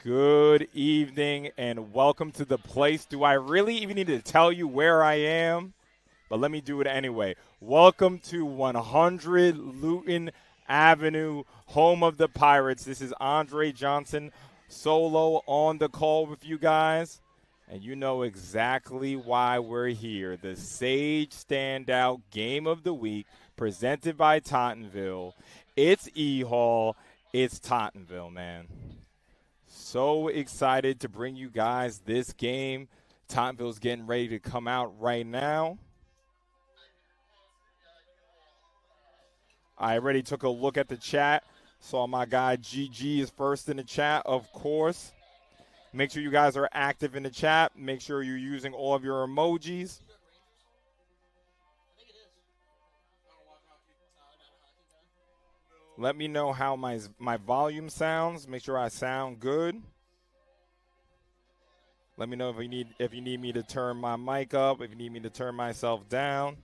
Good evening and welcome to the place. Do I really even need to tell you where I am? But let me do it anyway. Welcome to 100 Luton Avenue, home of the Pirates. This is Andre Johnson solo on the call with you guys. And you know exactly why we're here. The Sage Standout Game of the Week presented by Tottenville. It's EHall. It's Tottenville, man. So excited to bring you guys this game. Tottenville's getting ready to come out right now. I already took a look at the chat. Saw my guy GG is first in the chat, of course. Make sure you guys are active in the chat. Make sure you're using all of your emojis. Let me know how my volume sounds. Make sure I sound good. Let me know if you need me to turn my mic up, if you need me to turn myself down.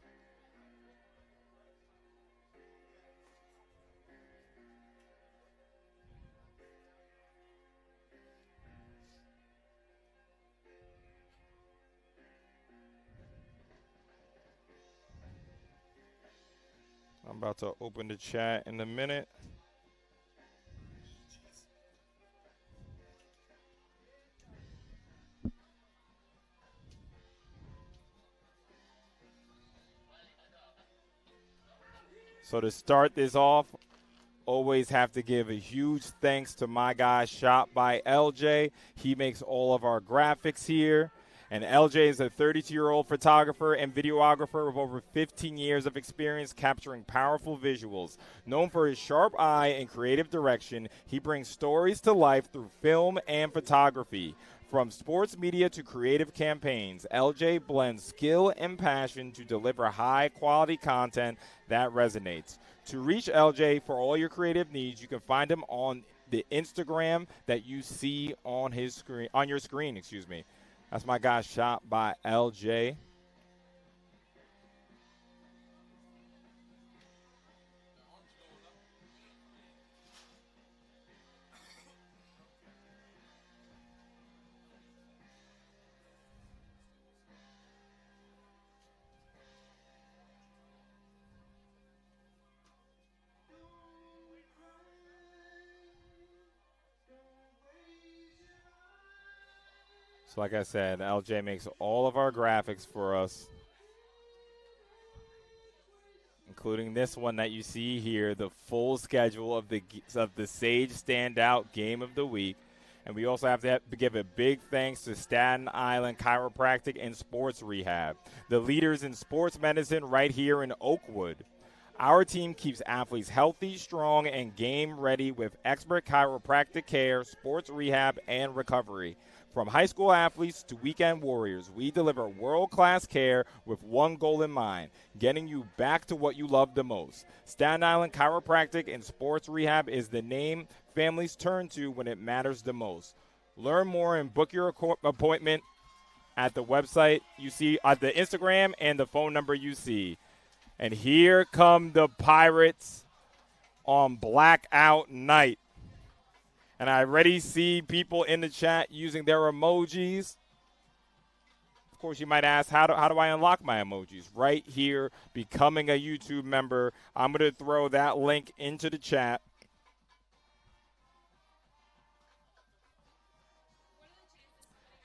I'm about to open the chat in a minute. So to start this off, always have to give a huge thanks to my guy Shot by LJ. He makes all of our graphics here. And LJ is a 32-year-old photographer and videographer with over 15 years of experience capturing powerful visuals. Known for his sharp eye and creative direction, he brings stories to life through film and photography. From sports media to creative campaigns, LJ blends skill and passion to deliver high-quality content that resonates. To reach LJ for all your creative needs, you can find him on the Instagram that you see on your screen, excuse me. That's my guy Shot by LJ. So like I said, LJ makes all of our graphics for us, including this one that you see here, the full schedule of the Sage Standout Game of the Week. And we also have to give a big thanks to Staten Island Chiropractic and Sports Rehab, the leaders in sports medicine right here in Oakwood. Our team keeps athletes healthy, strong, and game ready with expert chiropractic care, sports rehab, and recovery. From high school athletes to weekend warriors, we deliver world-class care with one goal in mind, getting you back to what you love the most. Staten Island Chiropractic and Sports Rehab is the name families turn to when it matters the most. Learn more and book your appointment at the website you see, at the Instagram and the phone number you see. And here come the Pirates on blackout night. And I already see people in the chat using their emojis. Of course, you might ask, how do I unlock my emojis? Right here, becoming a YouTube member. I'm going to throw that link into the chat.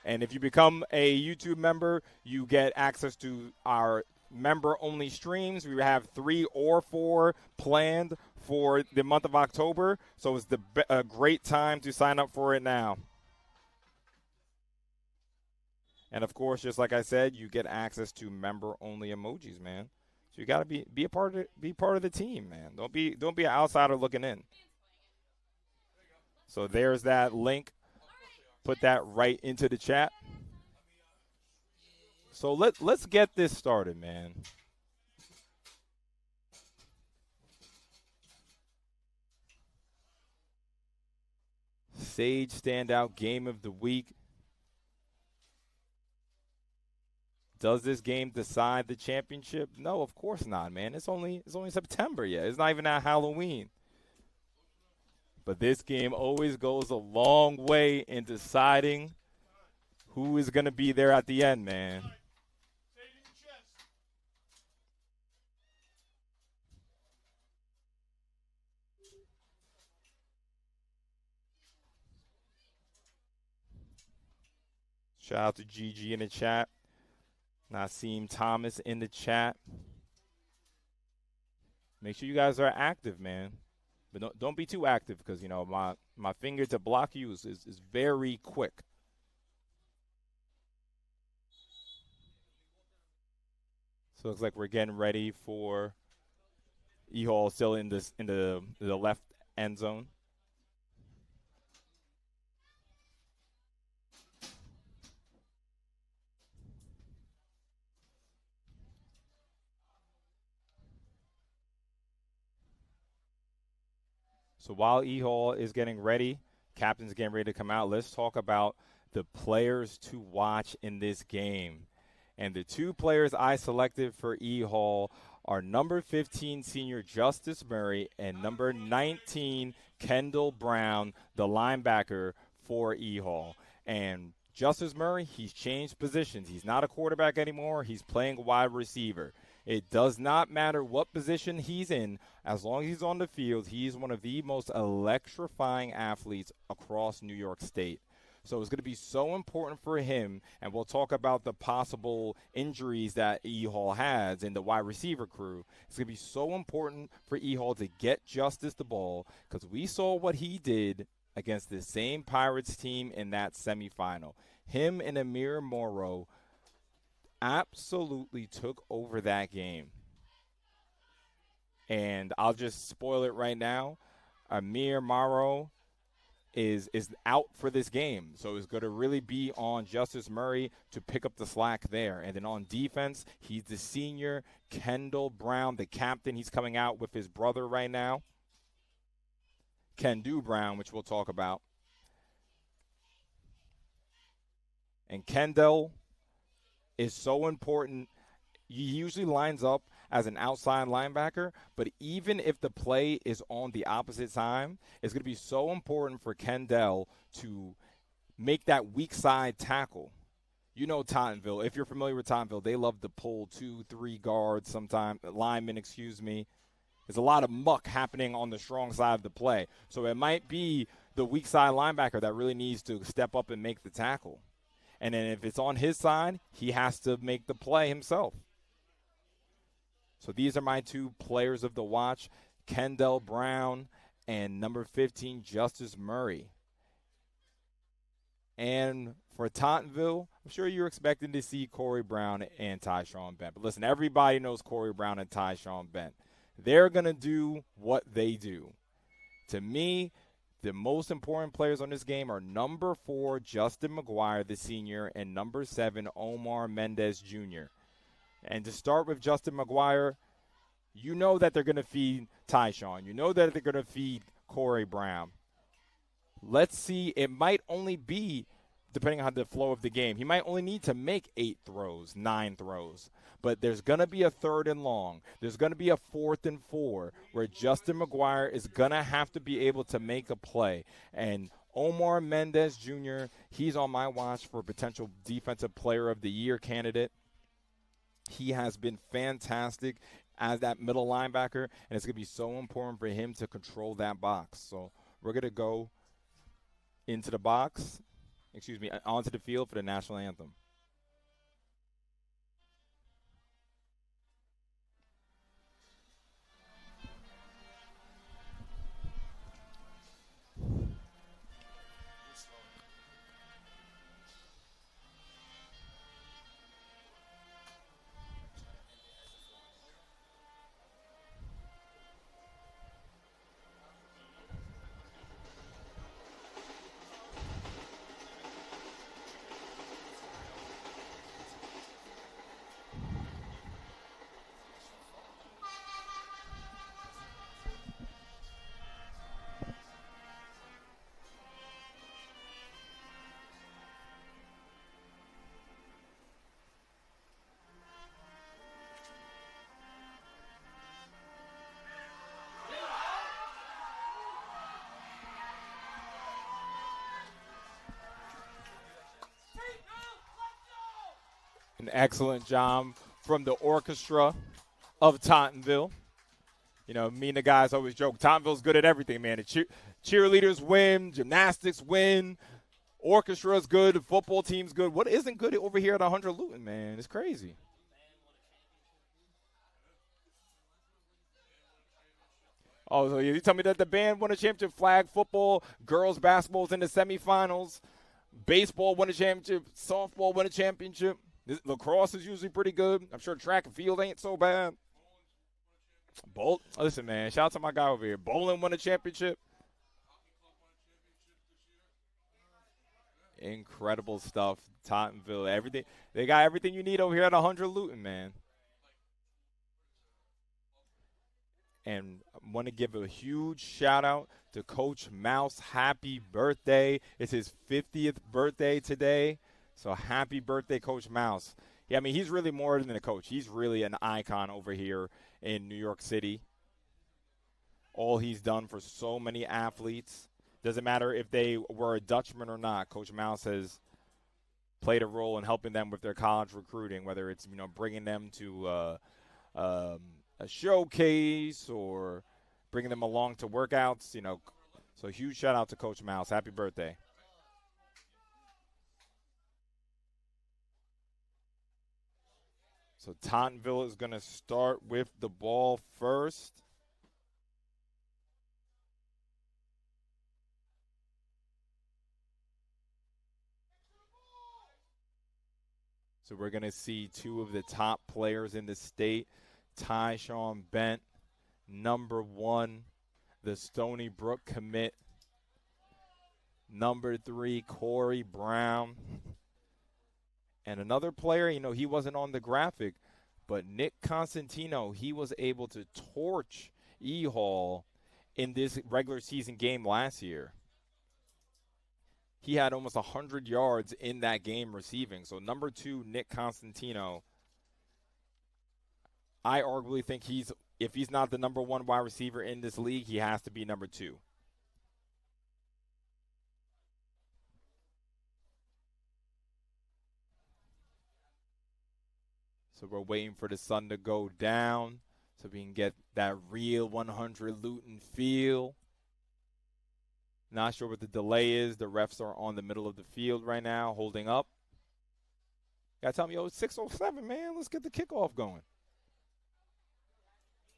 And if you become a YouTube member, you get access to our member-only streams. We have 3 or 4 planned for the month of October, so it's a great time to sign up for it now. And of course, just like I said, you get access to member-only emojis, man. So you got to be a part of the team, man. Don't be an outsider looking in. So there's that link. Put that right into the chat. So let's get this started, man. Sage Standout Game of the Week. Does this game decide the championship? No, of course not, man. It's only September yet. It's not even at Halloween. But this game always goes a long way in deciding who is going to be there at the end, man. Shout out to GG in the chat. Naseem Thomas in the chat. Make sure you guys are active, man. But don't be too active because, you know, my finger to block you is very quick. So it looks like we're getting ready for EHall still in the left end zone. So while EHall is getting ready, captain's getting ready to come out, let's talk about the players to watch in this game. And the two players I selected for EHall are number 15 senior Justice Murray and number 19 Kendall Brown, the linebacker for EHall. And Justice Murray, he's changed positions. He's not a quarterback anymore. He's playing wide receiver. It does not matter what position he's in. As long as he's on the field, he's one of the most electrifying athletes across New York State. So it's going to be so important for him, and we'll talk about the possible injuries that EHall has in the wide receiver crew. It's going to be so important for EHall to get Justice the ball because we saw what he did against the same Pirates team in that semifinal. Him and Amir Morrow absolutely took over that game. And I'll just spoil it right now. Amir Morrow is out for this game. So it's going to really be on Justice Murray to pick up the slack there. And then on defense, he's the senior Kendall Brown, the captain. He's coming out with his brother right now, Kendu Brown, which we'll talk about. And Kendall is so important. He usually lines up as an outside linebacker, but even if the play is on the opposite side, it's going to be so important for Kendall to make that weak side tackle. You know Tottenville. If you're familiar with Tottenville, they love to pull 2-3 guards sometimes, linemen, excuse me. There's a lot of muck happening on the strong side of the play. So it might be the weak side linebacker that really needs to step up and make the tackle. And then if it's on his side, he has to make the play himself. So these are my two players of the watch, Kendall Brown and number 15, Justice Murray. And for Tottenville, I'm sure you're expecting to see Corey Brown and Tyshawn Bent. But listen, everybody knows Corey Brown and Tyshawn Bent. They're going to do what they do. To me, the most important players on this game are number 4, Justin McGuire, the senior, and number 7, Omar Mendez Jr. And to start with Justin McGuire, you know that they're going to feed Tyshawn. You know that they're going to feed Corey Brown. Let's see. It might only be, depending on the flow of the game, he might only need to make 8 throws, 9 throws. But there's going to be a 3rd and long. There's going to be a 4th and 4 where Justin McGuire is going to have to be able to make a play. And Omar Mendez Jr., he's on my watch for a potential Defensive Player of the Year candidate. He has been fantastic as that middle linebacker, and it's going to be so important for him to control that box. So we're going to go into the box, onto the field for the national anthem. An excellent job from the orchestra of Tottenville. You know, me and the guys always joke, Tottenville's good at everything, man. The cheerleaders win, gymnastics win, orchestra's good, the football team's good. What isn't good over here at 100 Luton, man? It's crazy. Oh, so you tell me that the band won a championship, flag football, girls basketball's in the semifinals, baseball won a championship, softball won a championship. Lacrosse is usually pretty good. I'm sure track and field ain't so bad. Listen, man, shout out to my guy over here. Bowling won a championship. Incredible stuff. Tottenville, everything. They got everything you need over here at 100 Luton, man. And I want to give a huge shout-out to Coach Mouse. Happy birthday. It's his 50th birthday today. So happy birthday, Coach Mouse. Yeah, I mean, he's really more than a coach. He's really an icon over here in New York City. All he's done for so many athletes. Doesn't matter if they were a Dutchman or not. Coach Mouse has played a role in helping them with their college recruiting, whether it's, you know, bringing them to a showcase or bringing them along to workouts, you know. So huge shout out to Coach Mouse. Happy birthday. So Tottenville is going to start with the ball first. So we're going to see two of the top players in the state. Tyshawn Bent, number 1, the Stony Brook commit. Number 3, Corey Brown. And another player, you know, he wasn't on the graphic, but Nick Constantino, he was able to torch EHall in this regular season game last year. He had almost 100 yards in that game receiving. So number 2, Nick Constantino, I arguably think if he's not the number 1 wide receiver in this league, he has to be number 2. So we're waiting for the sun to go down so we can get that real 100 Luton feel. Not sure what the delay is. The refs are on the middle of the field right now, holding up. Got to tell me, it's 6:07, man. Let's get the kickoff going.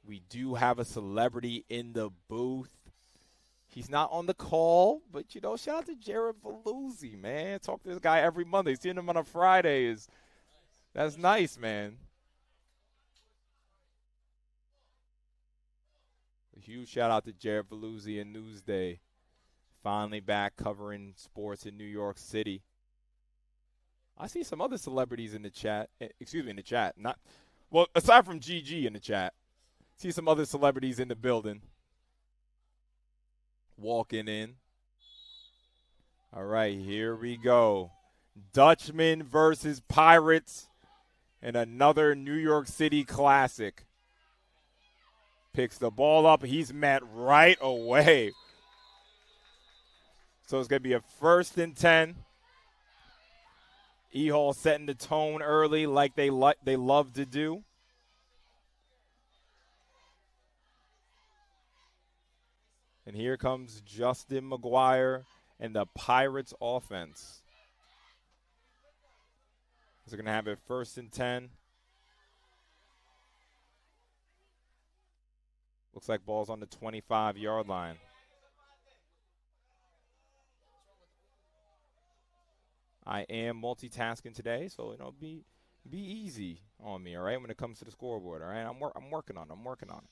We do have a celebrity in the booth. He's not on the call, but, you know, shout out to Jared Valuzzi, man. Talk to this guy every Monday. Seeing him on a Friday that's nice, man. A huge shout out to Jared Valuzzi and Newsday. Finally back covering sports in New York City. I see some other celebrities in the chat. In the chat. Aside from GG in the chat. See some other celebrities in the building. Walking in. All right, here we go. Dutchman versus Pirates in another New York City classic. Picks the ball up. He's met right away. So it's going to be a 1st and 10. EHall setting the tone early like they love to do. And here comes Justin McGuire and the Pirates offense. So they're going to have it 1st and 10. Looks like ball's on the 25-yard line. I am multitasking today, so, you know, be easy on me, all right, when it comes to the scoreboard, all right? I'm working on it.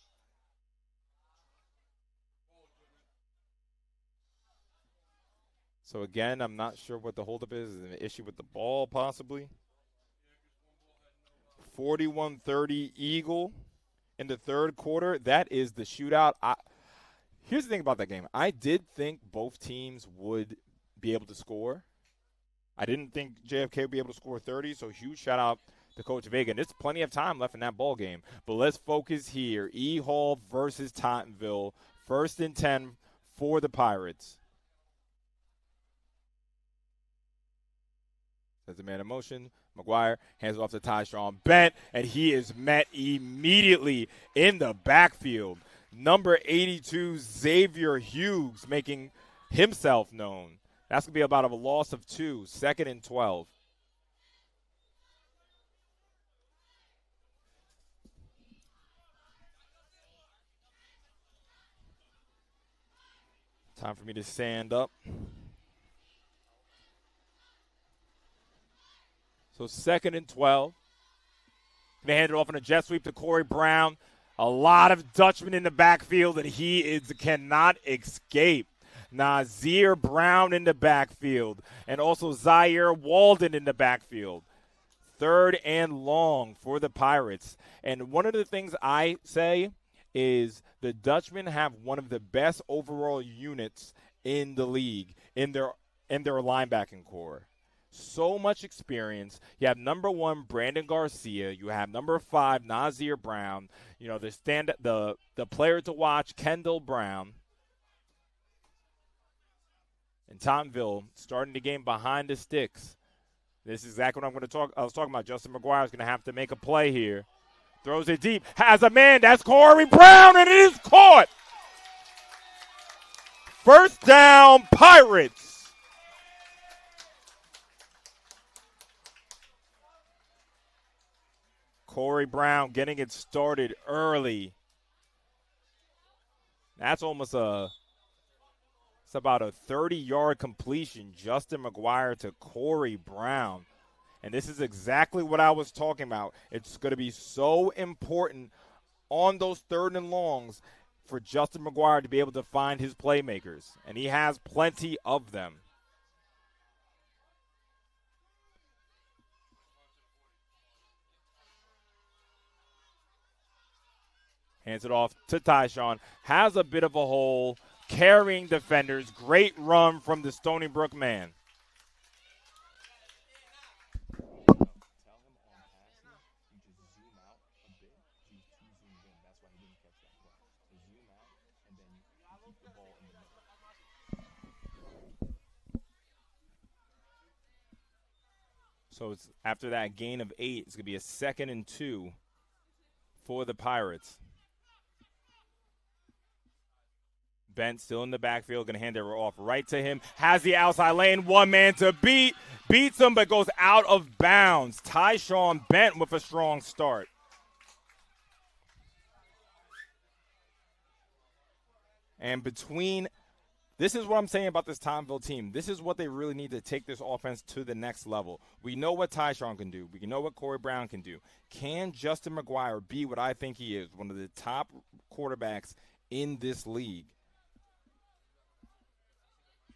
So, again, I'm not sure what the holdup is. Is it an issue with the ball, possibly? 41-30 Eagle in the third quarter. That is the shootout. Here's the thing about that game. I did think both teams would be able to score. I didn't think JFK would be able to score 30, so huge shout-out to Coach Vega. And there's plenty of time left in that ball game. But let's focus here. EHall versus Tottenville. 1st and 10 for the Pirates. As a man in motion, McGuire hands it off to Tyshawn Bent, and he is met immediately in the backfield. Number 82, Xavier Hughes, making himself known. That's going to be about a loss of 2, 2nd and 12. Time for me to stand up. So 2nd and 12. They hand it off on a jet sweep to Corey Brown. A lot of Dutchmen in the backfield, and he cannot escape. Nazir Brown in the backfield, and also Zaire Walden in the backfield. 3rd and long for the Pirates. And one of the things I say is the Dutchmen have one of the best overall units in the league in their linebacking core. So much experience. You have number 1 Brandon Garcia. You have number 5 Nazir Brown. You know the player to watch Kendall Brown. And Tottenville starting the game behind the sticks. This is exactly what I was talking about. Justin McGuire is going to have to make a play here. Throws it deep. Has a man. That's Corey Brown, and it is caught. 1st down, Pirates. Corey Brown getting it started early. That's almost it's about a 30-yard completion. Justin McGuire to Corey Brown. And this is exactly what I was talking about. It's going to be so important on those 3rd and longs for Justin McGuire to be able to find his playmakers. And he has plenty of them. Hands it off to Tyshawn. Has a bit of a hole. Carrying defenders. Great run from the Stony Brook man. So it's after that gain of 8, it's going to be a 2nd and 2 for the Pirates. Bent still in the backfield, going to hand it off right to him. Has the outside lane, 1 man to beat. Beats him, but goes out of bounds. Tyshawn Bent with a strong start. And this is what I'm saying about this Tottenville team. This is what they really need to take this offense to the next level. We know what Tyshawn can do. We know what Corey Brown can do. Can Justin McGuire be what I think he is, one of the top quarterbacks in this league?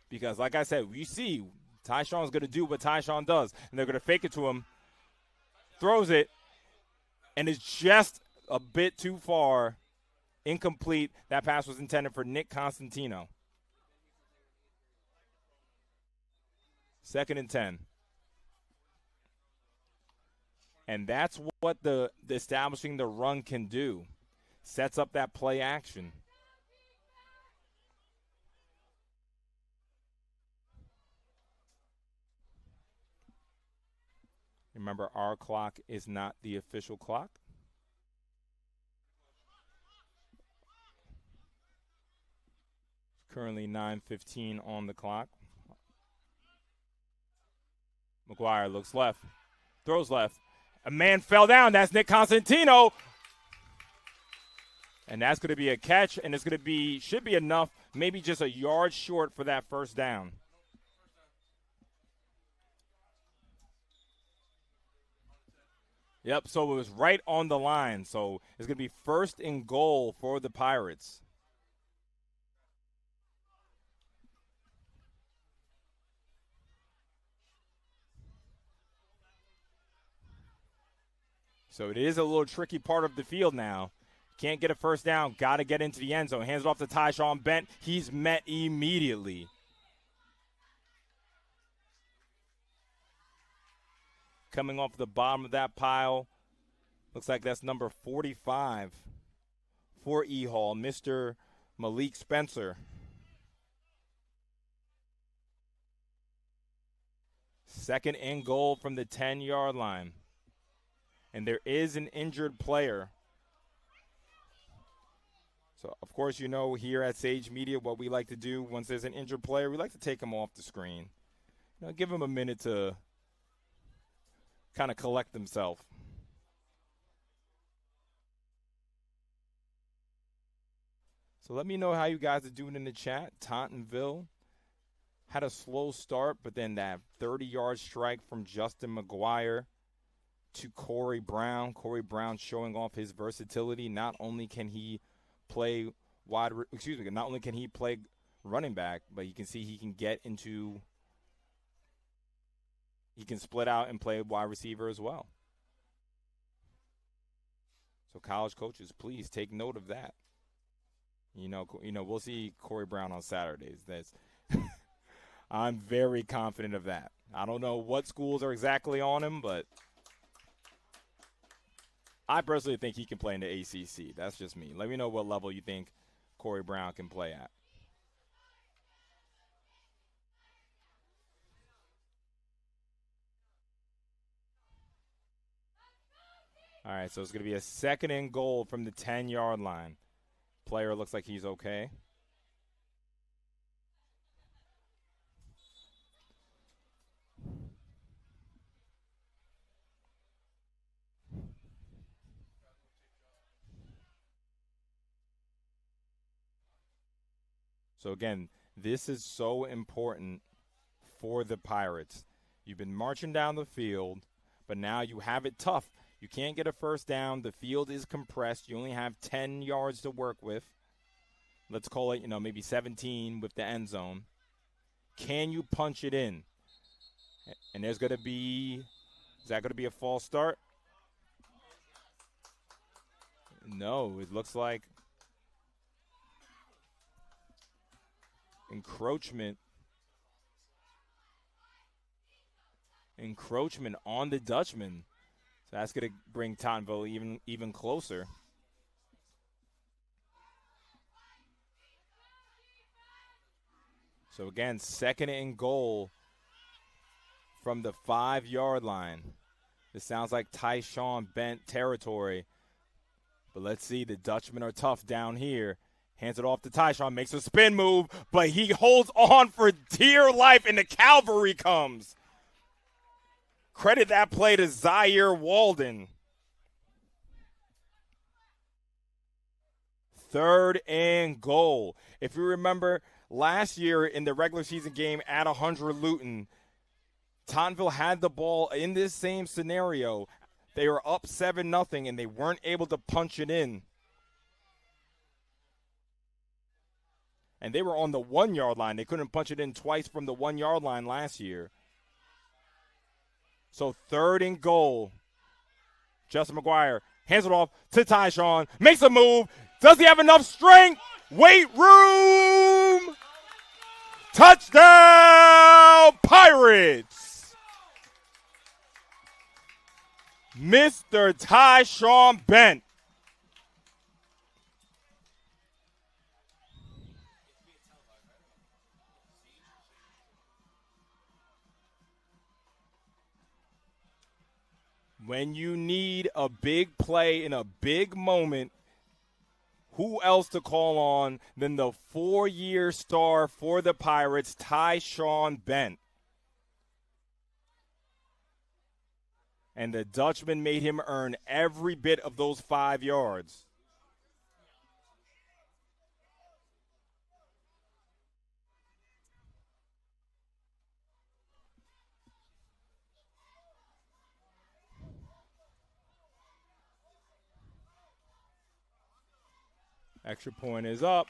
Because, like I said, we see Tyshawn's going to do what Tyshawn does, and they're going to fake it to him, throws it, and it's just a bit too far, incomplete. That pass was intended for Nick Constantino. 2nd and 10. And that's what the establishing the run can do. Sets up that play action. Remember, our clock is not the official clock. Currently 9:15 on the clock. McGuire looks left, throws left. A man fell down. That's Nick Constantino. And that's going to be a catch, and it's going to be, should be enough, maybe just a yard short for that 1st down. Yep, so it was right on the line. So it's going to be 1st and goal for the Pirates. So it is a little tricky part of the field now. Can't get a 1st down. Got to get into the end zone. Hands it off to Tyshawn Bent. He's met immediately. Coming off the bottom of that pile. Looks like that's number 45 for EHall, Mr. Malik Spencer. Second and goal from the 10-yard line. And there is an injured player. So, of course, you know here at Sage Media what we like to do once there's an injured player. We like to take him off the screen. Give him a minute to kind of collect himself. So let me know how you guys are doing in the chat. Tottenville had a slow start, but then that 30-yard strike from Justin McGuire to Corey Brown. Corey Brown showing off his versatility. Not only can he play not only can he play running back, but you can see he can he can split out and play wide receiver as well. So college coaches, please take note of that. We'll see Corey Brown on Saturdays. I'm very confident of that. I don't know what schools are exactly on him, but I personally think he can play in the ACC. That's just me. Let me know what level you think Corey Brown can play at. All right, so it's going to be a second and goal from the 10-yard line. Player looks like he's okay. So, again, this is so important for the Pirates. You've been marching down the field, but now you have it tough. You can't get a first down. The field is compressed. You only have 10 yards to work with. Let's call it, maybe 17 with the end zone. Can you punch it in? And is that going to be a false start? No, it looks like encroachment on the Dutchman. So that's going to bring Tottenville even closer. So, again, second and goal from the 5-yard line. This sounds like Tyshawn Bent territory. But let's see. The Dutchmen are tough down here. Hands it off to Tyshawn. Makes a spin move, but he holds on for dear life, and the cavalry comes. Credit that play to Zaire Walden. Third and goal. If you remember last year in the regular season game at 100 Luton, Tottenville had the ball in this same scenario. They were up 7-0, and they weren't able to punch it in. And they were on the 1-yard line. They couldn't punch it in twice from the 1-yard line last year. So third and goal. Justin McGuire hands it off to Tyshawn. Makes a move. Does he have enough strength? Weight room. Touchdown, Pirates. Mr. Tyshawn Bent. When you need a big play in a big moment, who else to call on than the 4-year star for the Pirates, Tyshawn Bent? And the Dutchman made him earn every bit of those 5 yards. Extra point is up,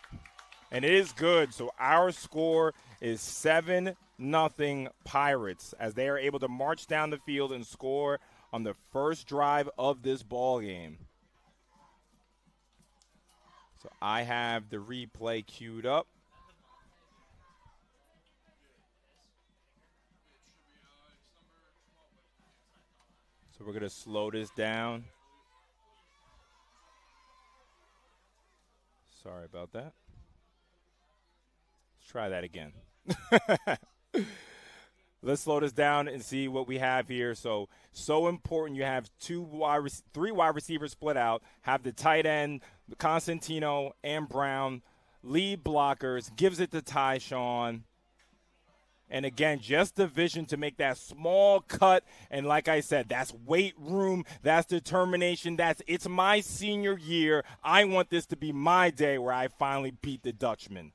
and it is good. So our score is 7-0 Pirates as they are able to march down the field and score on the first drive of this ball game. So I have the replay queued up. So we're going to slow this down. Sorry about that. Let's try that again. Let's slow this down and see what we have here. So important. You have three wide receivers split out. Have the tight end, Constantino and Brown, lead blockers. Gives it to Tyshawn. And again, just the vision to make that small cut. And like I said, that's weight room. That's determination. It's my senior year. I want this to be my day where I finally beat the Dutchman.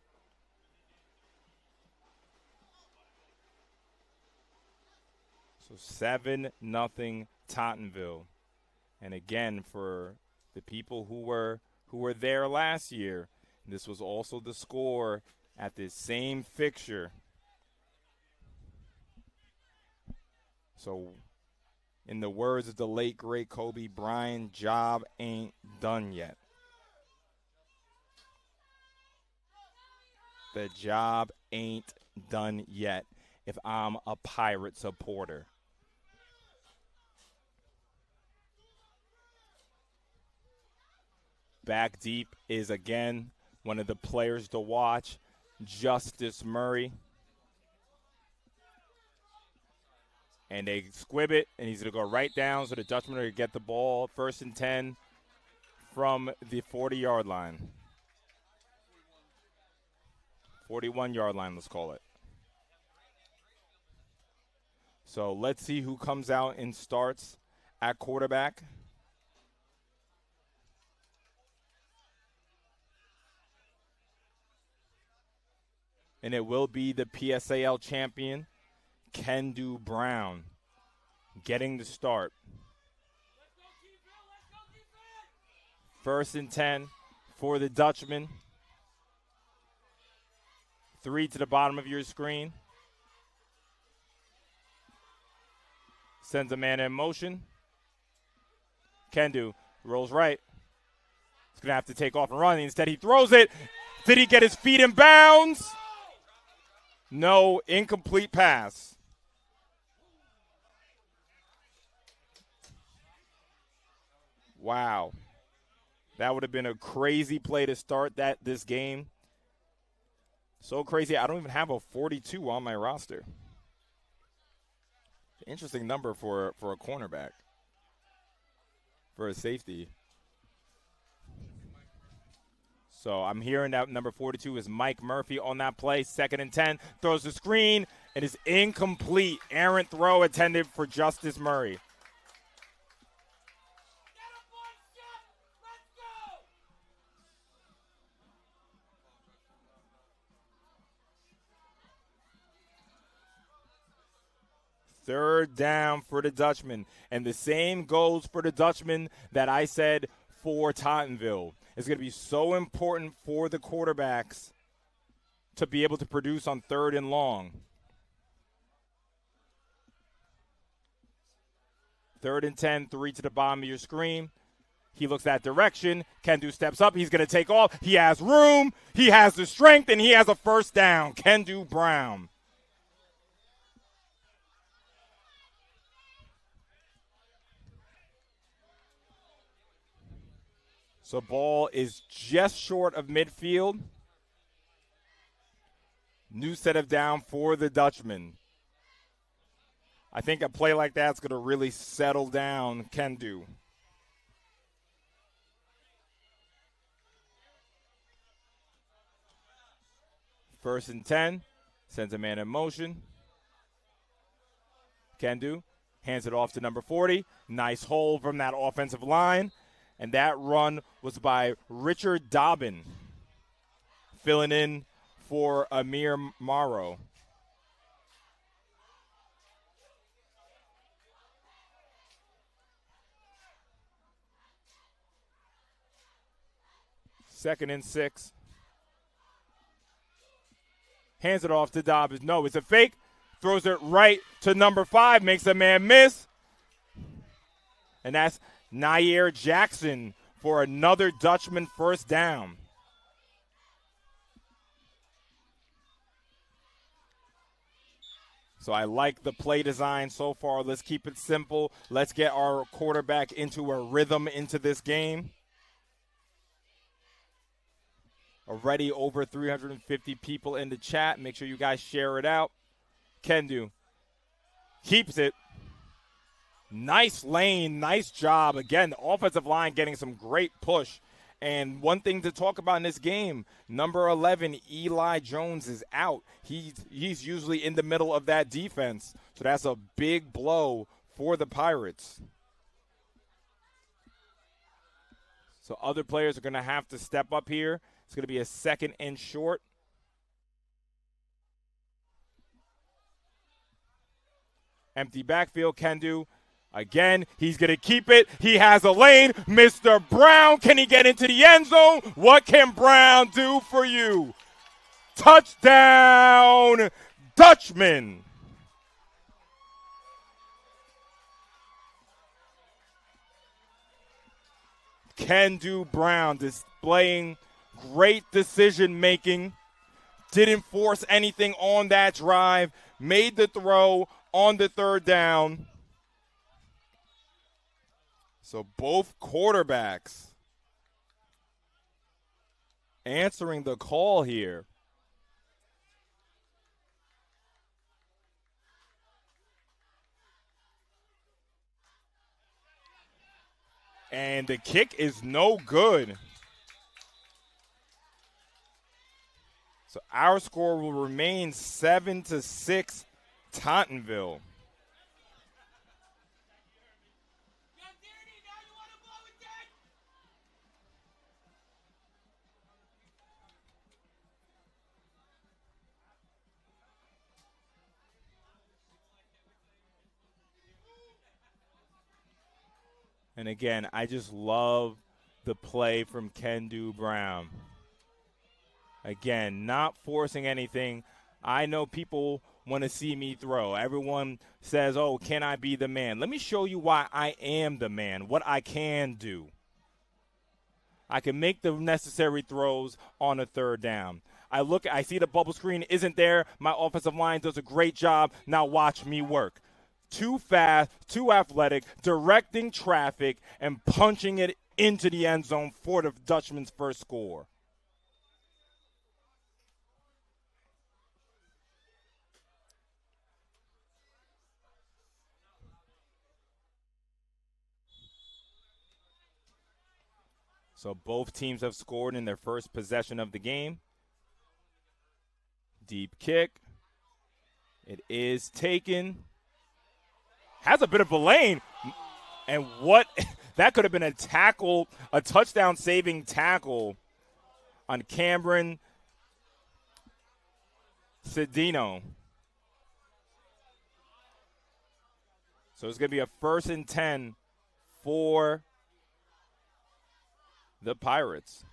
So 7-0 Tottenville. And again, for the people who were there last year, this was also the score at this same fixture. So in the words of the late, great Kobe Bryant, job ain't done yet. The job ain't done yet if I'm a Pirate supporter. Back deep is, again, one of the players to watch, Justice Murray. And they squib it, and he's going to go right down, so the Dutchman are going to get the ball 1st and 10 from the 40-yard line. 41-yard line, let's call it. So let's see who comes out and starts at quarterback. And it will be the PSAL champion, Kendu Brown, getting the start. 1st and 10 for the Dutchman. 3 to the bottom of your screen. Sends a man in motion. Kendu rolls right. He's going to have to take off and run. Instead, he throws it. Did he get his feet in bounds? No, incomplete pass. Wow. That would have been a crazy play to start this game. So crazy, I don't even have a 42 on my roster. Interesting number for a cornerback, for a safety. So I'm hearing that number 42 is Mike Murphy on that play. 2nd and 10, throws the screen, and is incomplete. Errant throw intended for Justice Murray. Third down for the Dutchman. And the same goes for the Dutchman that I said for Tottenville. It's going to be so important for the quarterbacks to be able to produce on 3rd and long. 3rd and 10, 3 to the bottom of your screen. He looks that direction. Kendu steps up. He's going to take off. He has room. He has the strength, and he has a 1st down. Kendu Brown. So ball is just short of midfield. New set of down for the Dutchman. I think a play like that's going to really settle down Kendu. First and 10. Sends a man in motion. Kendu hands it off to number 40. Nice hole from that offensive line. And that run was by Richard Dobbin, filling in for Amir Morrow. Second and 6. Hands it off to Dobbins. No, it's a fake. Throws it right to number 5. Makes a man miss. And that's Nair Jackson for another Dutchman 1st down. So I like the play design so far. Let's keep it simple. Let's get our quarterback into a rhythm into this game. Already over 350 people in the chat. Make sure you guys share it out. Kendu Keeps it. Nice lane, nice job. Again, the offensive line getting some great push. And one thing to talk about in this game, number 11, Eli Jones, is out. He's usually in the middle of that defense. So that's a big blow for the Pirates. So other players are going to have to step up here. It's going to be a 2nd and short. Empty backfield, Kendu. Again, he's going to keep it. He has a lane. Mr. Brown, can he get into the end zone? What can Brown do for you? Touchdown, Dutchman. Kendu Brown displaying great decision-making. Didn't force anything on that drive. Made the throw on the 3rd down. So both quarterbacks answering the call here. And the kick is no good. So our score will remain 7-6, Tottenville. And again, I just love the play from Kendu Brown. Again, not forcing anything. I know people want to see me throw. Everyone says, oh, can I be the man? Let me show you why I am the man, what I can do. I can make the necessary throws on a 3rd down. I see the bubble screen isn't there. My offensive line does a great job. Now watch me work. Too fast, too athletic, directing traffic, and punching it into the end zone for the Dutchman's first score. So both teams have scored in their first possession of the game. Deep kick. It is taken. Has a bit of a lane. And what? That could have been a tackle, a touchdown-saving tackle on Cameron Cedino. So it's going to be a 1st and 10 for the Pirates.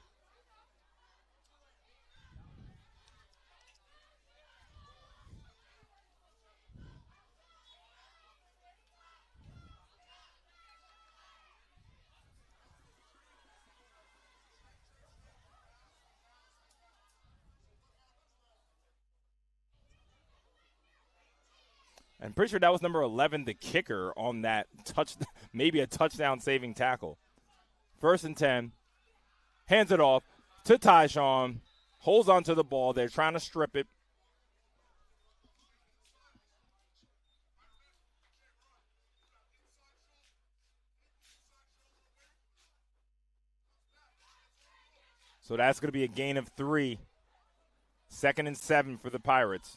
I'm pretty sure that was number 11, the kicker, on that maybe a touchdown-saving tackle. 1st and 10. Hands it off to Tyshawn. Holds onto the ball. They're trying to strip it. So that's going to be a gain of 3. 2nd and 7 for the Pirates.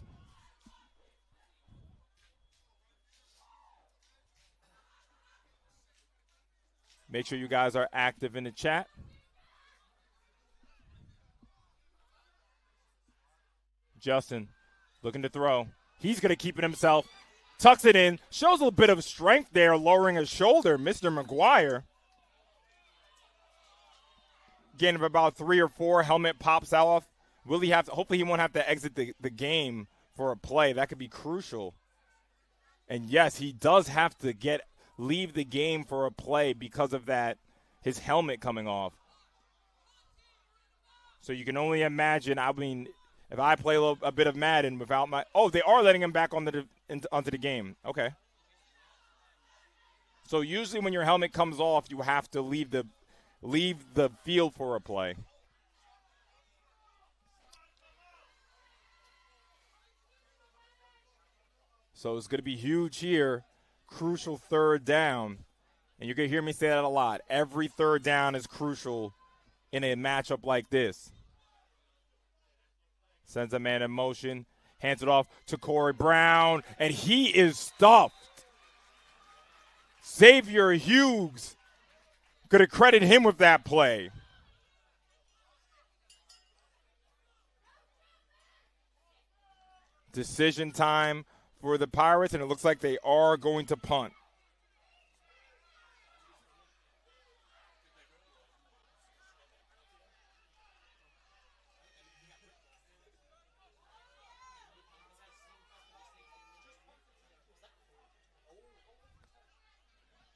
Make sure you guys are active in the chat. Justin looking to throw. He's going to keep it himself. Tucks it in. Shows a little bit of strength there, lowering his shoulder. Mr. McGuire. Gain of about 3 or 4. Helmet pops off. Will he have to? Hopefully he won't have to exit the game for a play. That could be crucial. And yes, he does have to leave the game for a play because of that, his helmet coming off. So you can only imagine, I mean, if I play a bit of Madden without my – oh, they are letting him back onto the game. Okay. So usually when your helmet comes off, you have to leave the field for a play. So it's going to be huge here. Crucial third down. And you're going to hear me say that a lot. Every third down is crucial in a matchup like this. Sends a man in motion. Hands it off to Corey Brown. And he is stuffed. Xavier Hughes. Going to credit him with that play. Decision time for the Pirates, and it looks like they are going to punt.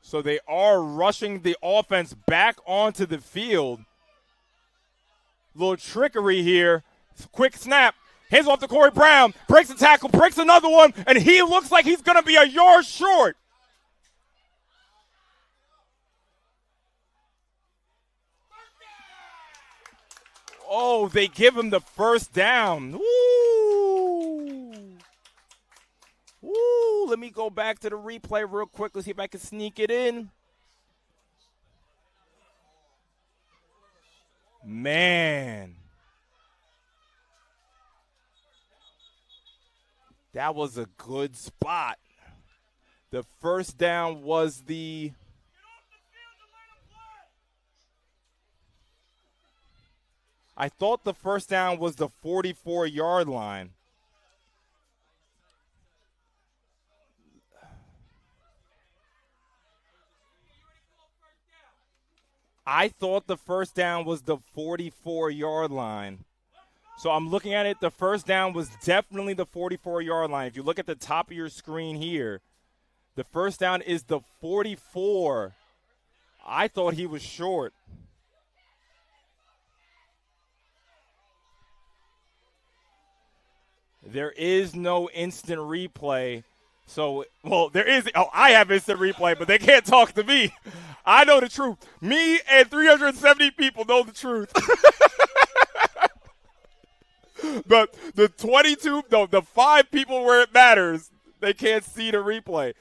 So they are rushing the offense back onto the field. Little trickery here. Quick snap. Hands off to Corey Brown. Breaks a tackle. Breaks another one. And he looks like he's going to be a yard short. Oh, they give him the first down. Woo! Woo! Let me go back to the replay real quick. Let's see if I can sneak it in. Man. That was a good spot. The first down was the... I thought the first down was the 44-yard line. I thought the first down was the 44-yard line. So I'm looking at it. The first down was definitely the 44-yard line. If you look at the top of your screen here, the first down is the 44. I thought he was short. There is no instant replay. So, well, there is. Oh, I have instant replay, but they can't talk to me. I know the truth. Me and 370 people know the truth. But the 5 people where it matters, they can't see the replay.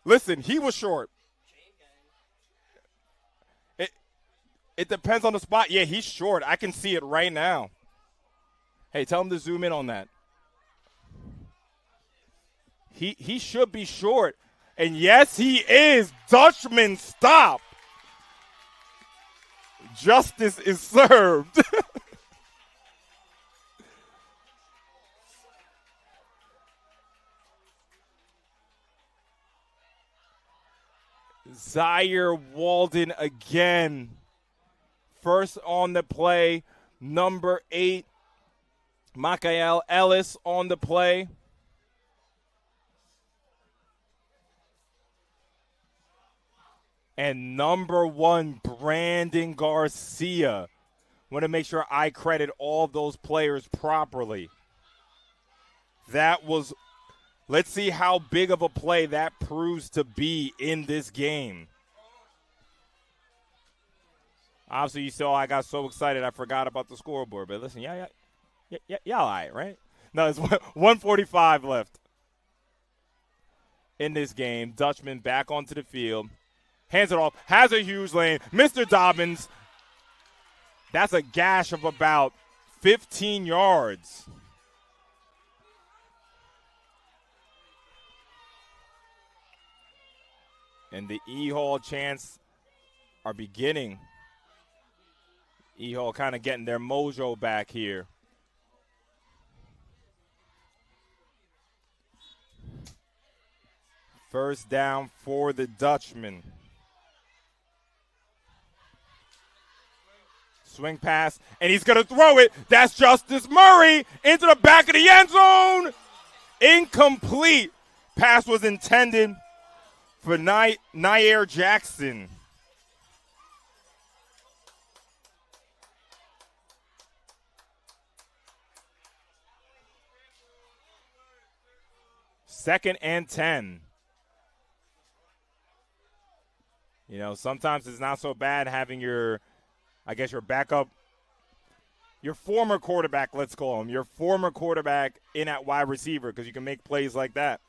Listen, he was short. It depends on the spot. Yeah, he's short. I can see it right now. Hey, tell him to zoom in on that. He should be short. And yes, he is. Dutchman, stop. Justice is served. Zaire Walden again. First on the play. Number 8, Mikael Ellis on the play. And number 1, Brandon Garcia. Want to make sure I credit all those players properly. That was, let's see how big of a play that proves to be in this game. Obviously, you saw I got so excited I forgot about the scoreboard. But listen, y'all all right, right? No, it's 1:45 left in this game. Dutchman back onto the field. Hands it off, has a huge lane. Mr. Dobbins, that's a gash of about 15 yards. And the EHall chants are beginning. EHall kind of getting their mojo back here. First down for the Dutchman. Swing pass, and he's going to throw it. That's Justice Murray into the back of the end zone. Incomplete. Pass was intended for Nair Jackson. Second and 10. You know, sometimes it's not so bad having your backup, your former quarterback, let's call him, your former quarterback in at wide receiver because you can make plays like that.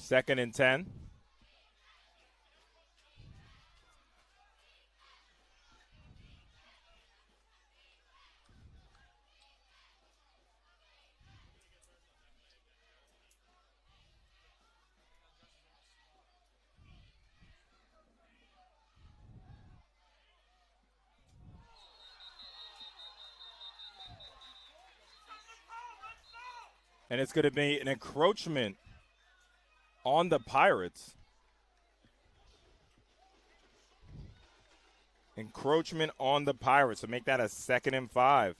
2nd and 10. And it's going to be an encroachment on the Pirates. Encroachment on the Pirates to make that a 2nd and 5.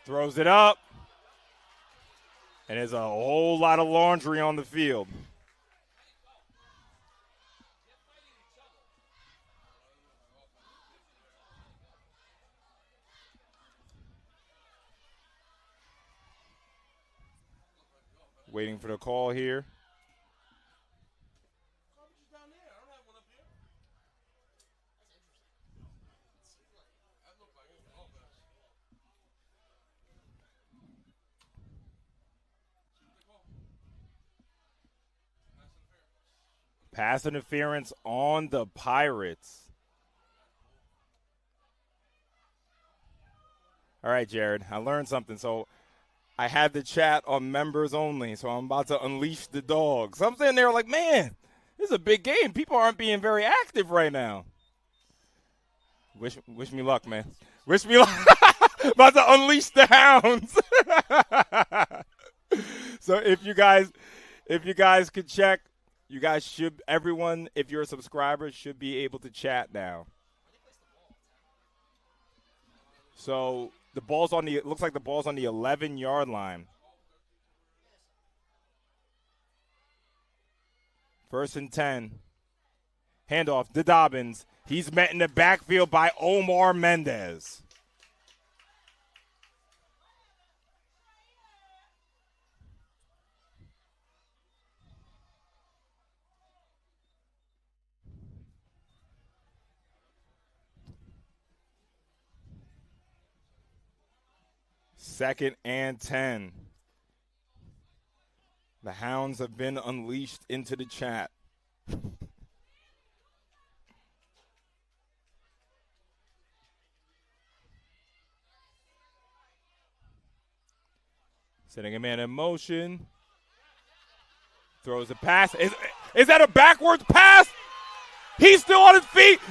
Throws it up. And there's a whole lot of laundry on the field. Waiting for the call here. Pass interference on the Pirates. All right, Jared, I learned something. So I had the chat on members only, so I'm about to unleash the dogs. I'm sitting there like, man, this is a big game. People aren't being very active right now. Wish me luck, man. Wish me luck. About to unleash the hounds. So if you guys could check, you guys should, everyone, if you're a subscriber, should be able to chat now. So the ball's on the, it looks like the ball's on the 11-yard line. 1st and 10. Handoff to Dobbins. He's met in the backfield by Omar Mendez. Second and 10. The hounds have been unleashed into the chat. Setting a man in motion. Throws a pass. Is that a backwards pass? He's still on his feet.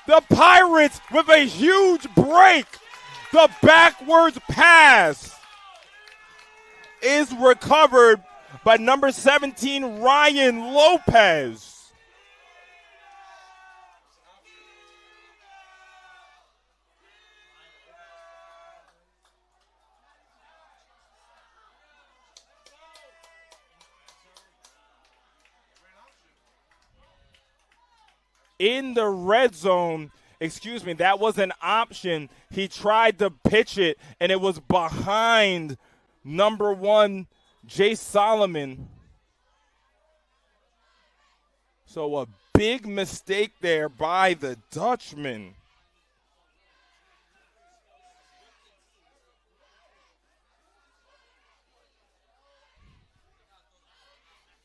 The Pirates with a huge break. The backwards pass is recovered by number 17, Ryan Lopez. In the red zone, that was an option. He tried to pitch it, and it was behind number 1, Jay Solomon. So a big mistake there by the Dutchman.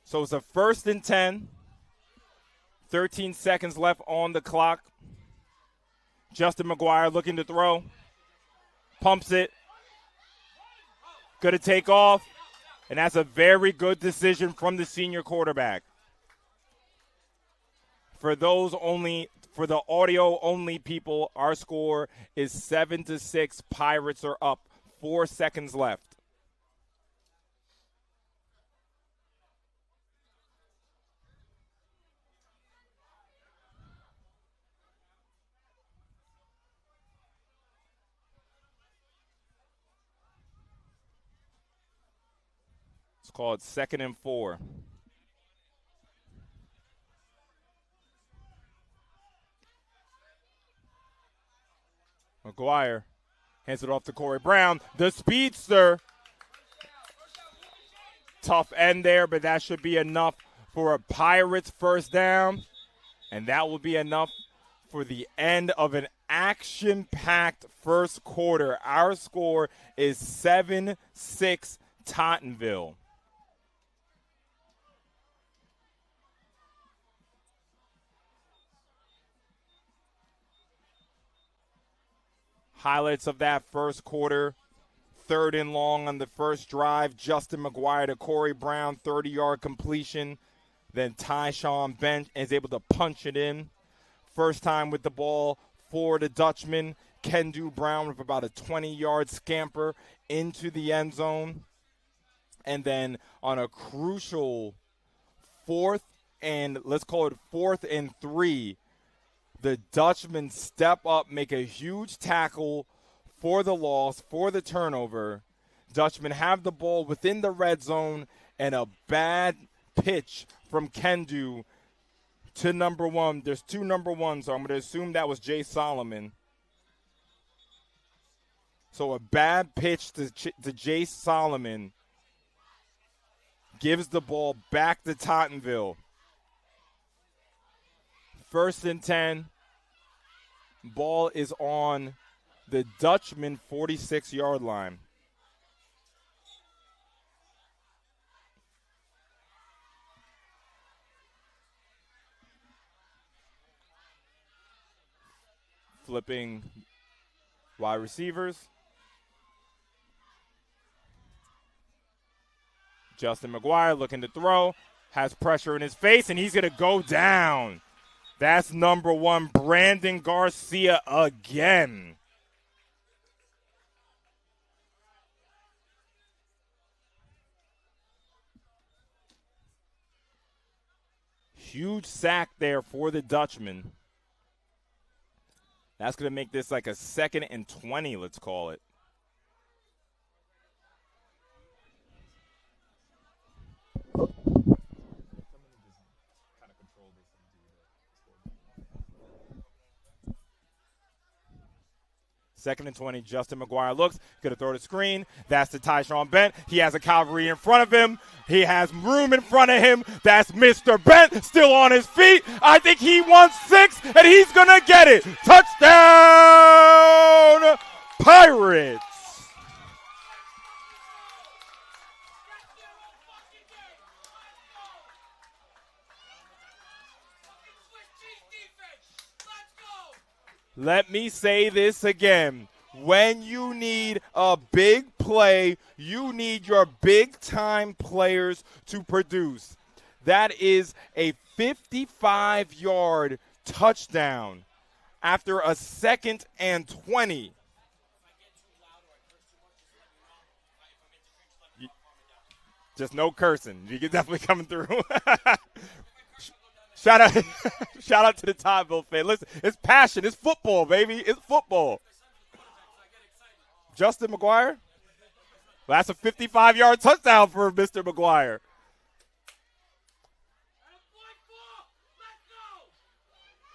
So it's a 1st and 10. 13 seconds left on the clock. Justin McGuire looking to throw. Pumps it. Going to take off. And that's a very good decision from the senior quarterback. For the audio only people, our score is 7-6. Pirates are up. 4 seconds left. It's called 2nd and 4. McGuire Hands it off to Corey Brown, the speedster. Tough end there, but that should be enough for a Pirates first down. And that will be enough for the end of an action-packed first quarter. Our score is 7-6 Tottenville. Highlights of that first quarter. 3rd and long on the first drive. Justin McGuire to Corey Brown, 30-yard completion. Then Tyshawn Bent is able to punch it in. First time with the ball for the Dutchman. Kendu Brown with about a 20-yard scamper into the end zone. And then on a crucial 4th and 3, the Dutchmen step up, make a huge tackle for the loss, for the turnover. Dutchmen have the ball within the red zone, and a bad pitch from Kendu to number 1. There's 2 number 1s, so I'm going to assume that was Jay Solomon. So a bad pitch to Jay Solomon gives the ball back to Tottenville. 1st and 10. Ball is on the Dutchman 46-yard line. Flipping wide receivers. Justin McGuire looking to throw, has pressure in his face, and he's going to go down. That's number 1, Brandon Garcia again. Huge sack there for the Dutchman. That's going to make this like a 2nd and 20, let's call it. Second and 20, Justin McGuire looks, going to throw the screen. That's to Tyshawn Bent. He has a cavalry in front of him. He has room in front of him. That's Mr. Bent, still on his feet. I think he wants 6, and he's going to get it. Touchdown, Pirates. Let me say this again. When you need a big play, you need your big-time players to produce. That is a 55-yard touchdown after a 2nd and 20. Just no cursing. You're definitely coming through. Shout out to the Tottenville fan. Listen, it's passion. It's football, baby. It's football. Justin McGuire. Well, that's a 55-yard touchdown for Mr. McGuire.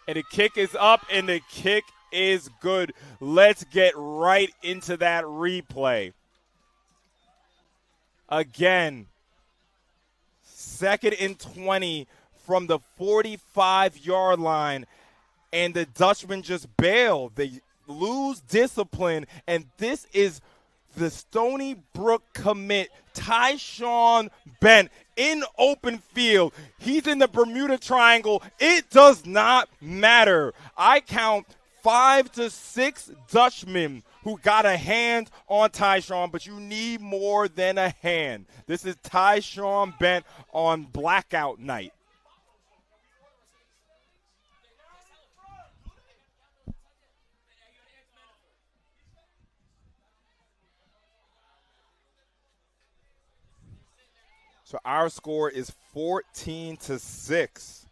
And the kick is up, and the kick is good. Let's get right into that replay. Again, 2nd and 20 from the 45-yard line, and the Dutchmen just bail. They lose discipline, and this is the Stony Brook commit, Tyshawn Bent, in open field. He's in the Bermuda Triangle. It does not matter. I count 5 to 6 Dutchmen who got a hand on Tyshawn, but you need more than a hand. This is Tyshawn Bent on blackout night. So our score is 14 to 6.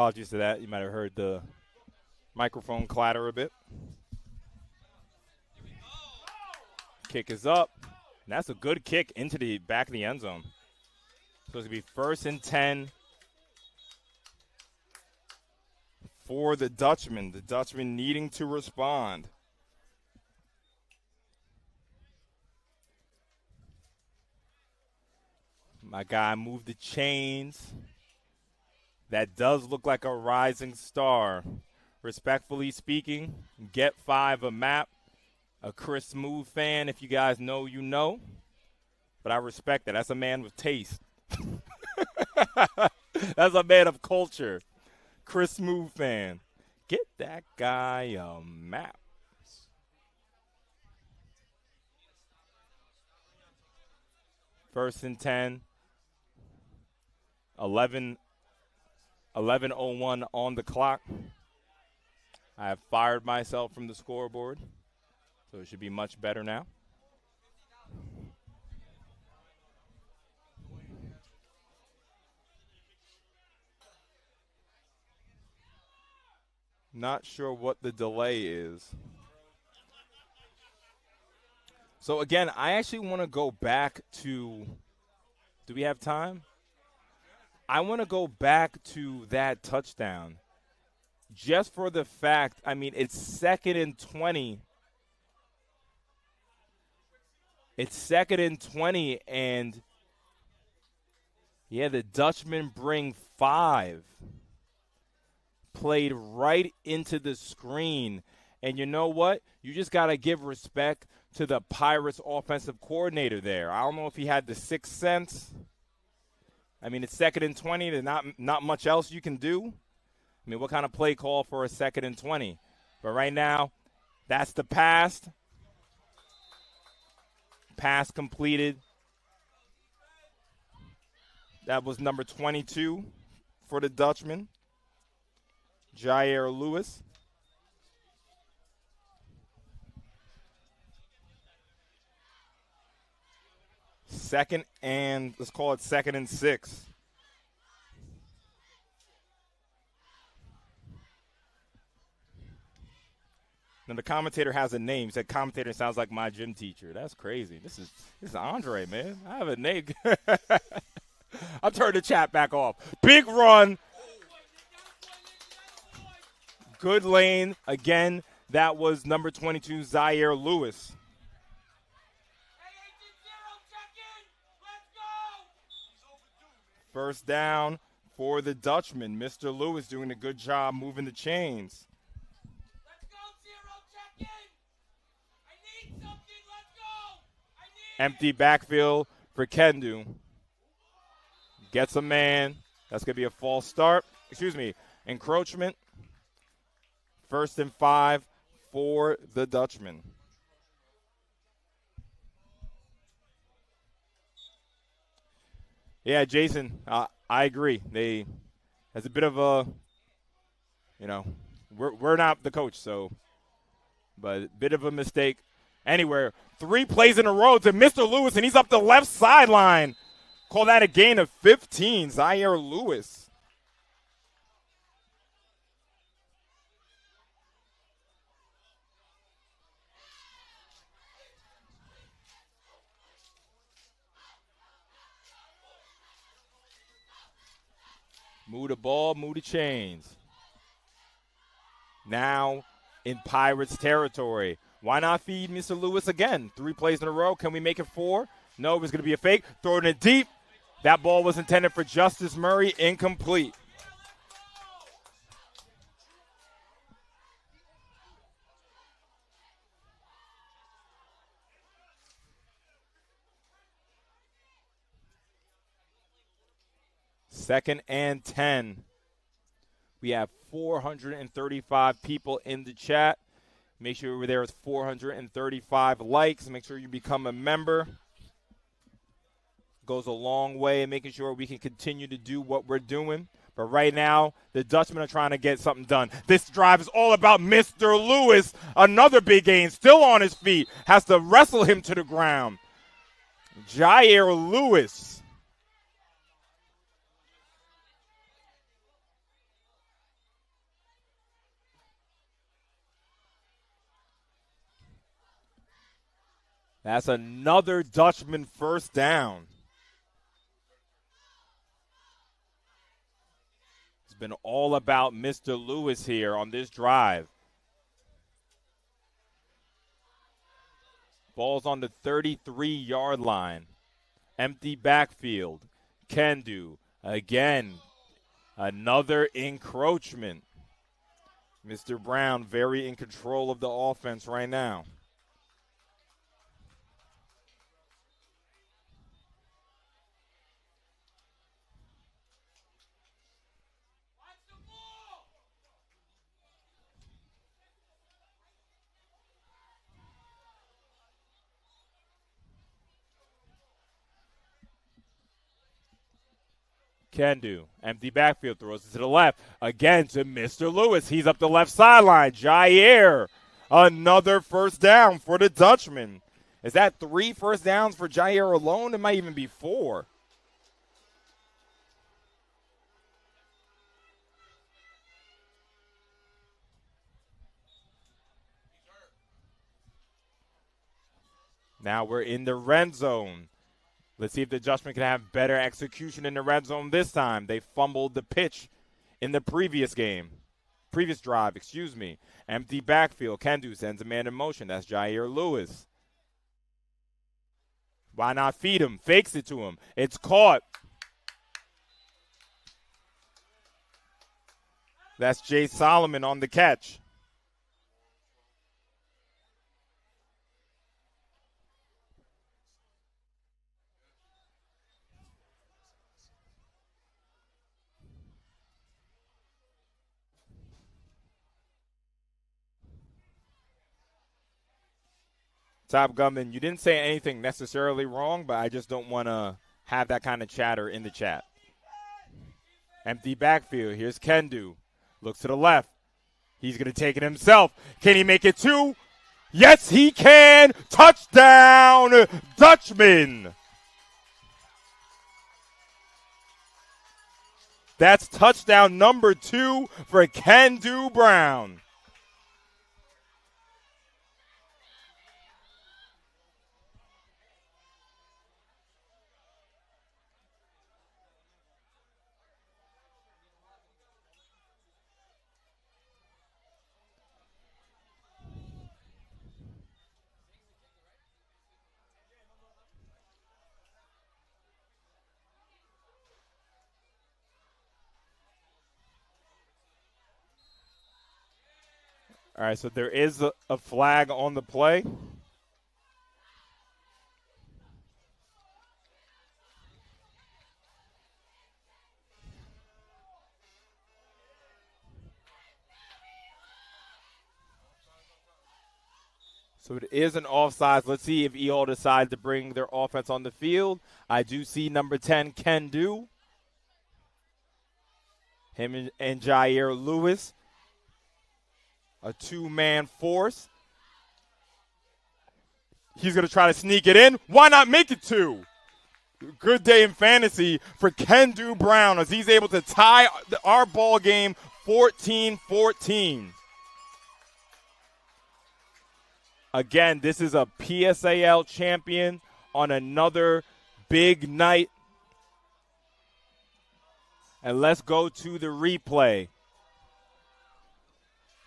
Apologies to that. You might have heard the microphone clatter a bit. Kick is up. And that's a good kick into the back of the end zone. Supposed to be 1st and 10 for the Dutchman. The Dutchman needing to respond. My guy moved the chains. That does look like a rising star. Respectfully speaking, Get 5 a map. A Chris Smooth fan, if you guys know, you know. But I respect that. That's a man with taste. That's a man of culture. Chris Smooth fan. Get that guy a map. First and 10. 11:01 on the clock. I have fired myself from the scoreboard, so it should be much better now. Not sure what the delay is. So, again, I actually want to go back to – do we have time? I want to go back to that touchdown just for the fact, I mean, it's 2nd and 20. It's 2nd and 20, and, yeah, the Dutchmen bring 5. Played right into the screen. And you know what? You just got to give respect to the Pirates offensive coordinator there. I don't know if he had the sixth sense. I mean, it's 2nd and 20. There's not much else you can do. I mean, what kind of play call for a 2nd and 20? But right now, that's the pass. Pass completed. That was number 22 for the Dutchman, Jair Lewis. Second and, let's call it 2nd and 6. Now the commentator has a name. He said commentator sounds like my gym teacher. That's crazy. This is Andre, man. I have a name. I'll turn the chat back off. Big run. Good lane. Again, that was number 22, Jair Lewis. First down for the Dutchman. Mr. Lewis doing a good job moving the chains. Let's go, Zero, check in. I need something. Let's go. Empty backfield for Kendu. Gets a man. That's going to be a false start. Excuse me. Encroachment. 1st and 5 for the Dutchman. Yeah, Jason, I agree. There's a bit of a, we're not the coach, so, but a bit of a mistake. Anywhere, 3 plays in a row to Mr. Lewis, and he's up the left sideline. Call that a gain of 15, Jair Lewis. Move the ball, move the chains. Now in Pirates territory. Why not feed Mr. Lewis again? 3 plays in a row. Can we make it 4? No, it was going to be a fake. Throw it in deep. That ball was intended for Justice Murray. Incomplete. Second and 10. We have 435 people in the chat. Make sure we're there with 435 likes. Make sure you become a member. Goes a long way in making sure we can continue to do what we're doing. But right now, the Dutchmen are trying to get something done. This drive is all about Mr. Lewis. Another big gain, still on his feet. Has to wrestle him to the ground. Jair Lewis. That's another Dutchman first down. It's been all about Mr. Lewis here on this drive. Ball's on the 33-yard line. Empty backfield. Kendu. Again, another encroachment. Mr. Brown very in control of the offense right now. Kendu, empty backfield, throws it to the left. Again to Mr. Lewis. He's up the left sideline. Jair, another first down for the Dutchman. Is that 3 first downs for Jair alone? It might even be 4. Now we're in the red zone. Let's see if the Dutchman can have better execution in the red zone this time. They fumbled the pitch in the previous drive. Empty backfield. Kendu sends a man in motion. That's Jair Lewis. Why not feed him? Fakes it to him. It's caught. That's Jay Solomon on the catch. Top Gunman, you didn't say anything necessarily wrong, but I just don't want to have that kind of chatter in the chat. Empty backfield. Here's Kendu. Looks to the left. He's going to take it himself. Can he make it 2? Yes, he can. Touchdown, Dutchman. That's touchdown number 2 for Kendu Brown. All right, so there is a flag on the play. So it is an offsides. Let's see if EHall decides to bring their offense on the field. I do see number 10, Kendu. Him and Jair Lewis. A 2-man force. He's going to try to sneak it in. Why not make it 2? Good day in fantasy for Kendu Brown as he's able to tie our ball game 14-14. Again, this is a PSAL champion on another big night. And let's go to the replay.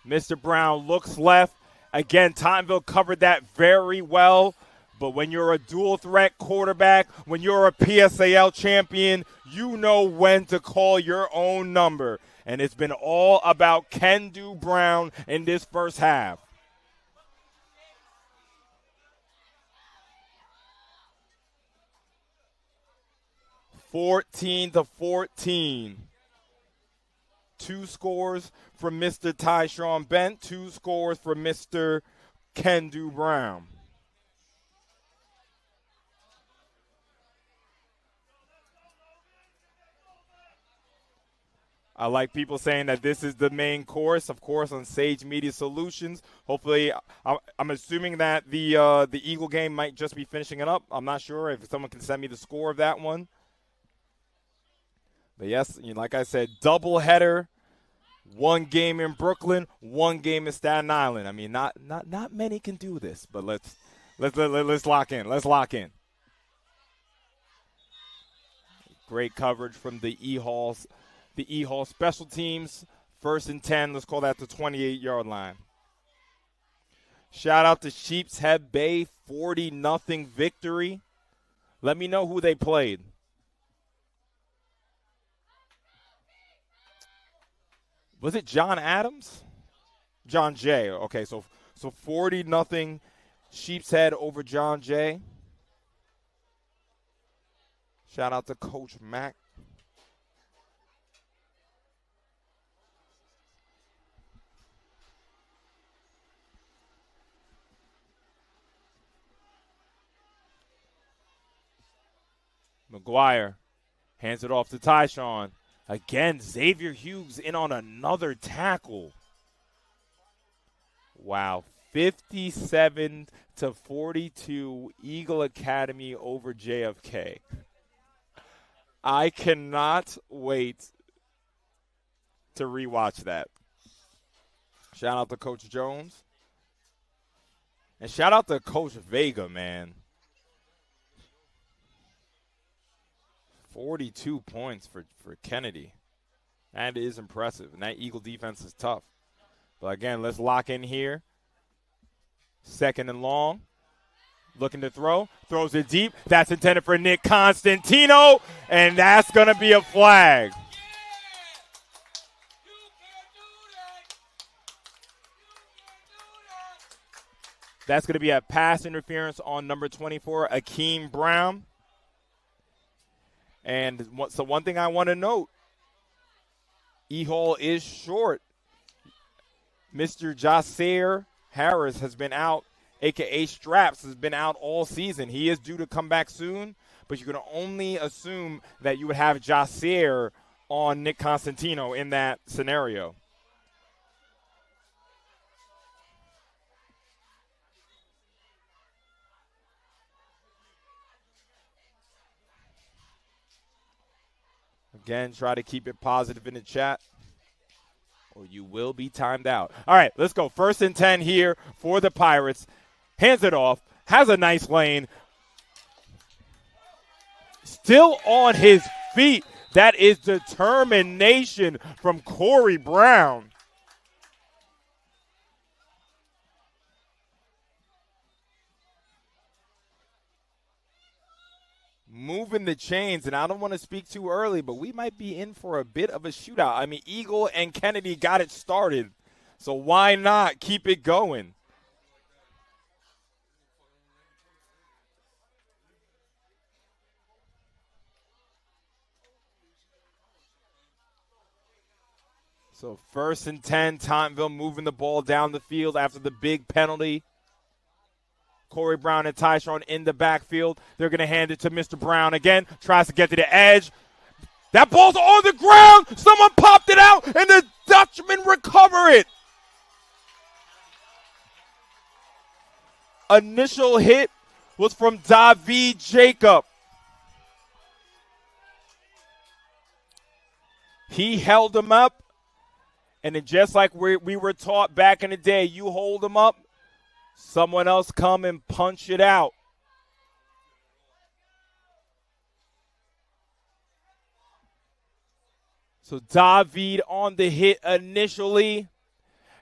Mr. Brown looks left. Again, Tottenville covered that very well. But when you're a dual threat quarterback, when you're a PSAL champion, you know when to call your own number. And it's been all about Kendu Brown in this first half. (14-14). 2 scores from Mr. Tyshawn Bent, 2 scores from Mr. Kendu Brown. I like people saying that this is the main course, of course, on Sage Media Solutions. Hopefully, I'm assuming that the Eagle game might just be finishing it up. I'm not sure if someone can send me the score of that one. But yes, like I said, doubleheader. 1 game in Brooklyn, 1 game in Staten Island. I mean, not many can do this, but let's Let's lock in. Let's lock in. Great coverage from the EHall special teams. 1st and 10. Let's call that the 28-yard line. Shout out to Sheepshead Bay, 40-0 victory. Let me know who they played. Was it John Adams? John Jay. Okay, so 40-0 Sheepshead over John Jay. Shout out to Coach Mack. McGuire hands it off to Tyshawn. Again, Xavier Hughes in on another tackle. Wow, 57-42 Eagle Academy over JFK. I cannot wait to rewatch that. Shout out to Coach Jones. And shout out to Coach Vega, man. 42 points for Kennedy. That is impressive. And that Eagle defense is tough. But again, let's lock in here. 2nd and long. Looking to throw. Throws it deep. That's intended for Nick Constantino. And that's going to be a flag. That's going to be a pass interference on number 24, Akeem Brown. And so one thing I want to note, EHall is short. Mr. Jasair Harris has been out, a.k.a. Straps, has been out all season. He is due to come back soon, but you can only assume that you would have Jasair on Nick Constantino in that scenario. Again, try to keep it positive in the chat, or you will be timed out. All right, let's go. 1st and 10 here for the Pirates. Hands it off. Has a nice lane. Still on his feet. That is determination from Corey Brown. Moving the chains, and I don't want to speak too early, but we might be in for a bit of a shootout. I mean, Eagle and Kennedy got it started, so why not keep it going? So 1st and 10, Tottenville moving the ball down the field after the big penalty. Corey Brown and Tyshawn in the backfield. They're going to hand it to Mr. Brown again. Tries to get to the edge. That ball's on the ground. Someone popped it out, and the Dutchman recover it. Initial hit was from David Jacob. He held him up, and then just like we were taught back in the day, you hold him up, someone else come and punch it out. So David on the hit initially,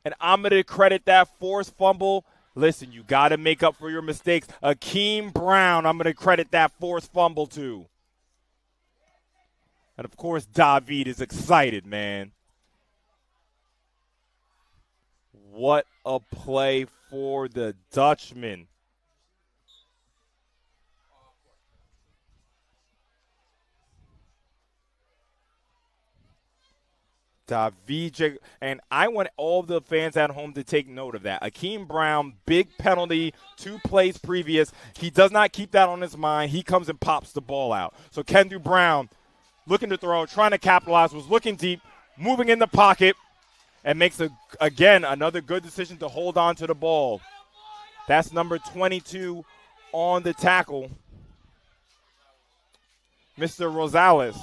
and I'm going to credit that forced fumble. Listen, you got to make up for your mistakes. Akeem Brown, I'm going to credit that forced fumble to. And, of course, David is excited, man. What a play for the Dutchman. David, and I want all the fans at home to take note of that. Akeem Brown, big penalty, 2 plays previous. He does not keep that on his mind. He comes and pops the ball out. So Kendu Brown, looking to throw, trying to capitalize, was looking deep, moving in the pocket, and makes, again, another good decision to hold on to the ball. That's number 22 on the tackle, Mr. Rosales.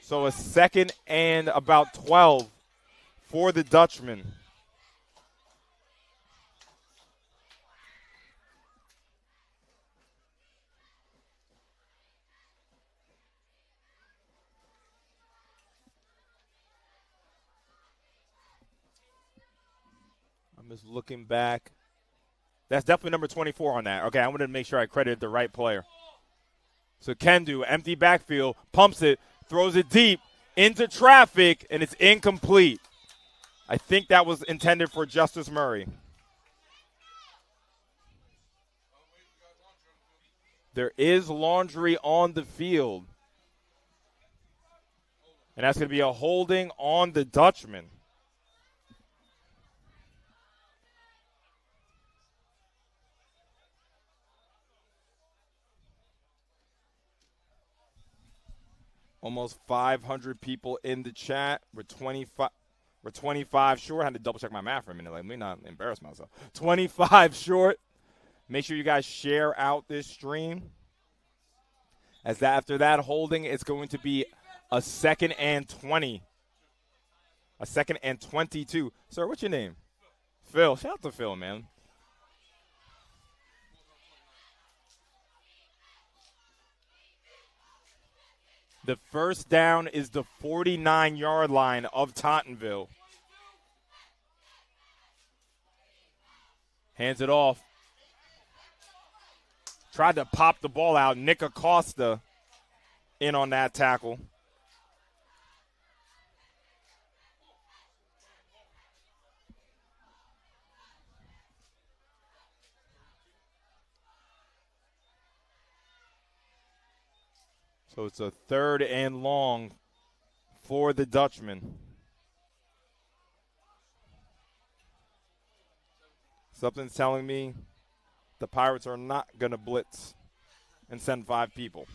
So a 2nd and about 12 for the Dutchman. I'm just looking back. That's definitely number 24 on that. Okay, I wanted to make sure I credited the right player. So Kendu, empty backfield, pumps it, throws it deep into traffic, and it's incomplete. I think that was intended for Justice Murray. There is laundry on the field. And that's going to be a holding on the Dutchman. Almost 500 people in the chat. We're 25 short. I had to double check my math for a minute. Let me not embarrass myself. 25 short. Make sure you guys share out this stream. As after that holding, it's going to be a 2nd and 20. A 2nd and 22. Sir, what's your name? Phil. Shout out to Phil, man. The first down is the 49-yard line of Tottenville. Hands it off. Tried to pop the ball out. Nick Acosta in on that tackle. So it's a 3rd and long for the Dutchman. Something's telling me the Pirates are not going to blitz and send 5 people.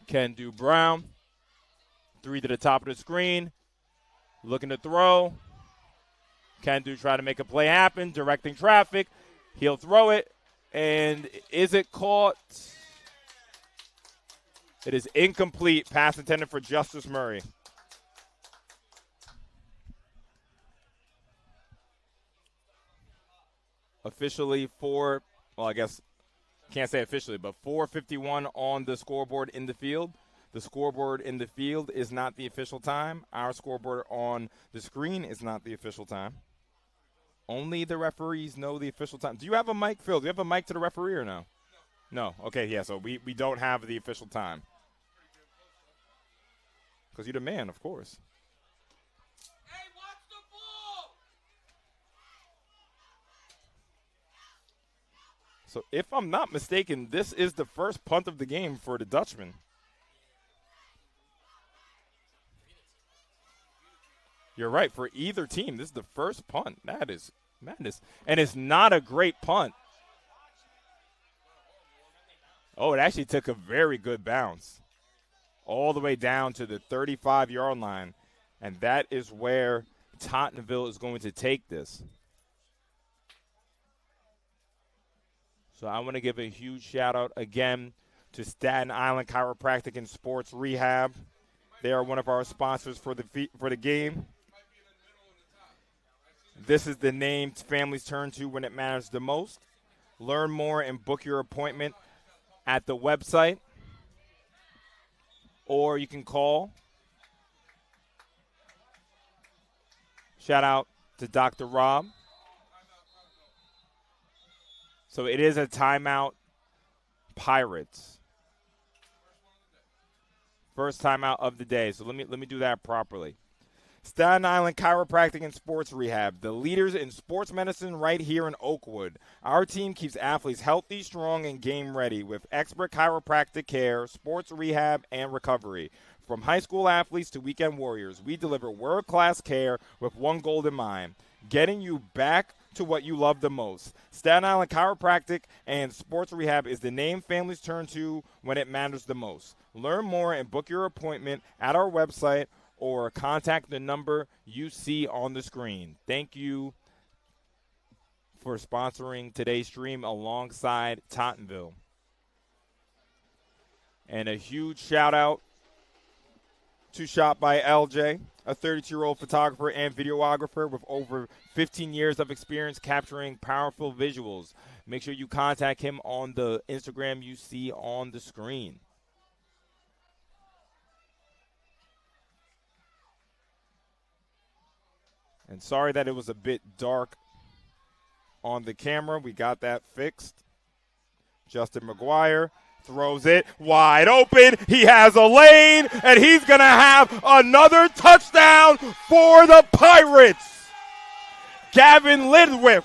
Kendu Brown. 3 to the top of the screen. Looking to throw. Kendu trying to make a play happen, directing traffic. He'll throw it. And is it caught? It is incomplete. Pass intended for Justice Murray. Officially I guess can't say officially, but 4:51 on the scoreboard in the field. The scoreboard in the field is not the official time. Our scoreboard on the screen is not the official time. Only the referees know the official time. Do you have a mic, Phil? Do you have a mic to the referee or no? No. Okay, yeah, so we don't have the official time. Because you're the man, of course. Hey, watch the ball! So if I'm not mistaken, this is the first punt of the game for the Dutchman. You're right. For either team, this is the first punt. That is madness. And it's not a great punt. Oh, it actually took a very good bounce all the way down to the 35-yard line. And that is where Tottenville is going to take this. So I want to give a huge shout-out again to Staten Island Chiropractic and Sports Rehab. They are one of our sponsors for the game. This is the name families turn to when it matters the most. Learn more and book your appointment at the website, or you can call. Shout out to Dr. Rob. So it is a timeout, Pirates. First timeout of the day. So let me do that properly. Staten Island Chiropractic and Sports Rehab, the leaders in sports medicine right here in Oakwood. Our team keeps athletes healthy, strong, and game ready with expert chiropractic care, sports rehab, and recovery. From high school athletes to weekend warriors, we deliver world-class care with one goal in mind, getting you back to what you love the most. Staten Island Chiropractic and Sports Rehab is the name families turn to when it matters the most. Learn more and book your appointment at our website or contact the number you see on the screen. Thank you for sponsoring today's stream alongside Tottenville. And a huge shout-out to Shot by LJ, a 32-year-old photographer and videographer with over 15 years of experience capturing powerful visuals. make sure you contact him on the Instagram you see on the screen. And sorry that it was a bit dark on the camera. We got that fixed. Justin McGuire throws it wide open. He has a lane, and he's going to have another touchdown for the Pirates. Gavin Lidwith.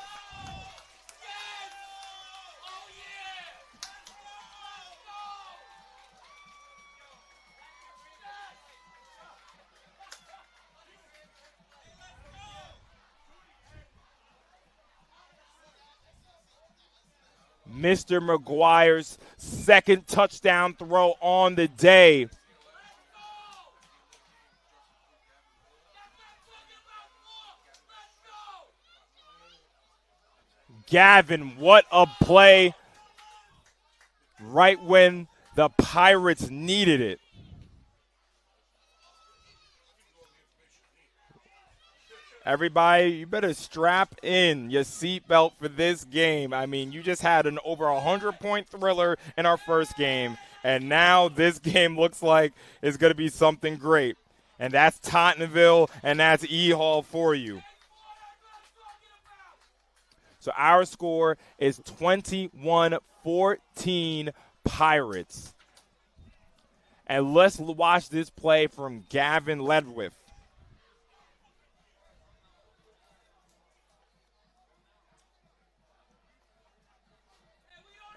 Mr. McGuire's second touchdown throw on the day. Gavin, what a play right when the Pirates needed it. Everybody, you better strap in your seatbelt for this game. I mean, you just had an over 100-point thriller in our first game, and now this game looks like it's going to be something great. And that's Tottenville, and that's EHall for you. So our score is 21-14 Pirates. And let's watch this play from Gavin Ledwith.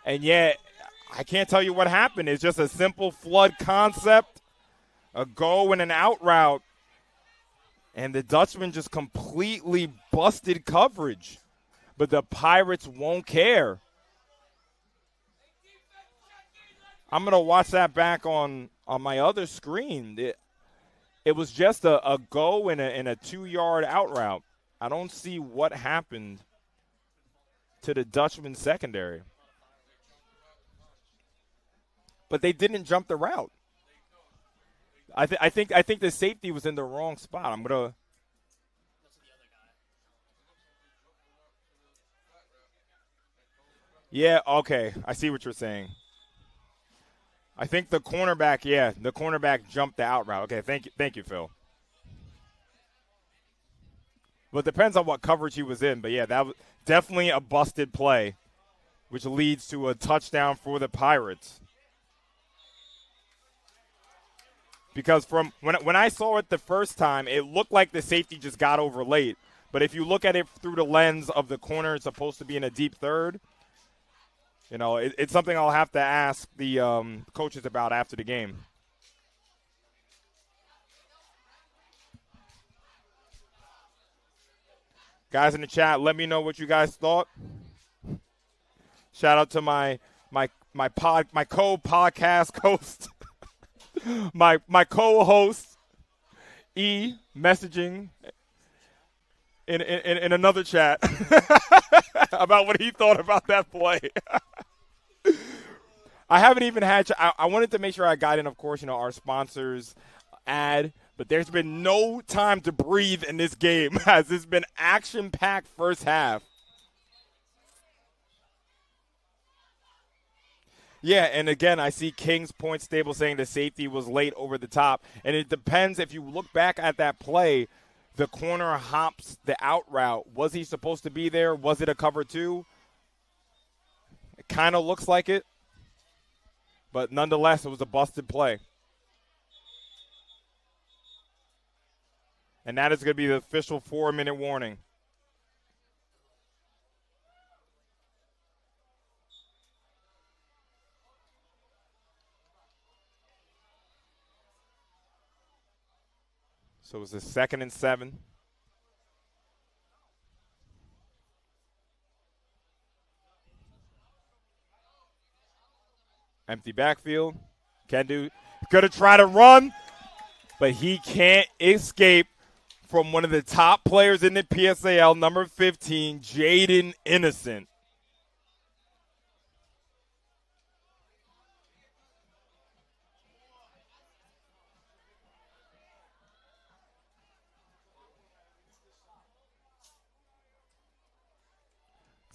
And yet, I can't tell you what happened. It's just a simple flood concept, a go and an out route. And the Dutchman just completely busted coverage. But the Pirates won't care. I'm going to watch that back on my other screen. It was just a go and a 2-yard out route. I don't see what happened to the Dutchman secondary. But they didn't jump the route. I think the safety was in the wrong spot. I'm gonna. Yeah, okay. I see what you're saying. I think the cornerback jumped the out route. Okay, thank you, Phil. Well, it depends on what coverage he was in, but yeah, that was definitely a busted play, which leads to a touchdown for the Pirates. Because from when I saw it the first time, it looked like the safety just got over late. But if you look at it through the lens of the corner, it's supposed to be in a deep third. You know, it's something I'll have to ask the coaches about after the game. Guys in the chat, let me know what you guys thought. Shout out to my co-podcast host. my co-host messaging in another chat about what he thought about that play. I haven't even had I wanted to make sure I got in, of course, our sponsors ad, but there's been no time to breathe in this game as it's been action-packed first half. Yeah, and again, I see King's Point Stable saying the safety was late over the top. And it depends. If you look back at that play, the corner hops the out route. Was he supposed to be there? Was it a cover two? It kind of looks like it. But nonetheless, it was a busted play. And that is going to be the official 4-minute warning. So it was a 2nd and 7. Empty backfield. Kendu going to try to run, but he can't escape from one of the top players in the PSAL, number 15, Jaden Innocent.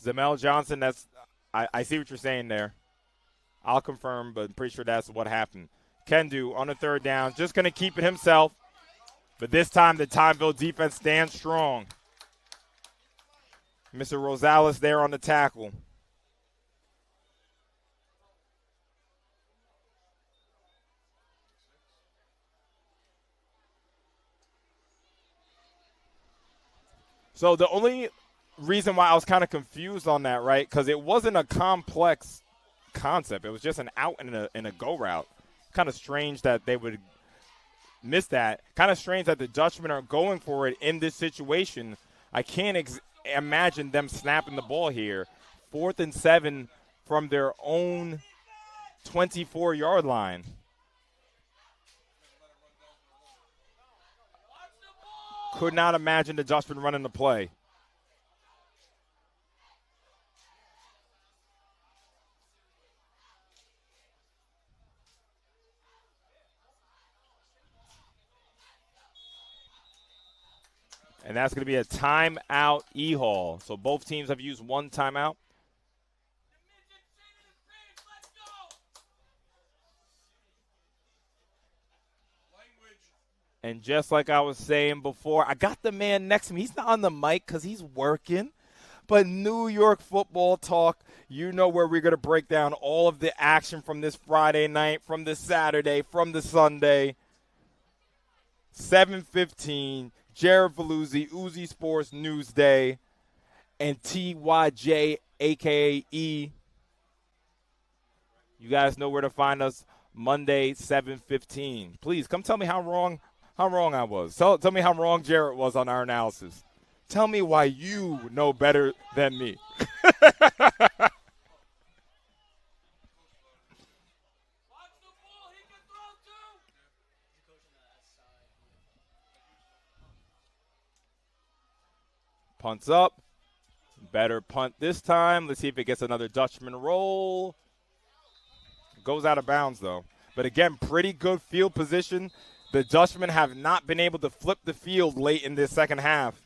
Zamel Johnson, that's I see what you're saying there. I'll confirm, but I'm pretty sure that's what happened. Kendu on the third down, just going to keep it himself. But this time the Tottenville defense stands strong. Mr. Rosales there on the tackle. So the only reason why I was kind of confused on that, right, because it wasn't a complex concept. It was just an out and a go route. Kind of strange that they would miss that. Kind of strange that the Dutchmen are going for it in this situation. I can't imagine them snapping the ball here. 4th and 7 from their own 24-yard line. Could not imagine the Dutchmen running the play. And that's going to be a timeout EHall. So both teams have used one timeout. And just like I was saying before, I got the man next to me. He's not on the mic because he's working. But New York football talk, you know where we're going to break down all of the action from this Friday night, from this Saturday, from the Sunday. 7:15, Jared Veluzzi, Uzi Sports Newsday, and TYJ, a.k.a. E. You guys know where to find us Monday, 7:15. Please, come tell me how wrong I was. Tell me how wrong Jarrett was on our analysis. Tell me why you know better than me. Punts up. Better punt this time. Let's see if it gets another Dutchman roll. Goes out of bounds, though. But again, pretty good field position. The Dutchmen have not been able to flip the field late in this second half.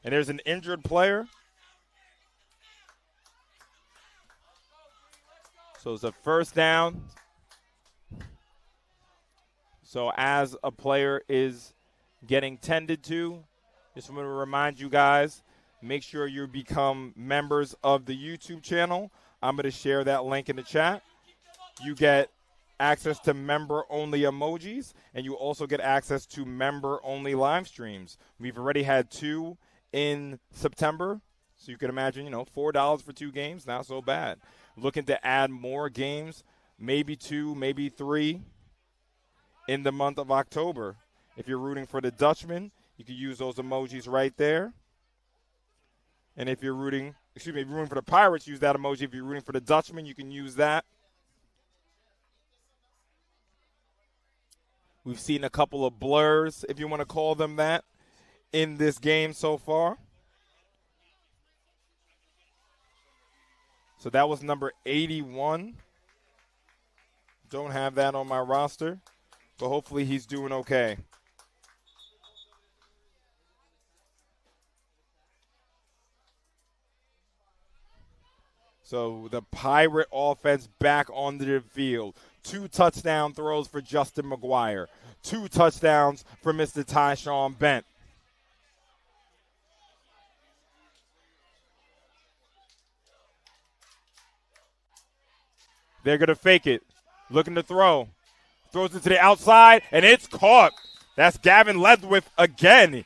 And there's an injured player. So it's a first down. So as a player is getting tended to, just want to remind you guys, make sure you become members of the YouTube channel. I'm going to share that link in the chat. You get access to member-only emojis, and you also get access to member-only live streams. We've already had 2 in September, so you can imagine, $4 for 2 games, not so bad. Looking to add more games, maybe 2, maybe 3 in the month of October. If you're rooting for the Dutchman, you can use those emojis right there. And if you're rooting for the Pirates, use that emoji. If you're rooting for the Dutchman, you can use that. We've seen a couple of blurs, if you want to call them that, in this game so far. So that was number 81. Don't have that on my roster, but hopefully he's doing okay. So the Pirate offense back onto the field. 2 touchdown throws for Justin McGuire. 2 touchdowns for Mr. Tyshawn Bent. They're going to fake it. Looking to throw. Throws it to the outside, and it's caught. That's Gavin Ledwith again.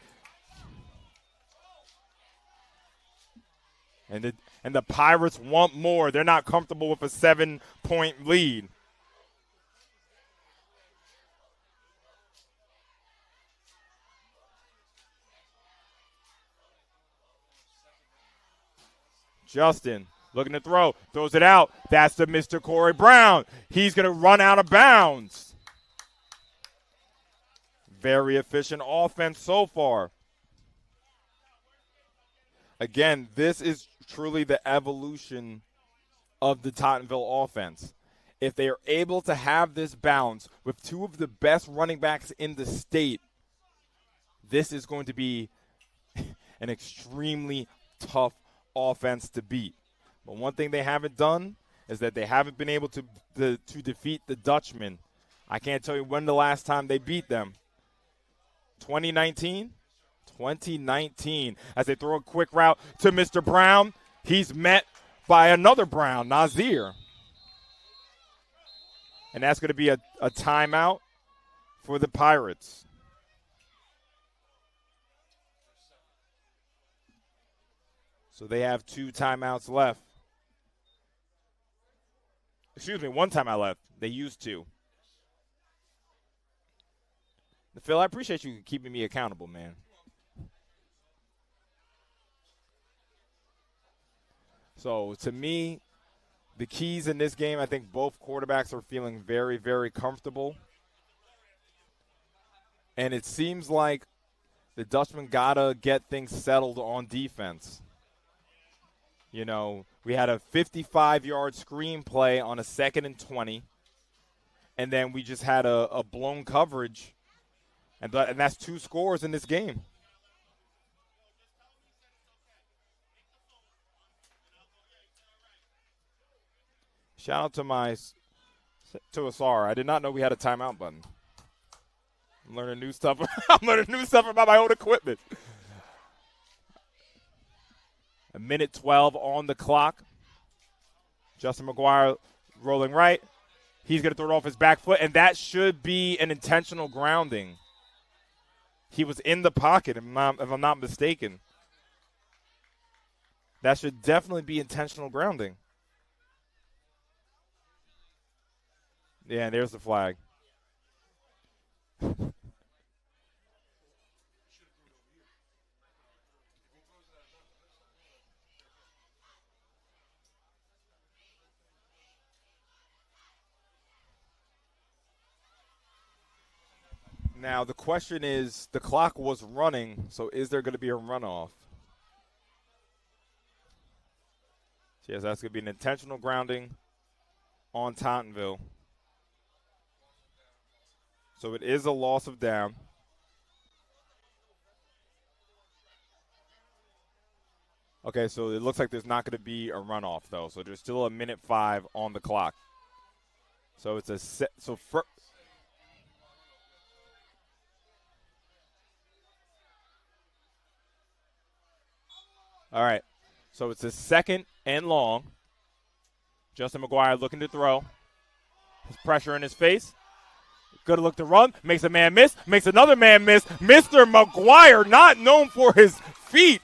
And the Pirates want more. They're not comfortable with a 7-point lead. Justin looking to throw. Throws it out. That's the Mr. Corey Brown. He's going to run out of bounds. Very efficient offense so far. Again, this is truly the evolution of the Tottenville offense. If they are able to have this balance with 2 of the best running backs in the state, this is going to be an extremely tough offense to beat. But one thing they haven't done is that they haven't been able to defeat the Dutchmen. I can't tell you when the last time they beat them. 2019? 2019. As they throw a quick route to Mr. Brown, he's met by another Brown, Nazir. And that's going to be a timeout for the Pirates. So they have 2 timeouts left. Excuse me, 1 timeout left. They used 2. Phil, I appreciate you keeping me accountable, man. So, to me, the keys in this game, I think both quarterbacks are feeling very, very comfortable. And it seems like the Dutchman got to get things settled on defense. You know, we had a 55-yard screen play on a 2nd and 20, and then we just had a blown coverage, and that's 2 scores in this game. Shout out to Asar. I did not know we had a timeout button. I'm learning new stuff. I'm learning new stuff about my own equipment. 1:12 on the clock. Justin McGuire rolling right. He's going to throw it off his back foot, and that should be an intentional grounding. He was in the pocket, if I'm not mistaken. That should definitely be intentional grounding. Yeah, and there's the flag. Now, the question is, the clock was running, so is there going to be a runoff? Yes, that's going to be an intentional grounding on Tottenville. So it is a loss of down. Okay, so it looks like there's not going to be a runoff, though. So there's still 1:05 on the clock. So it's a set. So all right. So it's a 2nd and long. Justin McGuire looking to throw. His pressure in his face. Good look to run. Makes a man miss. Makes another man miss. Mr. McGuire, not known for his feet,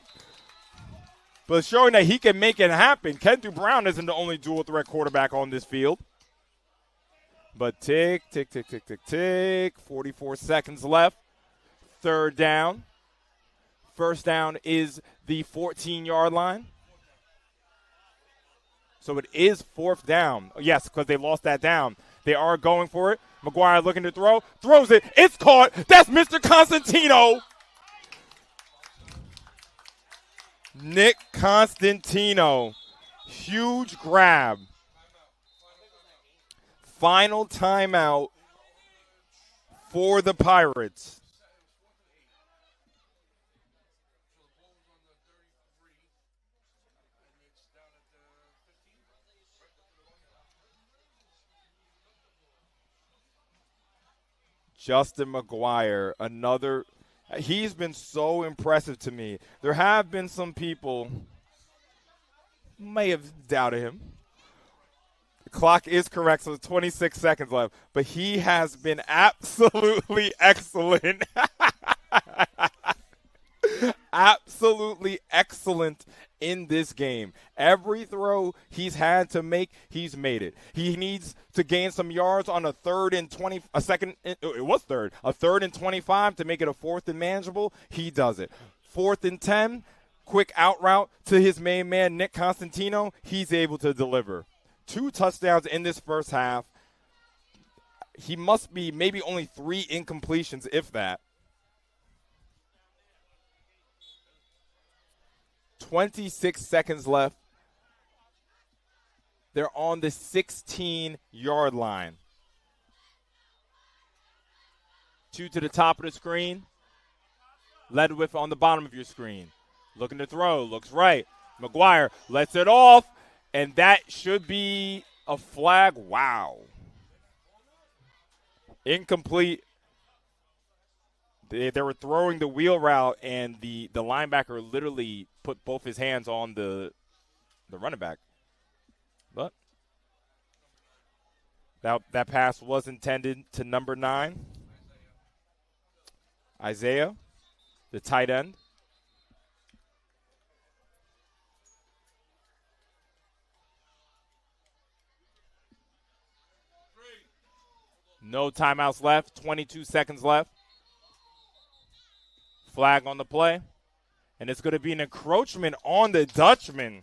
but showing that he can make it happen. Kentu Brown isn't the only dual threat quarterback on this field. But tick, tick, tick, tick, tick, tick. 44 seconds left. 3rd down. First down is the 14-yard line. So it is 4th down. Yes, because they lost that down. They are going for it. McGuire looking to throw. Throws it. It's caught. That's Mr. Constantino. Nick Constantino. Huge grab. Final timeout for the Pirates. Justin McGuire, another. He's been so impressive to me. There have been some people who may have doubted him. The clock is correct, so 26 seconds left. But he has been absolutely excellent. Absolutely excellent in this game. Every throw he's had to make, he's made it. He needs to gain some yards on a 3rd and 20, a 3rd and 25 to make it a 4th and manageable. He does it. 4th and 10, quick out route to his main man, Nick Constantino. He's able to deliver. 2 touchdowns in this first half. He must be maybe only 3 incompletions, if that. 26 seconds left. They're on the 16-yard line. 2 to the top of the screen. Led with on the bottom of your screen. Looking to throw. Looks right. McGuire lets it off, and that should be a flag. Wow. Incomplete. They were throwing the wheel route, and the linebacker literally put both his hands on the running back. But that pass was intended to number 9, Isaiah, the tight end. No timeouts left, 22 seconds left. Flag on the play. And it's going to be an encroachment on the Dutchman.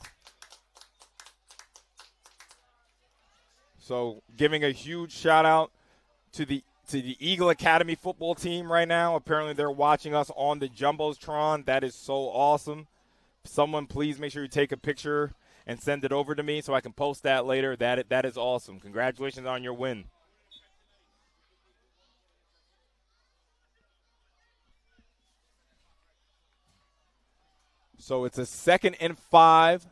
So giving a huge shout out to the Eagle Academy football team right now. Apparently they're watching us on the Jumbotron. That is so awesome. Someone please make sure you take a picture and send it over to me so I can post that later. That is awesome. Congratulations on your win. So it's a 2nd and 5.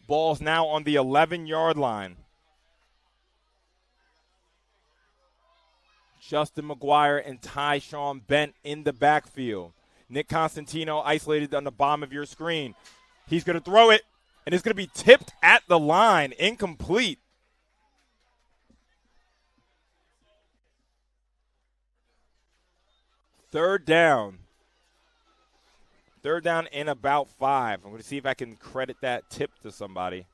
Ball's now on the 11-yard line. Justin McGuire and Tyshawn Bent in the backfield. Nick Constantino isolated on the bottom of your screen. He's going to throw it, and it's going to be tipped at the line. Incomplete. Third down. Third down and about 5. I'm going to see if I can credit that tip to somebody.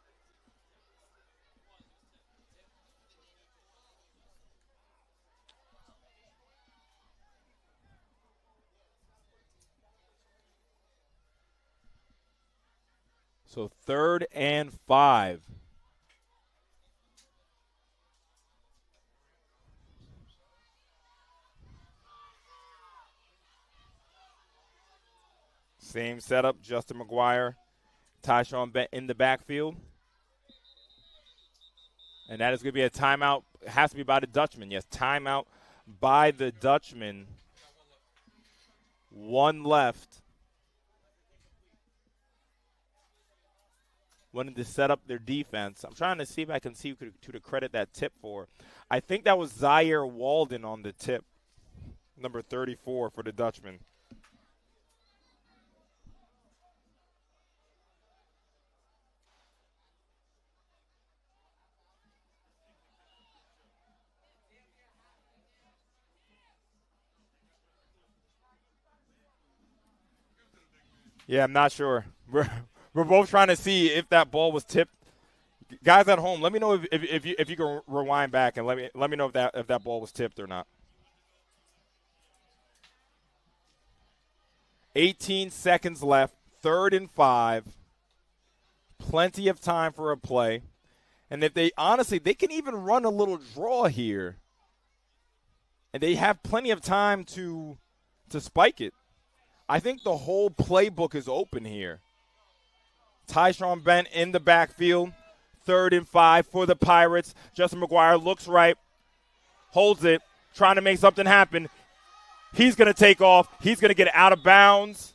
So 3rd and 5. Same setup, Justin McGuire, Tyshawn Bent in the backfield. And that is going to be a timeout. It has to be by the Dutchman. Yes, timeout by the Dutchman. 1 left. Wanted to set up their defense. I'm trying to see if I can see who to credit that tip for. I think that was Zaire Walden on the tip, number 34 for the Dutchman. Yeah, I'm not sure. We're both trying to see if that ball was tipped. Guys at home, let me know if you can rewind back and let me know if that ball was tipped or not. 18 seconds left, 3rd and 5. Plenty of time for a play. And if they can even run a little draw here. And they have plenty of time to spike it. I think the whole playbook is open here. Tyshawn Bent in the backfield. 3rd and 5 for the Pirates. Justin McGuire looks right, holds it, trying to make something happen. He's going to take off. He's going to get out of bounds.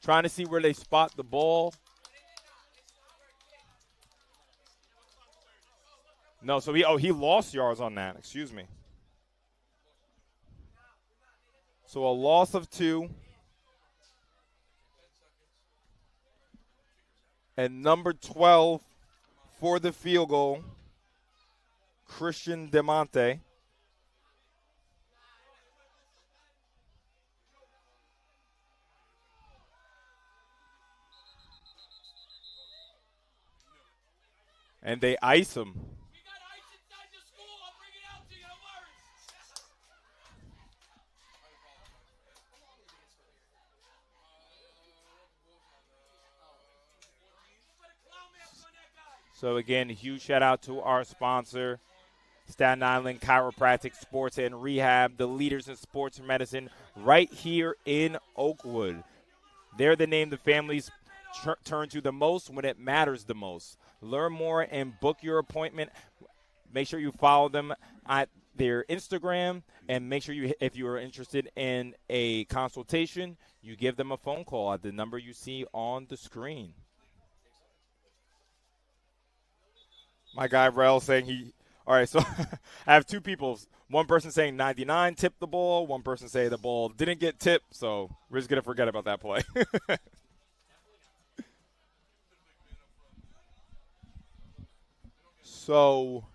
Trying to see where they spot the ball. No, so he lost yards on that. Excuse me. So a loss of 2. And number 12 for the field goal, Christian DeMonte. And they ice him. So, again, a huge shout-out to our sponsor, Staten Island Chiropractic Sports and Rehab, the leaders in sports medicine right here in Oakwood. They're the name the families turn to the most when it matters the most. Learn more and book your appointment Make sure you follow them at their Instagram, and make sure if you are interested in a consultation, you give them a phone call at the number you see on the screen. My guy Rel saying he. All right, so I have two people. One person saying 99 tipped the ball. One person saying the ball didn't get tipped. So we're just gonna forget about that play. So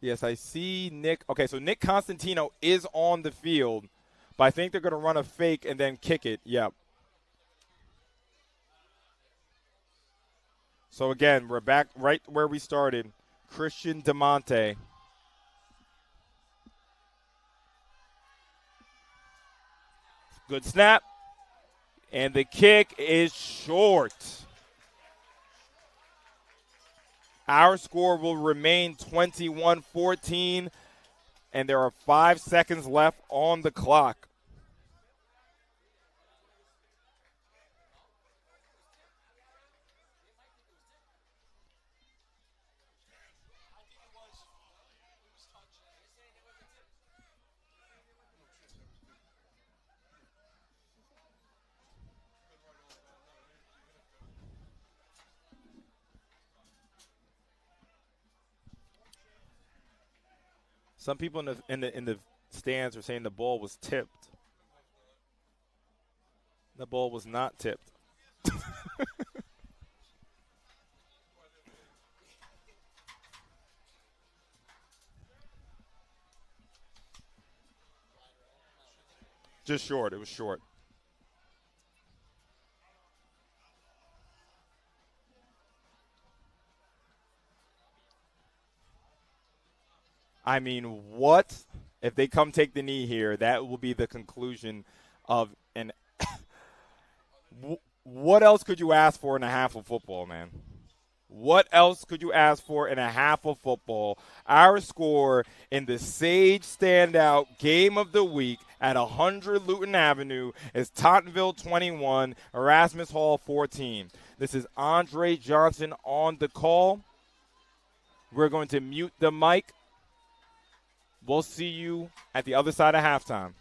yes, I see Nick. Okay, so Nick Constantino is on the field, but I think they're gonna run a fake and then kick it. Yep. So again, we're back right where we started. Christian DeMonte. Good snap. And the kick is short. Our score will remain 21-14, and there are 5 seconds left on the clock. Some people in the stands are saying the ball was tipped. The ball was not tipped. Just short. It was short. I mean, what? If they come take the knee here, that will be the conclusion of an. What else could you ask for in a half of football, man? What else could you ask for in a half of football? Our score in the Sage Standout Game of the Week at 100 Luton Avenue is Tottenville 21, Erasmus Hall 14. This is Andre Johnson on the call. We're going to mute the mic. We'll see you at the other side of halftime.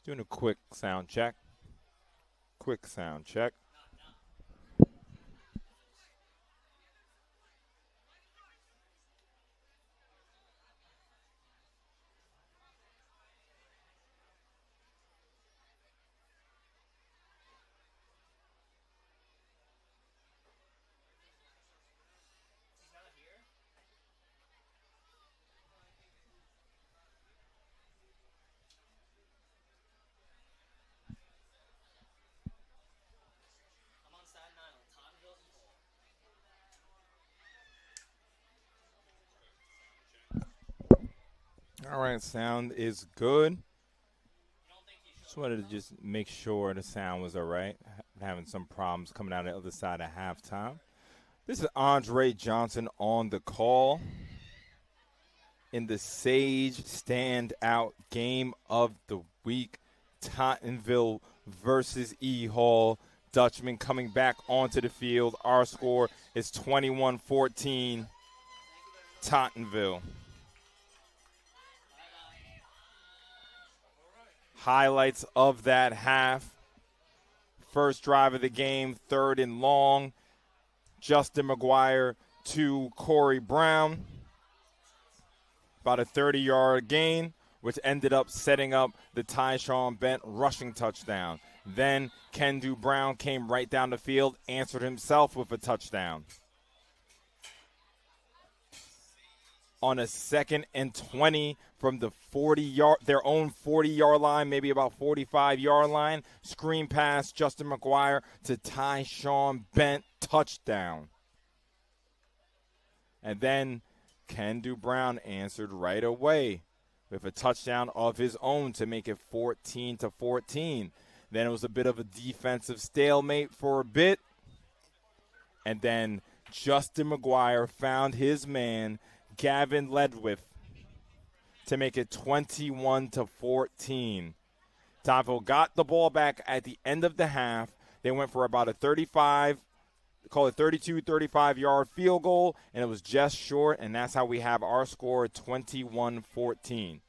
Doing a quick sound check. Quick sound check. I'm on Standout, Tottenville, EHall. All right, sound is good. Just wanted to just make sure the sound was all right. Having some problems coming out of the other side of halftime. This is Andre Johnson on the call in the Sage Standout Game of the Week. Tottenville versus EHall. Dutchman coming back onto the field. Our score is 21-14, Tottenville. Highlights of that half. First drive of the game, 3rd and long. Justin McGuire to Corey Brown. About a 30-yard gain, which ended up setting up the Tyshawn Bent rushing touchdown. Then Kendu Brown came right down the field, answered himself with a touchdown. On a 2nd and 20 from the 40-yard, their own 40-yard line, maybe about 45-yard line, screen pass, Justin McGuire to Tyshawn Bent, touchdown. And then Kendu Brown answered right away with a touchdown of his own to make it 14-14. Then it was a bit of a defensive stalemate for a bit. And then Justin McGuire found his man, Gavin Ledwith, to make it 21-14. Tottenville got the ball back at the end of the half. They went for about a 32, 35-yard field goal, and it was just short, and that's how we have our score 21-14.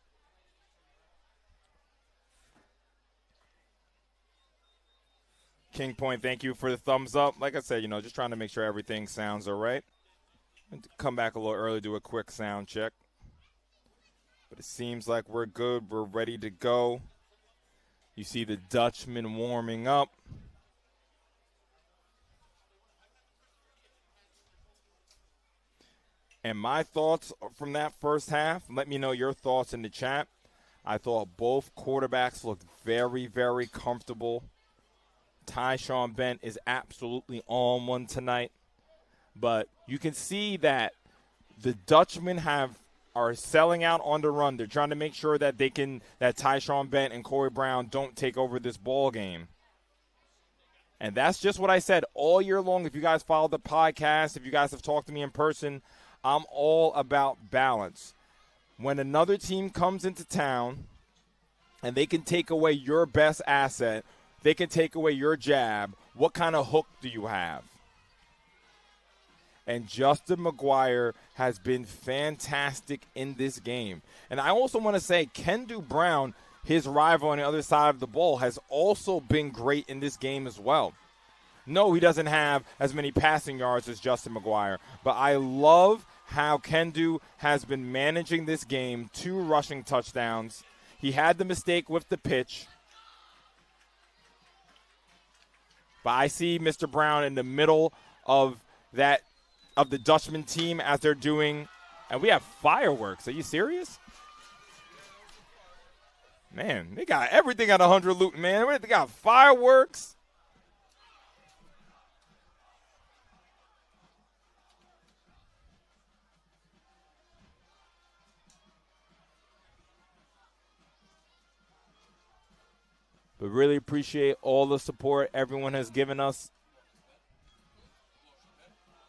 King Point, thank you for the thumbs up. Like I said, just trying to make sure everything sounds all right. Come back a little early, do a quick sound check. But it seems like we're good. We're ready to go. You see the Dutchman warming up. And my thoughts from that first half, let me know your thoughts in the chat. I thought both quarterbacks looked very, very comfortable. Tyshawn Bent is absolutely on one tonight. But you can see that the Dutchmen are selling out on the run. They're trying to make sure that that Tyshawn Bent and Corey Brown don't take over this ball game. And that's just what I said all year long. If you guys follow the podcast, if you guys have talked to me in person, I'm all about balance. When another team comes into town and they can take away your best asset, they can take away your jab, what kind of hook do you have? And Justin McGuire has been fantastic in this game. And I also want to say Kendu Brown, his rival on the other side of the ball, has also been great in this game as well. No, he doesn't have as many passing yards as Justin McGuire, but I love how Kendu has been managing this game, 2 rushing touchdowns. He had the mistake with the pitch. But I see Mr. Brown in the middle of the Dutchman team as they're doing, and we have fireworks. Are you serious? Man, they got everything at 100 Luton, man. They got fireworks. But really appreciate all the support everyone has given us.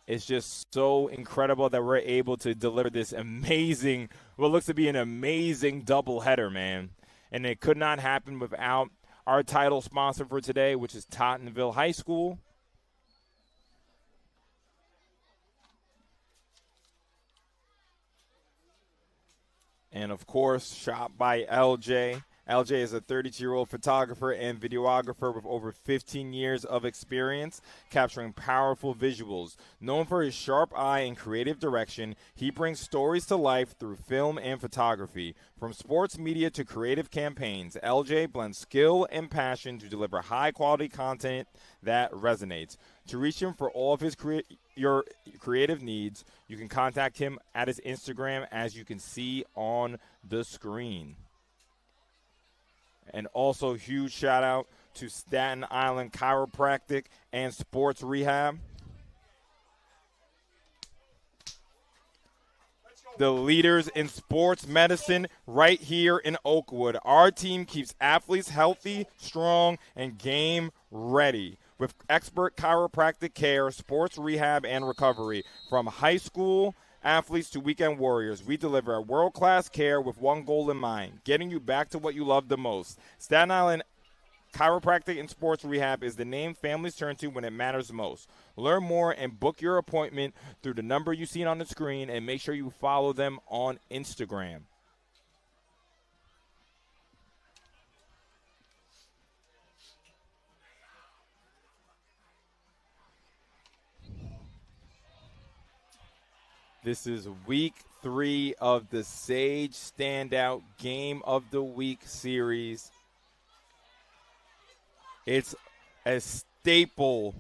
It's just so incredible that we're able to deliver this amazing, what looks to be an amazing doubleheader, man. And it could not happen without our title sponsor for today, which is Tottenville High School. And, of course, shop by LJ LJ is a 32-year-old photographer and videographer with over 15 years of experience capturing powerful visuals. Known for his sharp eye and creative direction, he brings stories to life through film and photography. From sports media to creative campaigns, LJ blends skill and passion to deliver high-quality content that resonates. To reach him for all of his your creative needs, you can contact him at his Instagram, as you can see on the screen. And also, huge shout out to Staten Island Chiropractic and Sports Rehab. The leaders in sports medicine right here in Oakwood. Our team keeps athletes healthy, strong, and game ready. With expert chiropractic care, sports rehab, and recovery. From high school athletes to weekend warriors, we deliver world-class care with one goal in mind, getting you back to what you love the most. Staten Island Chiropractic and Sports Rehab is the name families turn to when it matters most. Learn more and book your appointment through the number you see on the screen, and make sure you follow them on Instagram. This is week 3 of the Sage Standout Game of the Week series. It's a staple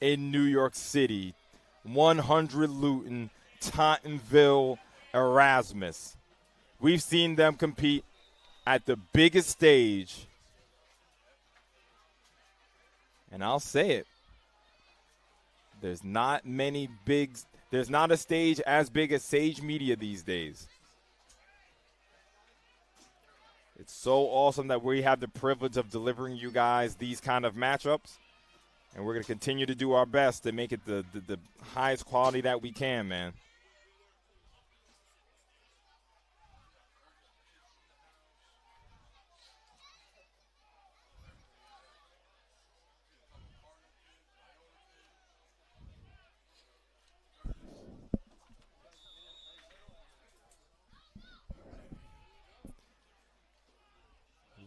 in New York City. 100 Luton, Tottenville, Erasmus. We've seen them compete at the biggest stage. And I'll say it. There's not a stage as big as Sage Media these days. It's so awesome that we have the privilege of delivering you guys these kind of matchups. And we're going to continue to do our best to make it the highest quality that we can, man.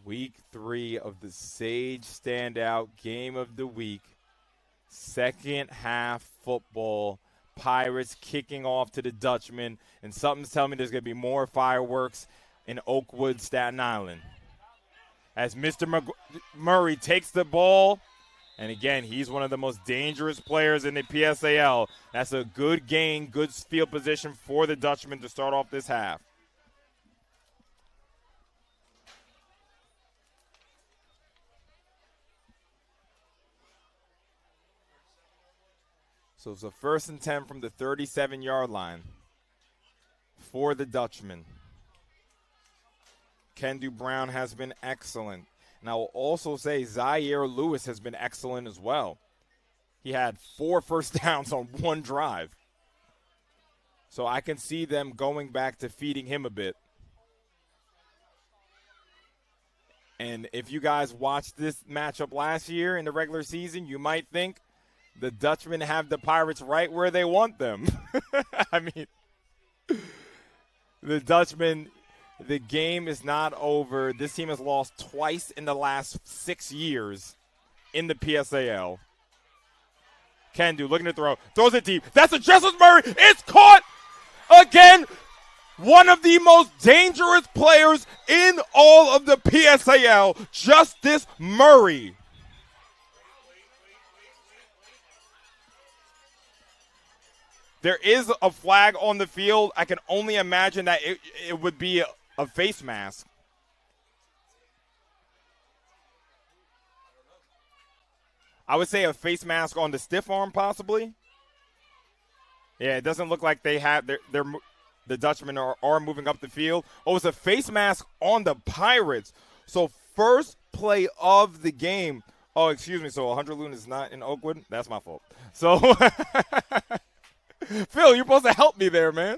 Week 3 of the Sage Standout Game of the Week. Second half football. Pirates kicking off to the Dutchman. And something's telling me there's going to be more fireworks in Oakwood, Staten Island. As Mr. Murray takes the ball. And again, he's one of the most dangerous players in the PSAL. That's a good gain, good field position for the Dutchman to start off this half. So it's a 1st and 10 from the 37-yard line for the Dutchman. Kendu Brown has been excellent. And I will also say Zaire Lewis has been excellent as well. He had 4 first downs on one drive. So I can see them going back to feeding him a bit. And if you guys watched this matchup last year in the regular season, you might think the Dutchmen have the Pirates right where they want them. I mean, the Dutchmen, the game is not over. This team has lost twice in the last 6 years in the PSAL. Kendu looking to throw. Throws it deep. That's a Justice Murray. It's caught again. One of the most dangerous players in all of the PSAL, Justice Murray. There is a flag on the field. I can only imagine that it would be a face mask. I would say a face mask on the stiff arm, possibly. Yeah, it doesn't look like they have the Dutchmen are moving up the field. Oh, it's a face mask on the Pirates. So first play of the game. Oh, excuse me. So 100 Luton is not in Oakwood? That's my fault. So Phil, you're supposed to help me there, man.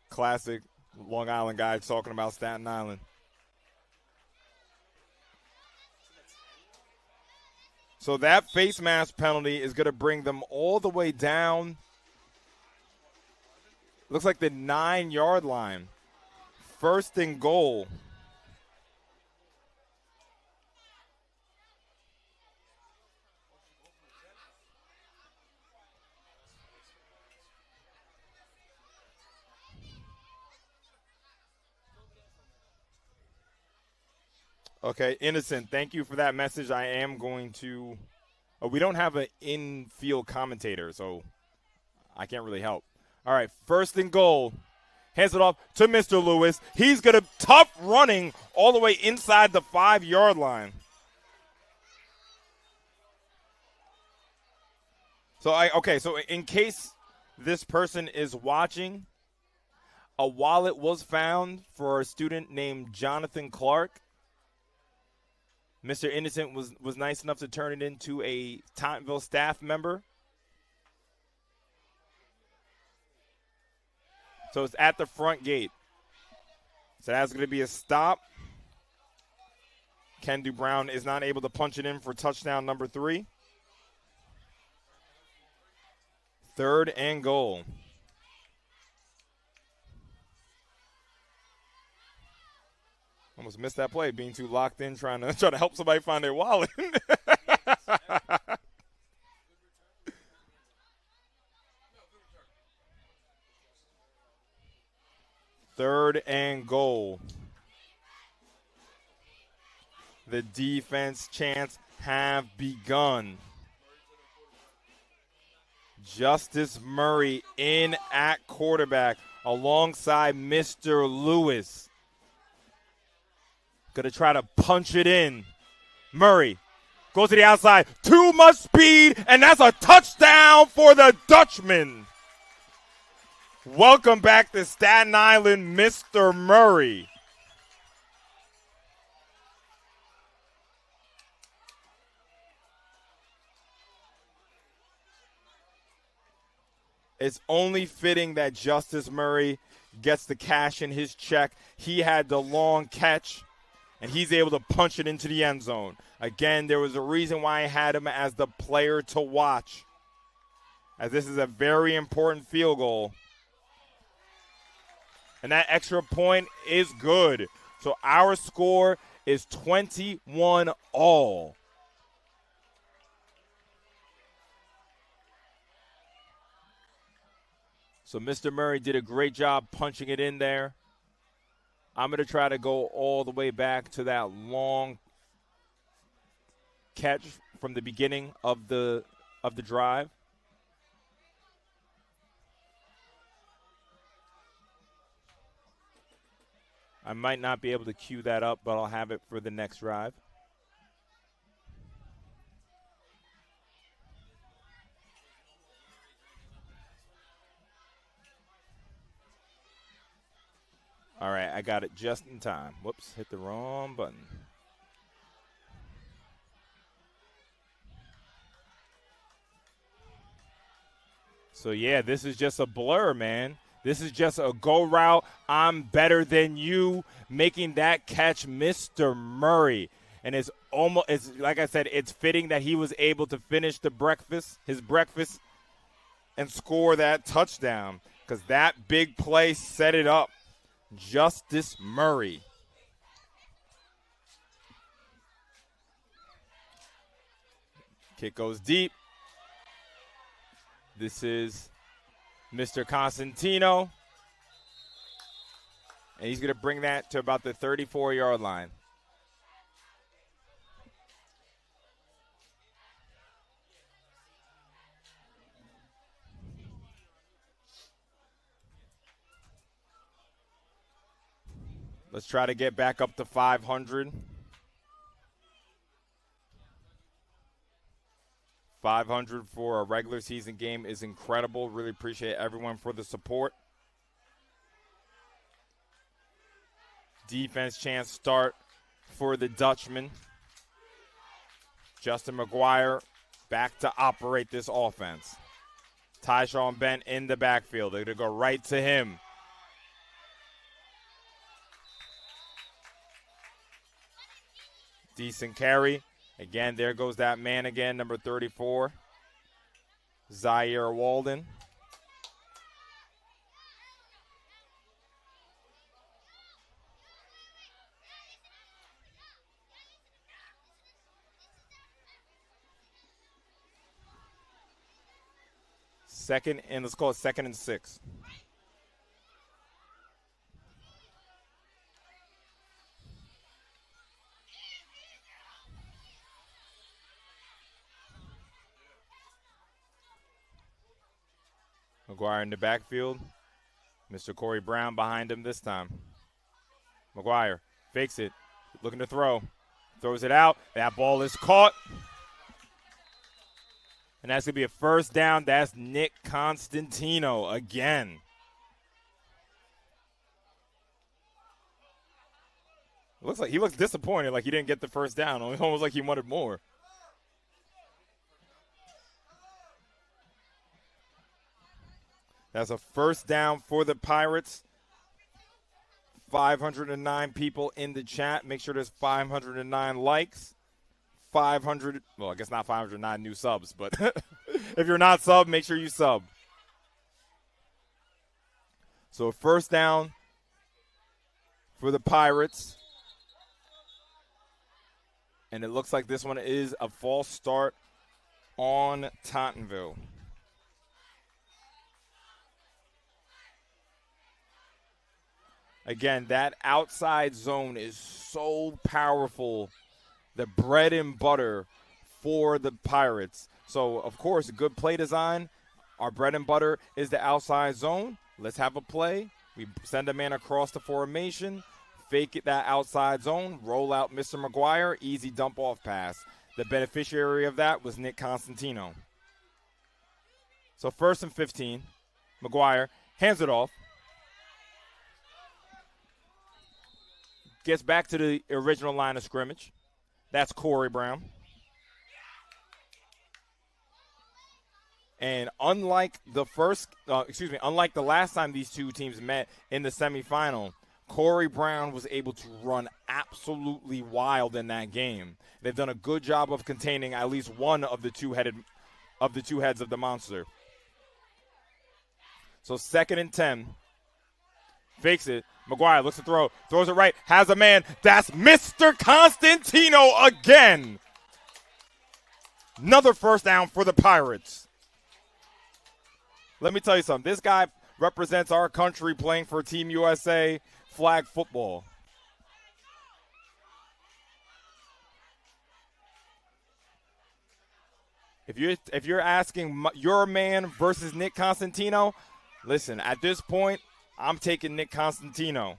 Classic Long Island guy talking about Staten Island. So that face mask penalty is going to bring them all the way down. Looks like the 9-yard line. 1st and goal. Okay, Innocent, thank you for that message. I am going to we don't have an in-field commentator, so I can't really help. All right, first and goal. Hands it off to Mr. Lewis. He's going to tough running all the way inside the 5-yard line. So in case this person is watching, a wallet was found for a student named Jonathan Clark. Mr. Innocent was nice enough to turn it into a Tottenville staff member. So it's at the front gate. So that's going to be a stop. Kendu Brown is not able to punch it in for touchdown number 3. 3rd and goal. Almost missed that play, being too locked in, trying to help somebody find their wallet. 3rd and goal. The defense chants have begun. Justice Murray in at quarterback alongside Mr. Lewis. Going to try to punch it in. Murray goes to the outside. Too much speed, and that's a touchdown for the Dutchman. Welcome back to Staten Island, Mr. Murray. It's only fitting that Justice Murray gets the cash in his check. He had the long catch, and he's able to punch it into the end zone. Again, there was a reason why I had him as the player to watch, as this is a very important field goal. And that extra point is good. So our score is 21-all. So Mr. Murray did a great job punching it in there. I'm going to try to go all the way back to that long catch from the beginning of the drive. I might not be able to cue that up, but I'll have it for the next drive. All right, I got it just in time. Whoops, hit the wrong button. So, yeah, this is just a blur, man. This is just a go route. I'm better than you. Making that catch, Mr. Murray. And it's like I said, it's fitting that he was able to finish his breakfast, and score that touchdown, because that big play set it up. Justice Murray. Kick goes deep. This is Mr. Constantino. And he's going to bring that to about the 34-yard line. Let's try to get back up to 500. 500 for a regular season game is incredible. Really appreciate everyone for the support. Defense chance start for the Dutchman. Justin McGuire back to operate this offense. Tyshawn Bent in the backfield. They're going to go right to him. Decent carry. Again, there goes that man again, number 34, Zaire Walden. Let's call it 2nd and 6. McGuire in the backfield. Mr. Corey Brown behind him this time. McGuire fakes it, looking to throw. Throws it out. That ball is caught. And that's going to be a first down. That's Nick Constantino again. Looks like he looks disappointed, like he didn't get the first down. Almost like he wanted more. That's a first down for the Pirates. 509 people in the chat. Make sure there's 509 likes. 500, well, I guess not 509 new subs, but if you're not sub, make sure you sub. So first down for the Pirates. And it looks like this one is a false start on Tottenville. Again, that outside zone is so powerful. The bread and butter for the Pirates. So, of course, good play design. Our bread and butter is the outside zone. Let's have a play. We send a man across the formation, fake it that outside zone, roll out Mr. McGuire, easy dump-off pass. The beneficiary of that was Nick Constantino. So 1st and 15. McGuire hands it off. Gets back to the original line of scrimmage. That's Corey Brown. And unlike the last time these two teams met in the semifinal, Corey Brown was able to run absolutely wild in that game. They've done a good job of containing at least one of the two heads of the monster. So 2nd and 10. Fakes it. McGuire looks to throw. Throws it right. Has a man. That's Mr. Constantino again. Another first down for the Pirates. Let me tell you something. This guy represents our country playing for Team USA flag football. If you're asking your man versus Nick Constantino, listen, at this point, I'm taking Nick Constantino.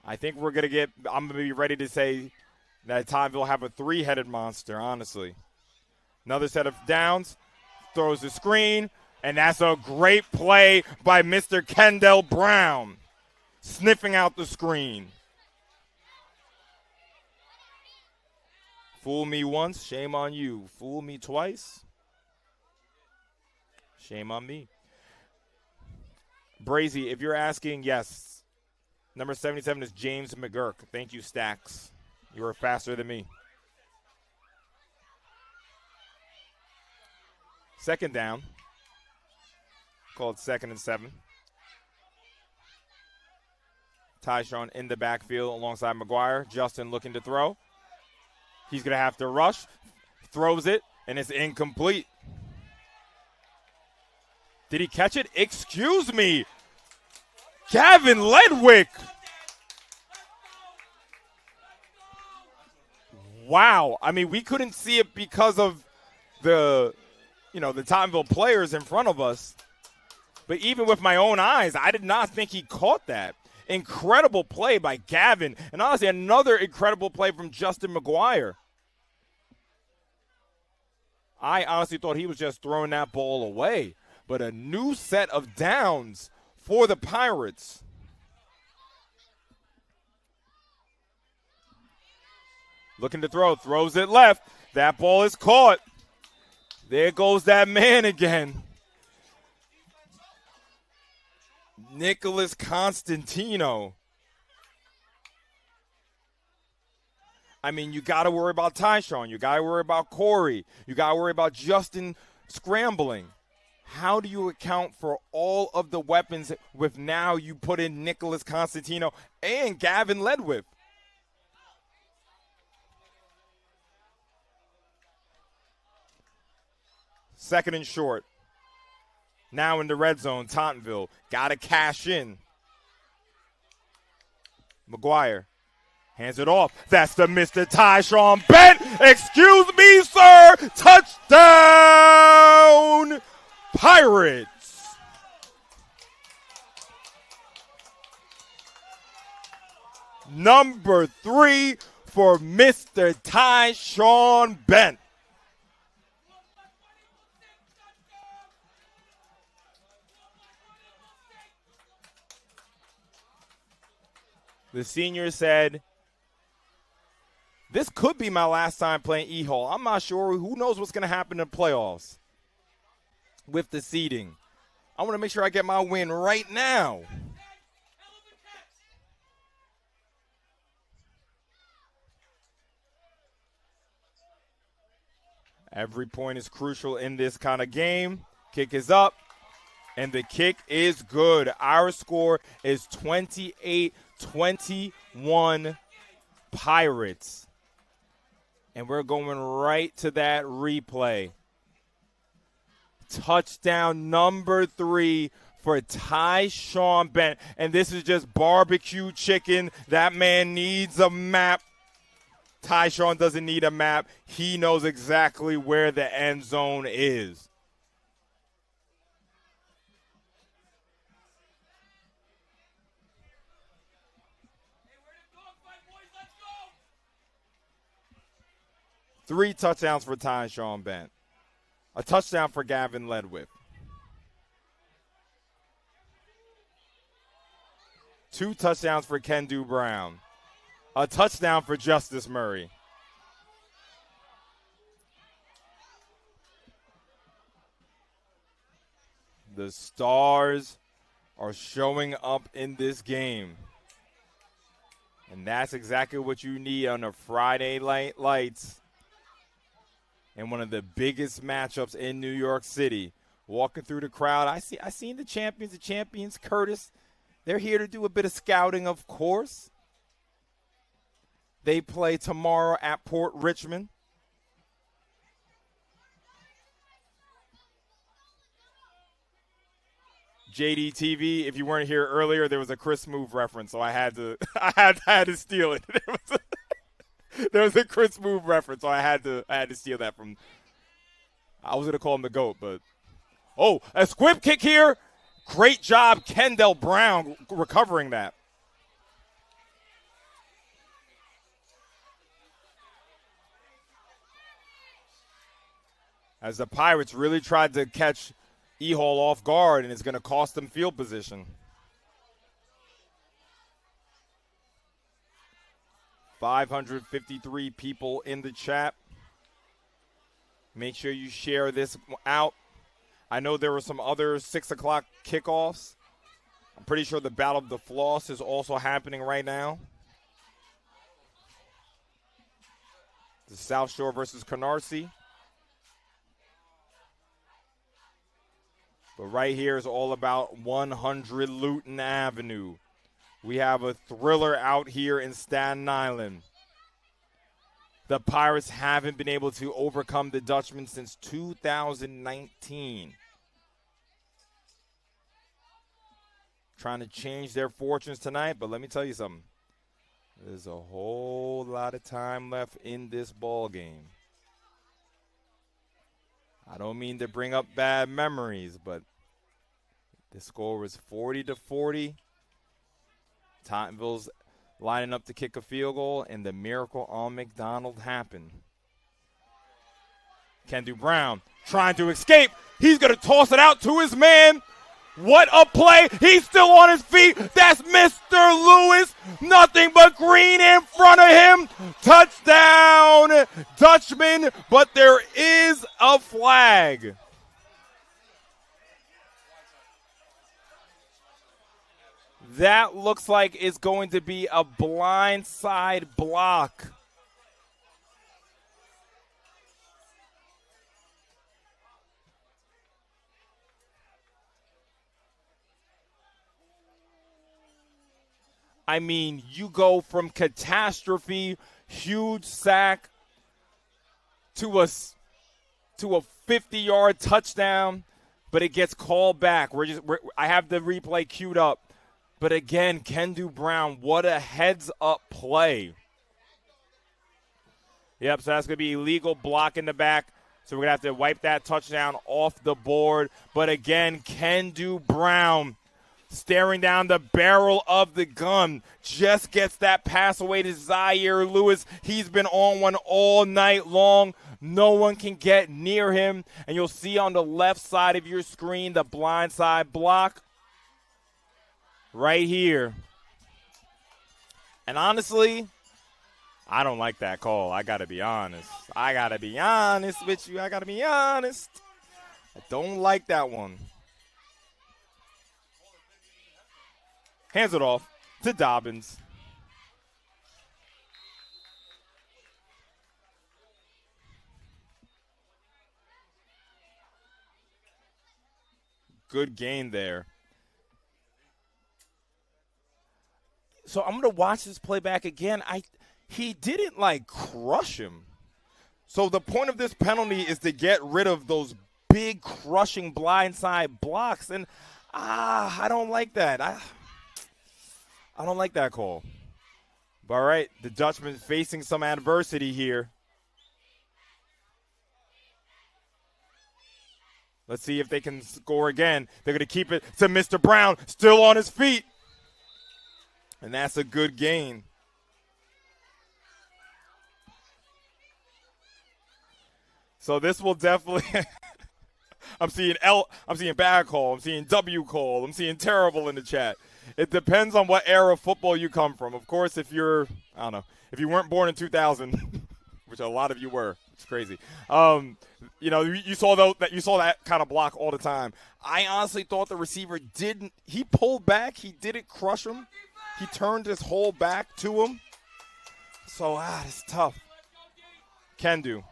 I think I'm going to be ready to say that Tottenville have a 3-headed monster, honestly. Another set of downs, throws the screen, and that's a great play by Mr. Kendall Brown, sniffing out the screen. Fool me once, shame on you. Fool me twice, shame on me. Brazy, if you're asking, yes. Number 77 is James McGurk. Thank you, Stacks. You were faster than me. 2nd down. Called 2nd and 7. Tyshawn in the backfield alongside McGuire. Justin looking to throw. He's going to have to rush. Throws it, and it's incomplete. Did he catch it? Excuse me. Gavin Ledwick. Wow. I mean, we couldn't see it because of the Tottenville players in front of us. But even with my own eyes, I did not think he caught that. Incredible play by Gavin. And honestly, another incredible play from Justin McGuire. I honestly thought he was just throwing that ball away. But a new set of downs for the Pirates. Looking to throw. Throws it left. That ball is caught. There goes that man again. Nicholas Constantino. I mean, you got to worry about Tyshawn. You got to worry about Corey. You got to worry about Justin scrambling. How do you account for all of the weapons with now you put in Nicholas Constantino and Gavin Ledwick? Second and short. Now in the red zone, Tottenville got to cash in. McGuire Hands it off. That's the Mr. Tyshawn Bent. Excuse me, sir. Touchdown, Pirates. Number 3 for Mr. Tyshawn Bent. The senior said, this could be my last time playing EHall. I'm not sure. Who knows what's going to happen in the playoffs with the seeding. I want to make sure I get my win right now. Every point is crucial in this kind of game. Kick is up, and the kick is good. Our score is 28-21 Pirates. And we're going right to that replay. Touchdown number 3 for Tyshawn Bent. And this is just barbecue chicken. That man needs a map. Tyshawn doesn't need a map. He knows exactly where the end zone is. Three touchdowns for Tyshawn Bent. A touchdown for Gavin Ledwith. 2 touchdowns for Kendu Brown. A touchdown for Justice Murray. The stars are showing up in this game. And that's exactly what you need on a Friday night lights. And one of the biggest matchups in New York City. Walking through the crowd, I seen the champions, Curtis. They're here to do a bit of scouting, of course. They play tomorrow at Port Richmond. JDTV, if you weren't here earlier, there was a Chris Move reference, so I had to steal it. There was a Chris Move reference, so I had to steal that from. I was gonna call him the GOAT, but a squib kick here. Great job, Kendall Brown, recovering that. As the Pirates really tried to catch EHall off guard, and it's going to cost them field position. 553 people in the chat. Make sure you share this out. I know there were some other 6 o'clock kickoffs. I'm pretty sure the Battle of the Floss is also happening right now. The South Shore versus Canarsie. But right here is all about 100 Luton Avenue. We have a thriller out here in Staten Island. The Pirates haven't been able to overcome the Dutchmen since 2019. Trying to change their fortunes tonight, but let me tell you something. There's a whole lot of time left in this ball game. I don't mean to bring up bad memories, but the score was 40-40. Tottenville's lining up to kick a field goal, and the miracle on McDonald happened. Kendu Brown trying to escape. He's going to toss it out to his man. What a play. He's still on his feet. That's Mr. Lewis. Nothing but green in front of him. Touchdown, Dutchman, but there is a flag. That looks like it's going to be a blindside block. I mean, you go from catastrophe, huge sack, to a 50-yard touchdown, but it gets called back. I have the replay queued up. But again, Kendu Brown, what a heads-up play. Yep, so that's going to be illegal block in the back. So we're going to have to wipe that touchdown off the board. But again, Kendu Brown staring down the barrel of the gun, just gets that pass away to Zaire Lewis. He's been on one all night long. No one can get near him. And you'll see on the left side of your screen the blindside block right here. And honestly, I don't like that call. I got to be honest. I got to be honest with you. I got to be honest. I don't like that one. Hands it off to Dobbins. Good gain there. So I'm going to watch this play back again. He didn't, crush him. So the point of this penalty is to get rid of those big crushing blindside blocks. And, I don't like that. I don't like that call. But, all right, the Dutchman facing some adversity here. Let's see if they can score again. They're going to keep it to Mr. Brown, still on his feet. And that's a good gain. So this will definitely I'm seeing bad call, I'm seeing W call, I'm seeing terrible in the chat. It depends on what era of football you come from. Of course, if you weren't born in 2000, which a lot of you were, it's crazy. You saw that kind of block all the time. I honestly thought the receiver he pulled back, he didn't crush him. He turned his whole back to him. So, it's tough. Kendu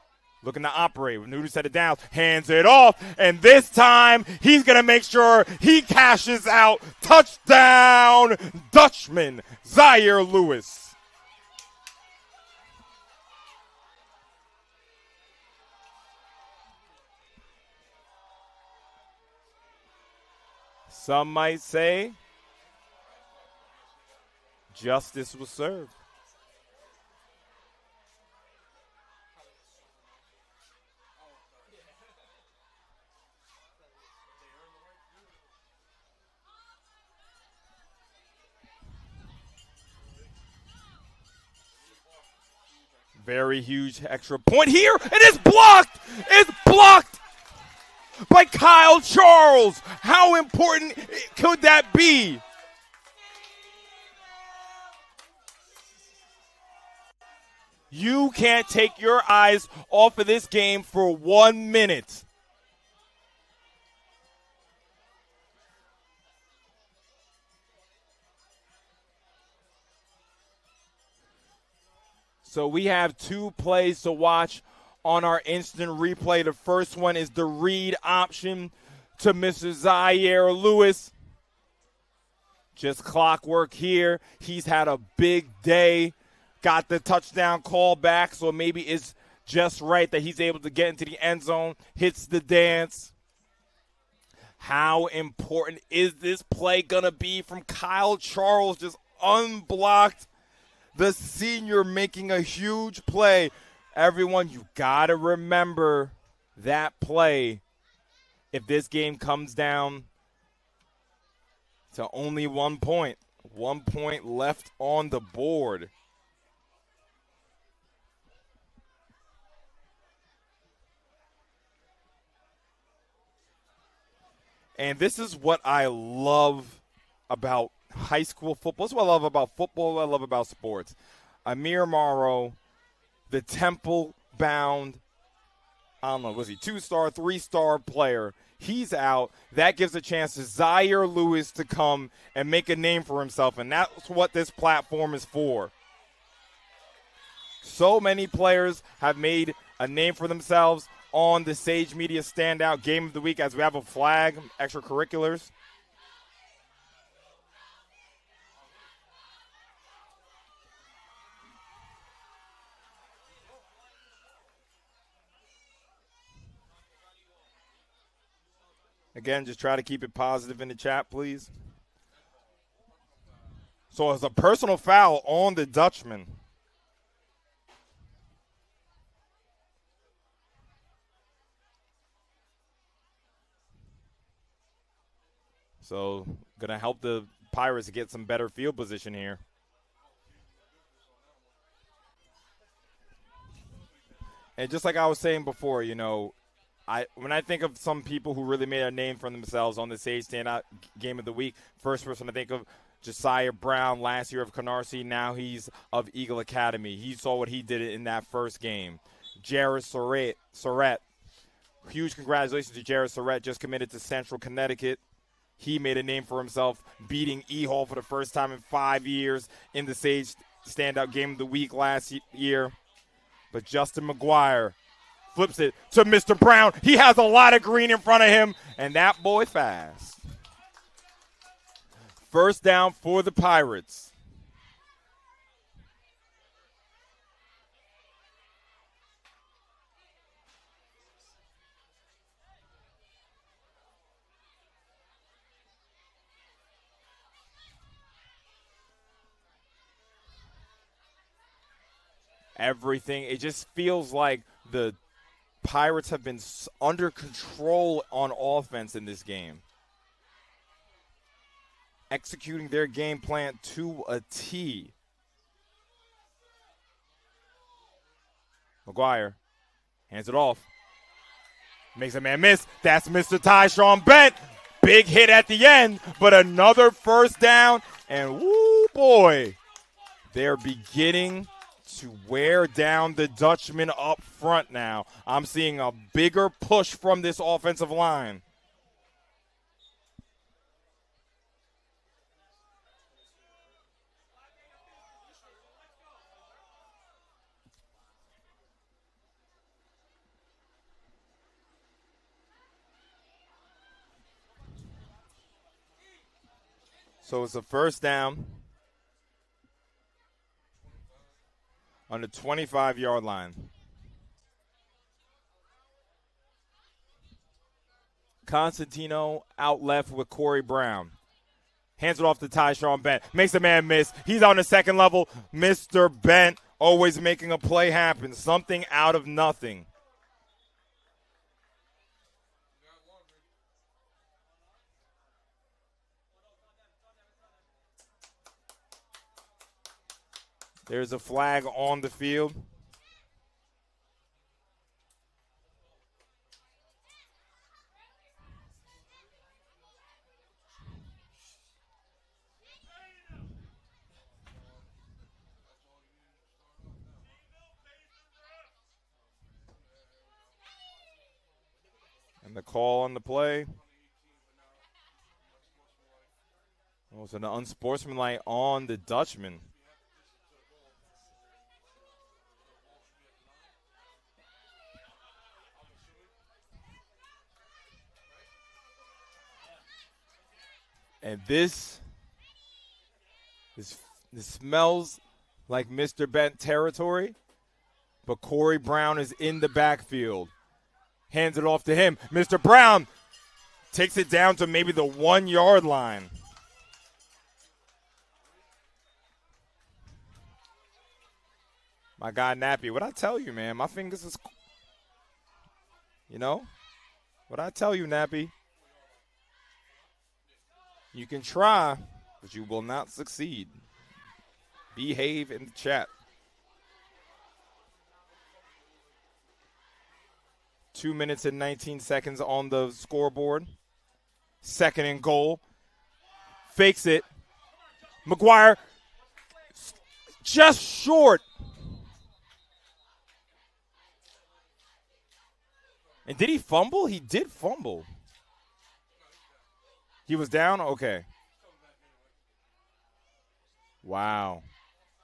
looking to operate. When Nudu set it down, hands it off. And this time, he's going to make sure he cashes out. Touchdown, Dutchman, Zaire Lewis. Some might say justice was served. Very huge extra point here. It is blocked. It's blocked by Kyle Charles. How important could that be? You can't take your eyes off of this game for 1 minute. So we have two plays to watch on our instant replay. The first one is the read option to Mr. Zaire Lewis. Just clockwork here. He's had a big day. Got the touchdown call back, so maybe it's just right that he's able to get into the end zone. Hits the dance. How important is this play going to be from Kyle Charles? Just unblocked. The senior making a huge play. Everyone, you got to remember that play if this game comes down to only 1 point. 1 point left on the board. And this is what I love about high school football. This is what I love about football, what I love about sports. Amir Morrow, the Temple-bound, I don't know, was he 2-star, 3-star player? He's out. That gives a chance to Zaire Lewis to come and make a name for himself, and that's what this platform is for. So many players have made a name for themselves on the Sage Media Standout Game of the Week as we have a flag, extracurriculars. Again, just try to keep it positive in the chat, please. So it's a personal foul on the Dutchman. So going to help the Pirates get some better field position here. And just like I was saying before, you know, when I think of some people who really made a name for themselves on the Sage Standout Game of the Week, first person I think of, Josiah Brown, last year of Canarsie. Now he's of Eagle Academy. He saw what he did in that first game. Jared Surratt. Huge congratulations to Jared Surratt, just committed to Central Connecticut. He made a name for himself, beating EHall for the first time in 5 years in the Sage Standout Game of the Week last year. But Justin McGuire flips it to Mr. Brown. He has a lot of green in front of him, and that boy fast. First down for the Pirates. Everything, it just feels like the Pirates have been under control on offense in this game. Executing their game plan to a T. McGuire hands it off. Makes a man miss. That's Mr. Tyshawn Bent. Big hit at the end, but another first down. And woo boy, they're beginning to wear down the Dutchman up front now. I'm seeing a bigger push from this offensive line. So it's a first down on the 25-yard line. Constantino out left with Corey Brown. Hands it off to Tyshawn Bent. Makes a man miss. He's on the second level. Mr. Bent always making a play happen. Something out of nothing. There's a flag on the field. And the call on the play. It was an unsportsmanlike on the Dutchman. And this smells like Mr. Bent territory, but Corey Brown is in the backfield. Hands it off to him. Mr. Brown takes it down to maybe the 1 yard line. My guy Nappy, what I tell you, man, my fingers is, you know, what I tell you, Nappy. You can try, but you will not succeed. Behave in the chat. 2 minutes and 19 seconds on the scoreboard. Second and goal. Fakes it. McGuire just short. And did he fumble? He did fumble. He was down? Okay. Wow.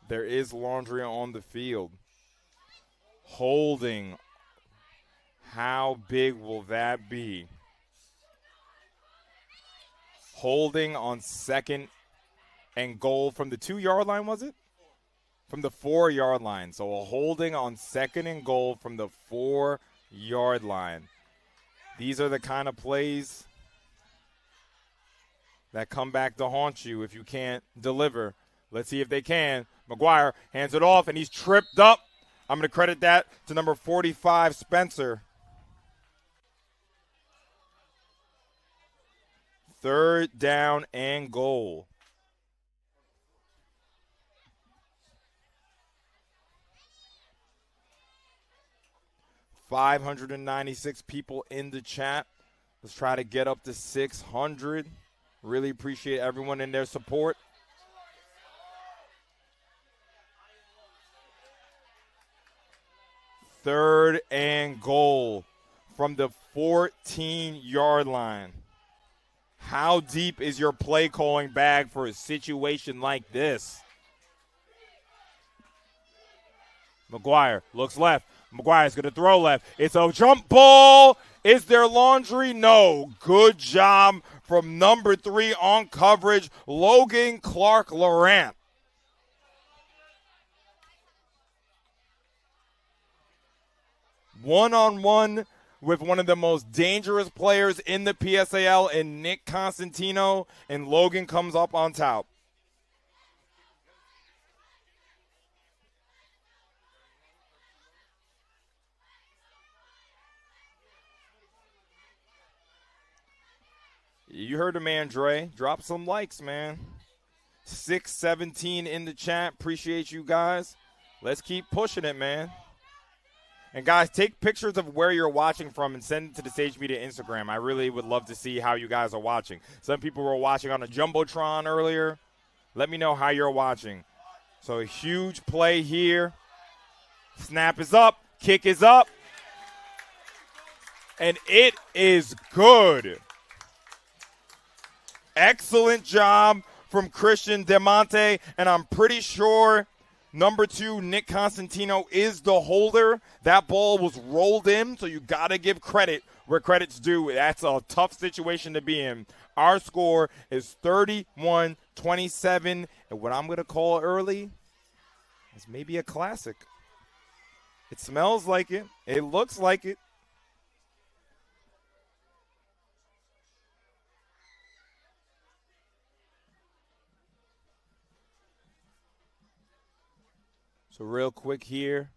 There is laundry on the field. Holding. How big will that be? Holding on second and goal from the 2 yard line, was it? From the 4 yard line. So a holding on second and goal from the 4 yard line. These are the kind of plays that come back to haunt you if you can't deliver. Let's see if they can. McGuire hands it off, and he's tripped up. I'm going to credit that to number 45, Spencer. 3rd down and goal. $596 people in the chat. Let's try to get up to 600. Really appreciate everyone in their support. Third and goal from the 14-yard line. How deep is your play calling bag for a situation like this? McGuire looks left. McGuire's going to throw left. It's a jump ball. Is there laundry? No. Good job from number 3 on coverage, Logan Clark-Laurent. One-on-one with one of the most dangerous players in the PSAL in Nick Constantino, and Logan comes up on top. You heard the man, Dre. Drop some likes, man. 617 in the chat. Appreciate you guys. Let's keep pushing it, man. And, guys, take pictures of where you're watching from and send it to the Sage Media Instagram. I really would love to see how you guys are watching. Some people were watching on a Jumbotron earlier. Let me know how you're watching. So a huge play here. Snap is up. Kick is up. And it is good. Excellent job from Christian Demonte, and I'm pretty sure number 2, Nick Constantino, is the holder. That ball was rolled in, so you got to give credit where credit's due. That's a tough situation to be in. Our score is 31-27, and what I'm going to call early is maybe a classic. It smells like it. It looks like it. So real quick here.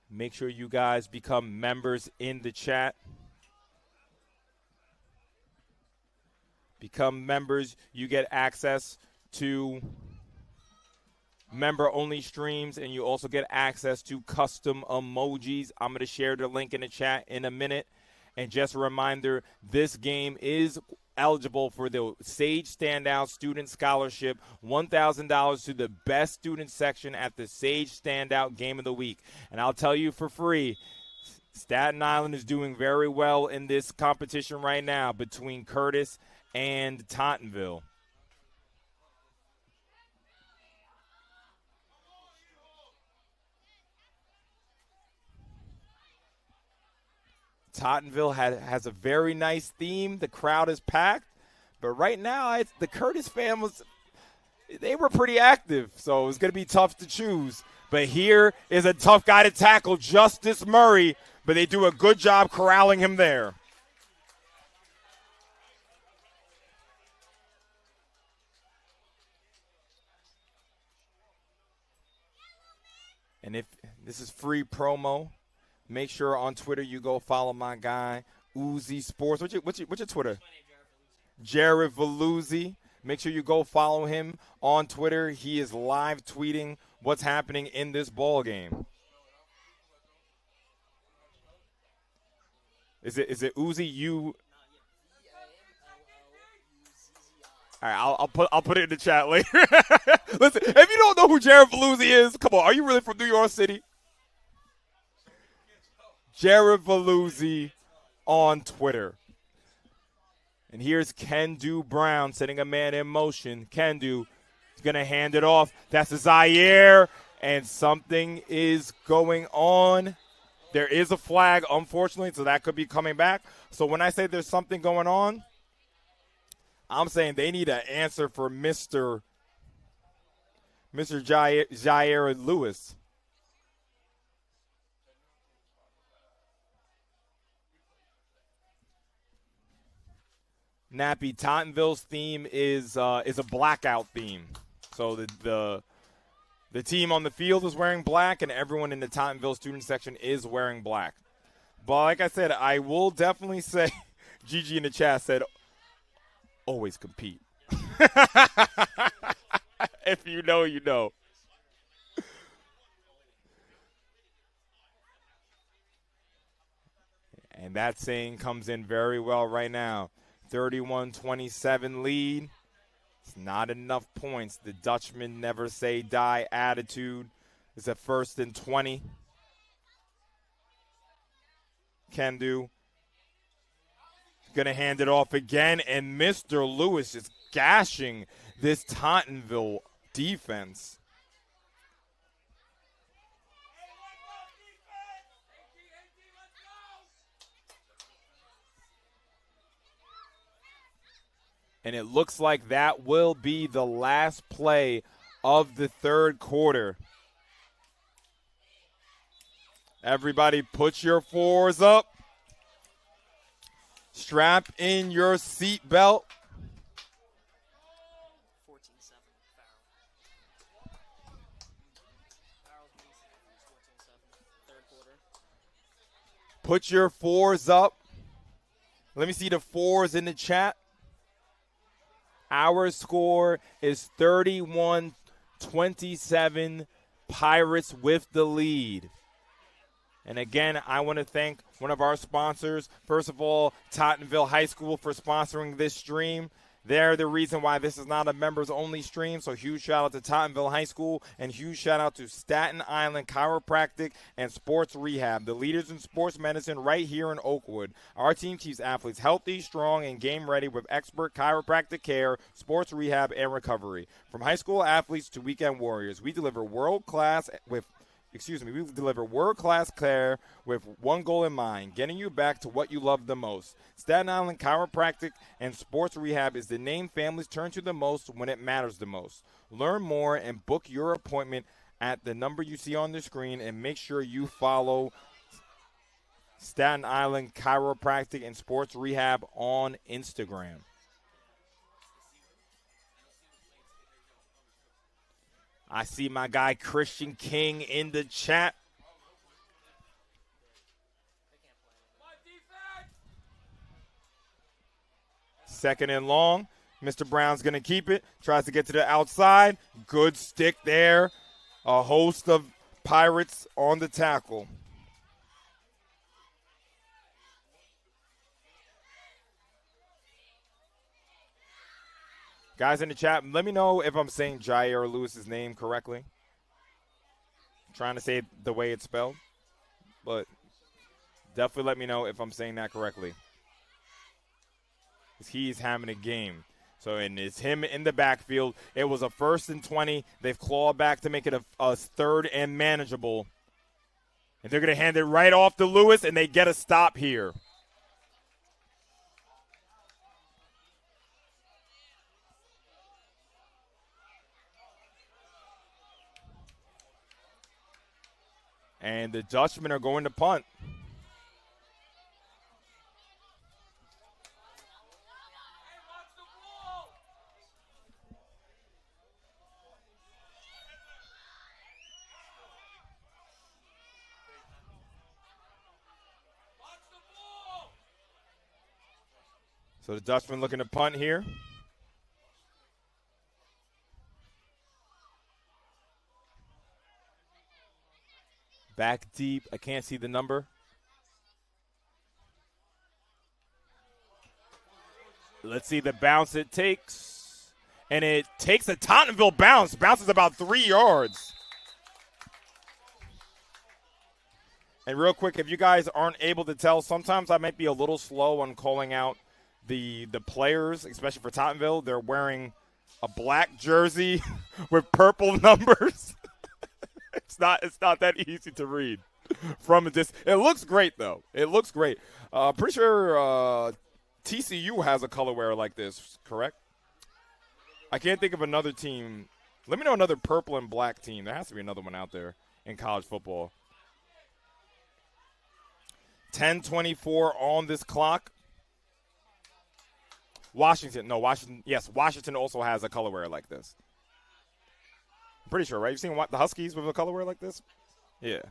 Make sure you guys become members in the chat. Become members. You get access to member-only streams, and you also get access to custom emojis. I'm going to share the link in the chat in a minute. And just a reminder, this game is eligible for the Sage Standout Student Scholarship, $1,000 to the best student section at the Sage Standout Game of the Week. And I'll tell you for free, Staten Island is doing very well in this competition right now between Curtis and Tottenville. Tottenville has a very nice theme. The crowd is packed. But right now, the Curtis fam they were pretty active. So it's going to be tough to choose. But here is a tough guy to tackle, Justice Murray. But they do a good job corralling him there. And if this is free promo, make sure on Twitter you go follow my guy, Uzi Sports. What's your Twitter? Jared Veluzzi. Make sure you go follow him on Twitter. He is live tweeting what's happening in this ball game. Is it Uzi? You? All right, I'll put it in the chat later. Listen, if you don't know who Jared Veluzzi is, come on, are you really from New York City? Jared Veluzzi on Twitter. And here's Kendu Brown setting a man in motion. Kendu is going to hand it off. That's a Zaire, and something is going on. There is a flag, unfortunately, so that could be coming back. So when I say there's something going on, I'm saying they need an answer for Mr. Jair Lewis. Nappy, Tottenville's theme is a blackout theme. So the team on the field is wearing black, and everyone in the Tottenville student section is wearing black. But like I said, I will definitely say, Gigi in the chat said, always compete. If you know, you know. And that saying comes in very well right now. 31-27 lead. It's not enough points. The Dutchman never say die attitude is a 1st and 20. Can do. Going to hand it off again, and Mr. Lewis is gashing this Tottenville defense. And it looks like that will be the last play of the 3rd quarter. Everybody put your 4s up. Strap in your seatbelt. 14-7 Farrell. Farrell's 14-7, 3rd quarter. Put your 4s up. Let me see the 4s in the chat. Our score is 31-27. Pirates with the lead. And again, I want to thank one of our sponsors. First of all, Tottenville High School for sponsoring this stream. They're the reason why this is not a members-only stream, so huge shout-out to Tottenville High School and huge shout-out to Staten Island Chiropractic and Sports Rehab, the leaders in sports medicine right here in Oakwood. Our team keeps athletes healthy, strong, and game-ready with expert chiropractic care, sports rehab, and recovery. From high school athletes to weekend warriors, we deliver world-class care with one goal in mind, getting you back to what you love the most. Staten Island Chiropractic and Sports Rehab is the name families turn to the most when it matters the most. Learn more and book your appointment at the number you see on the screen, and make sure you follow Staten Island Chiropractic and Sports Rehab on Instagram. I see my guy Christian King in the chat. Second and long. Mr. Brown's going to keep it. Tries to get to the outside. Good stick there. A host of Pirates on the tackle. Guys in the chat, let me know if I'm saying Jair Lewis's name correctly. I'm trying to say it the way it's spelled, but definitely let me know if I'm saying that correctly. He's having a game. So, and it's him in the backfield. It was a 1st and 20. They've clawed back to make it a 3rd and manageable. And they're going to hand it right off to Lewis, and they get a stop here. And the Dutchmen are going to punt. So the Dutchman looking to punt here. Back deep. I can't see the number. Let's see the bounce it takes. And it takes a Tottenville bounce. Bounces about 3 yards. And real quick, if you guys aren't able to tell, sometimes I might be a little slow on calling out the players, especially for Tottenville. They're wearing a black jersey with purple numbers. It's not that easy to read from a distance. It looks great, though. It looks great. Pretty sure TCU has a colorware like this, correct? I can't think of another team. Let me know another purple and black team. There has to be another one out there in college football. 10:24 on this clock. Washington also has a colorware like this. I'm pretty sure, right? You've seen the Huskies with a colorware like this? Yeah.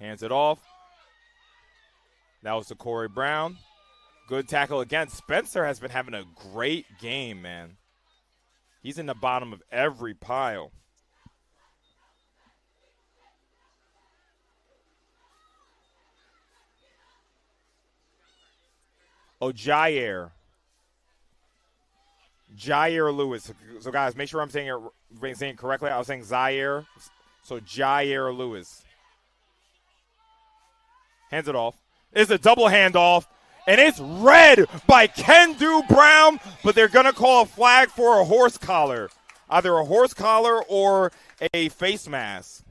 Hands it off. That was to Corey Brown. Good tackle again. Spencer has been having a great game, man. He's in the bottom of every pile. Oh, Jair Lewis. So, guys, make sure I'm saying it correctly. I was saying Zaire. So, Jair Lewis. Hands it off. It's a double handoff, and it's read by Kendu Brown, but they're going to call a flag for a horse collar. Either a horse collar or a face mask.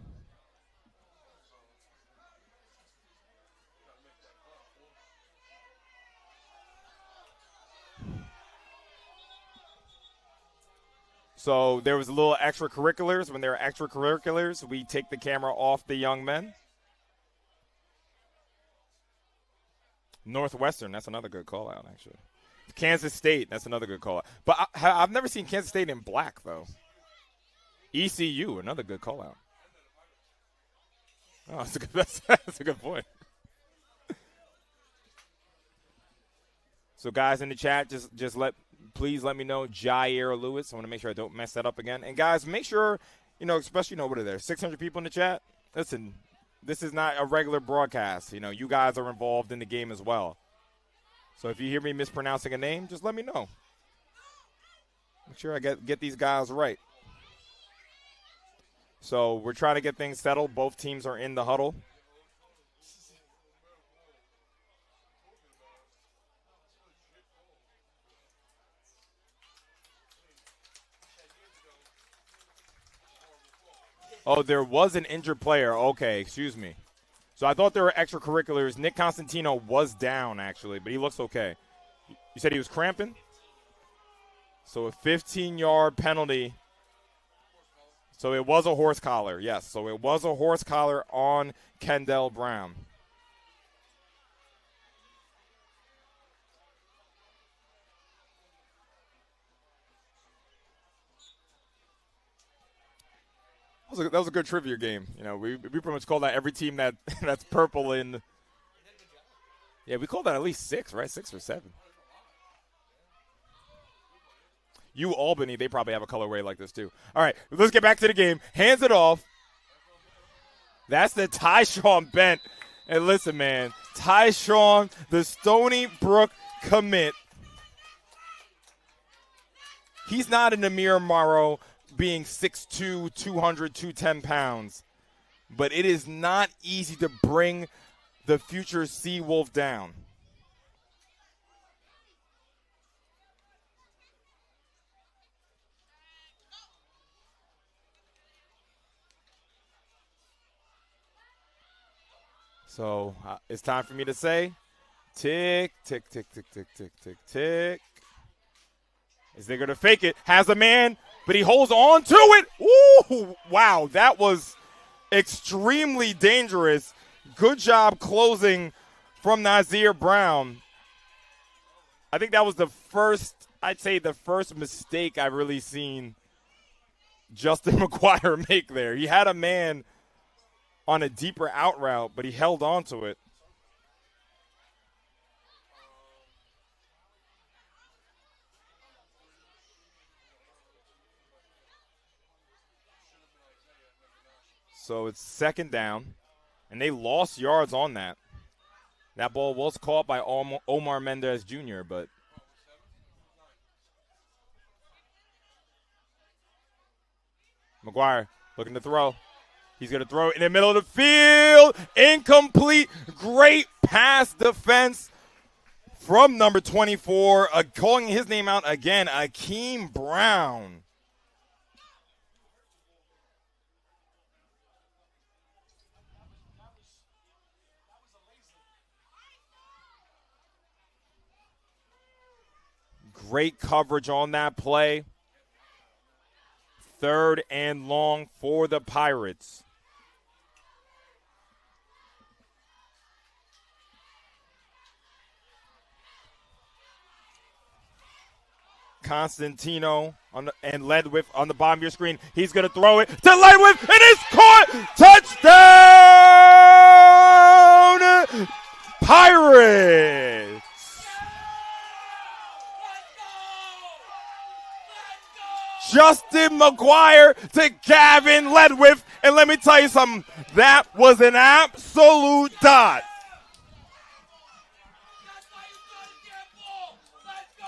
So there was a little extracurriculars. When there are extracurriculars, we take the camera off the young men. Northwestern, that's another good call out, actually. Kansas State, that's another good call out. But I've never seen Kansas State in black, though. ECU, another good call out. Oh, that's a good point. So, guys in the chat, please let me know Jair Lewis. I want to make sure I don't mess that up again. And, guys, make sure, especially, what are there, 600 people in the chat? Listen, this is not a regular broadcast. You guys are involved in the game as well. So if you hear me mispronouncing a name, just let me know. Make sure I get these guys right. So we're trying to get things settled. Both teams are in the huddle. Oh, there was an injured player. Okay, excuse me. So I thought there were extracurriculars. Nick Constantino was down, actually, but he looks okay. You said he was cramping? So a 15-yard penalty. So it was a horse collar, yes. So it was a horse collar on Kendall Brown. That was a good trivia game. We pretty much call that every team that's purple in. Yeah, we call that at least 6, right? 6 or 7. Albany, they probably have a colorway like this too. All right, let's get back to the game. Hands it off. That's the Tyshawn Bent. And listen, man, Tyshawn, the Stony Brook commit. He's not an Amir Morrow being 6'2", 200, 210 pounds. But it is not easy to bring the future Seawolf down. So it's time for me to say, tick, tick, tick, tick, tick, tick, tick, tick. Is they going to fake it? Has a man, but he holds on to it. Ooh, wow, that was extremely dangerous. Good job closing from Nazir Brown. I think that was the first mistake I've really seen Justin McGuire make there. He had a man on a deeper out route, but he held on to it. So it's second down, and they lost yards on that. That ball was caught by Omar Mendez Jr., but McGuire looking to throw. He's going to throw it in the middle of the field. Incomplete. Great pass defense from number 24. Calling his name out again, Akeem Brown. Great coverage on that play. Third and long for the Pirates. Constantino and Ledwith on the bottom of your screen. He's going to throw it to Ledwith, and it's caught. Touchdown! Justin McGuire to Gavin Ledwith. And let me tell you something, that was an absolute dot. That's why you gotta get ball. Let's go.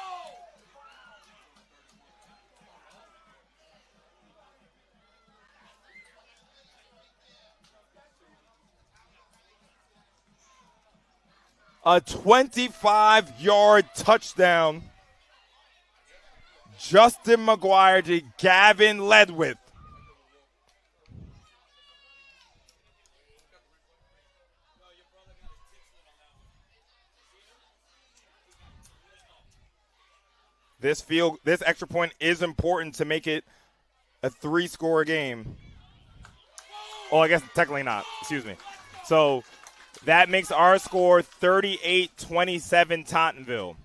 A 25-yard touchdown. Justin McGuire to Gavin Ledwith. This extra point is important to make it a 3-score game. Oh, I guess technically not. Excuse me. So that makes our score 38-27 Tottenville.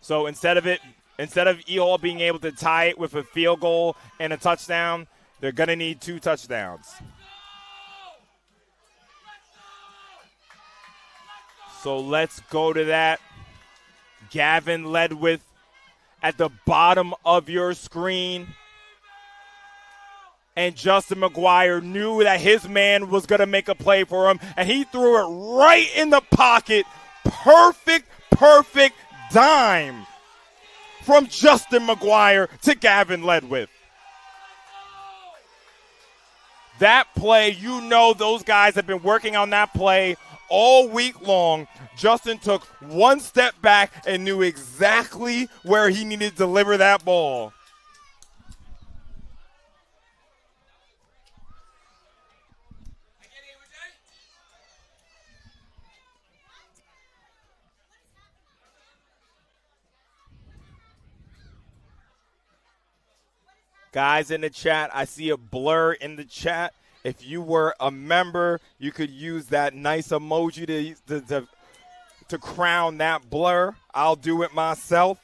So instead of EHall being able to tie it with a field goal and a touchdown, they're going to need 2 touchdowns. So let's go to that. Gavin Ledwith at the bottom of your screen. And Justin McGuire knew that his man was going to make a play for him, and he threw it right in the pocket. Perfect dime from Justin McGuire to Gavin Ledwith. That play, you know those guys have been working on that play all week long. Justin took one step back and knew exactly where he needed to deliver that ball. Guys in the chat, I see a blur in the chat. If you were a member, you could use that nice emoji to crown that blur. I'll do it myself.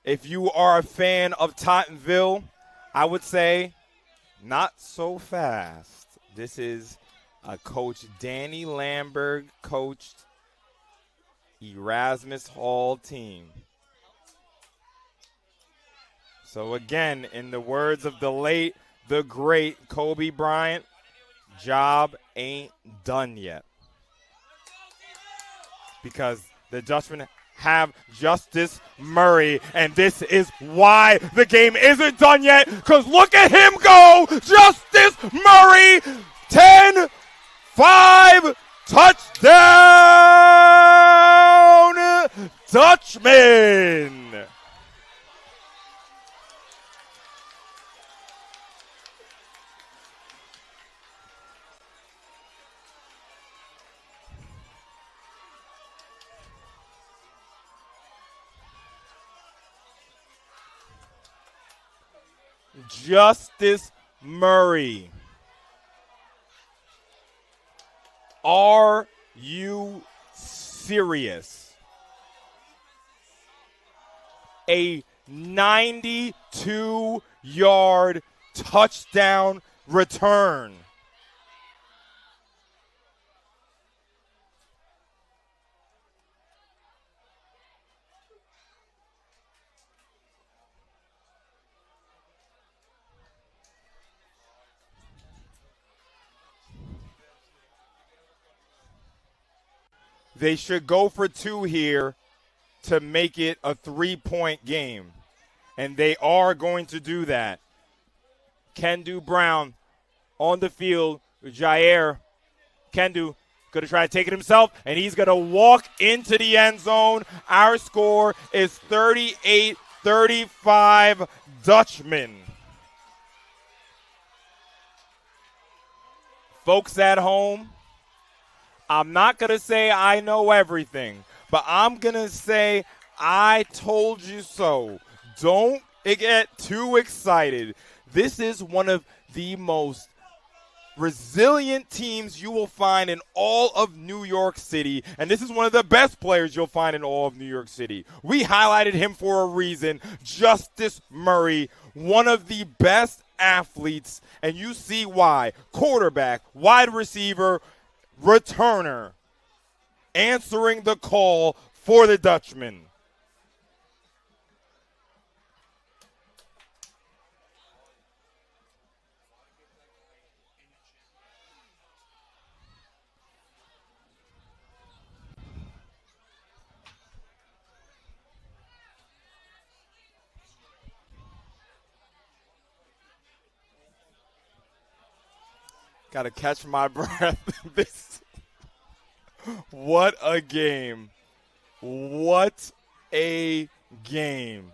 If you are a fan of Tottenville, I would say not so fast. This is a Coach Danny Lamberg coached Erasmus Hall team. So again, in the words of the late, the great Kobe Bryant, job ain't done yet. Because the Dutchmen have Justice Murray, and this is why the game isn't done yet, because look at him go! Justice Murray, 10-5, touchdown, Dutchmen! Justice Murray. Are you serious? A 92-yard touchdown return. They should go for 2 here to make it a 3-point game. And they are going to do that. Kendu Brown on the field. Jair. Kendu going to try to take it himself. And he's going to walk into the end zone. Our score is 38-35 Dutchmen. Folks at home, I'm not going to say I know everything, but I'm going to say I told you so. Don't get too excited. This is one of the most resilient teams you will find in all of New York City, and this is one of the best players you'll find in all of New York City. We highlighted him for a reason. Justice Murray, one of the best athletes, and you see why. Quarterback, wide receiver, returner, answering the call for the Dutchman. Got to catch my breath. What a game. What a game.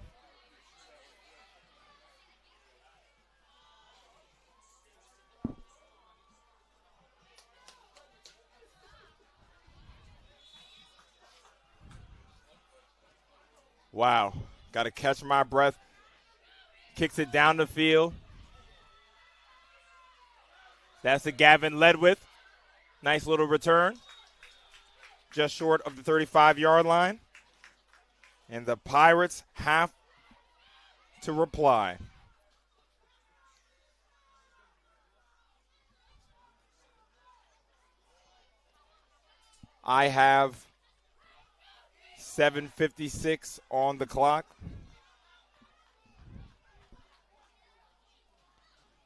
Wow. Got to catch my breath. Kicks it down the field. That's a Gavin Ledwith. Nice little return. Just short of the 35-yard line. And the Pirates have to reply. I have 7:56 on the clock.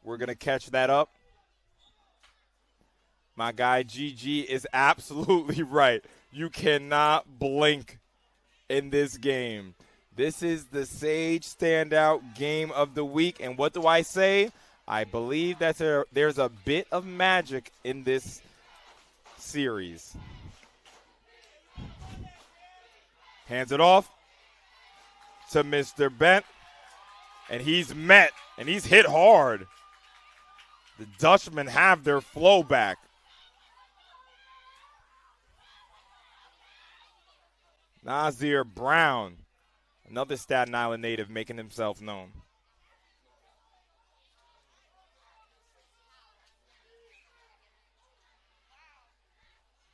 We're going to catch that up. My guy GG is absolutely right. You cannot blink in this game. This is the Sage Standout Game of the Week. And what do I say? I believe that there's a bit of magic in this series. Hands it off to Mr. Bent. And he's met, and he's hit hard. The Dutchmen have their flow back. Nazir Brown, another Staten Island native making himself known.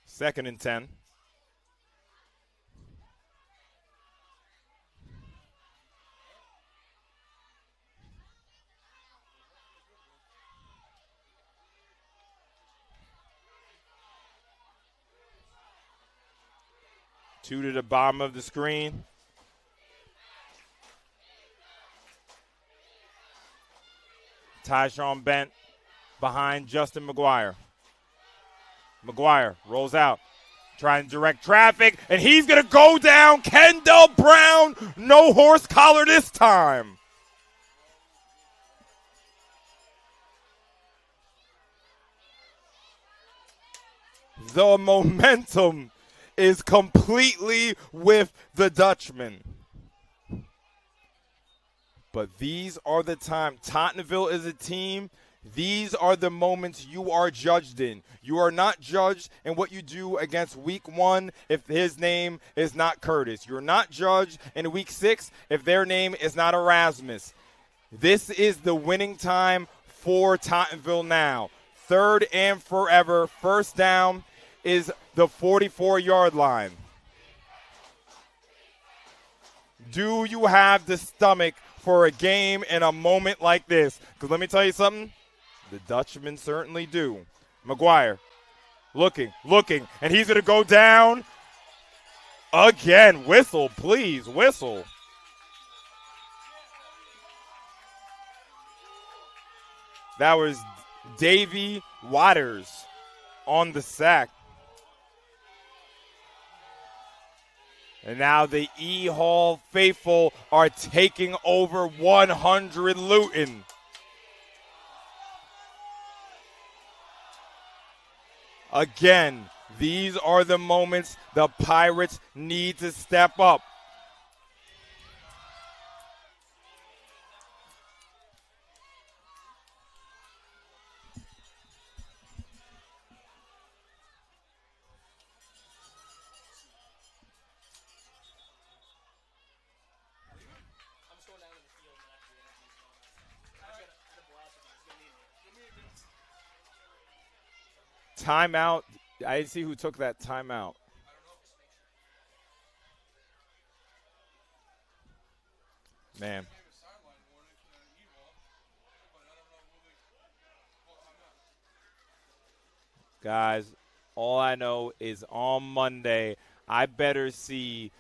Second and 10. Two to the bottom of the screen. Tyshawn Bent behind Justin McGuire. McGuire rolls out, trying to direct traffic, and he's going to go down. Kendall Brown, no horse collar this time. The momentum is completely with the Dutchman. But these are the times. Tottenville is a team. These are the moments you are judged in. You are not judged in what you do against week 1 if his name is not Curtis. You're not judged in week 6 if their name is not Erasmus. This is the winning time for Tottenville now. Third and forever. First down is the 44-yard line. Do you have the stomach for a game in a moment like this? Because let me tell you something, the Dutchmen certainly do. McGuire looking, and he's going to go down again. Whistle, please, whistle. That was Davey Waters on the sack. And now the EHall faithful are taking over 100 Luton. Again, these are the moments the Pirates need to step up. Timeout. I didn't see who took that timeout. Man. Guys, all I know is on Monday, I better see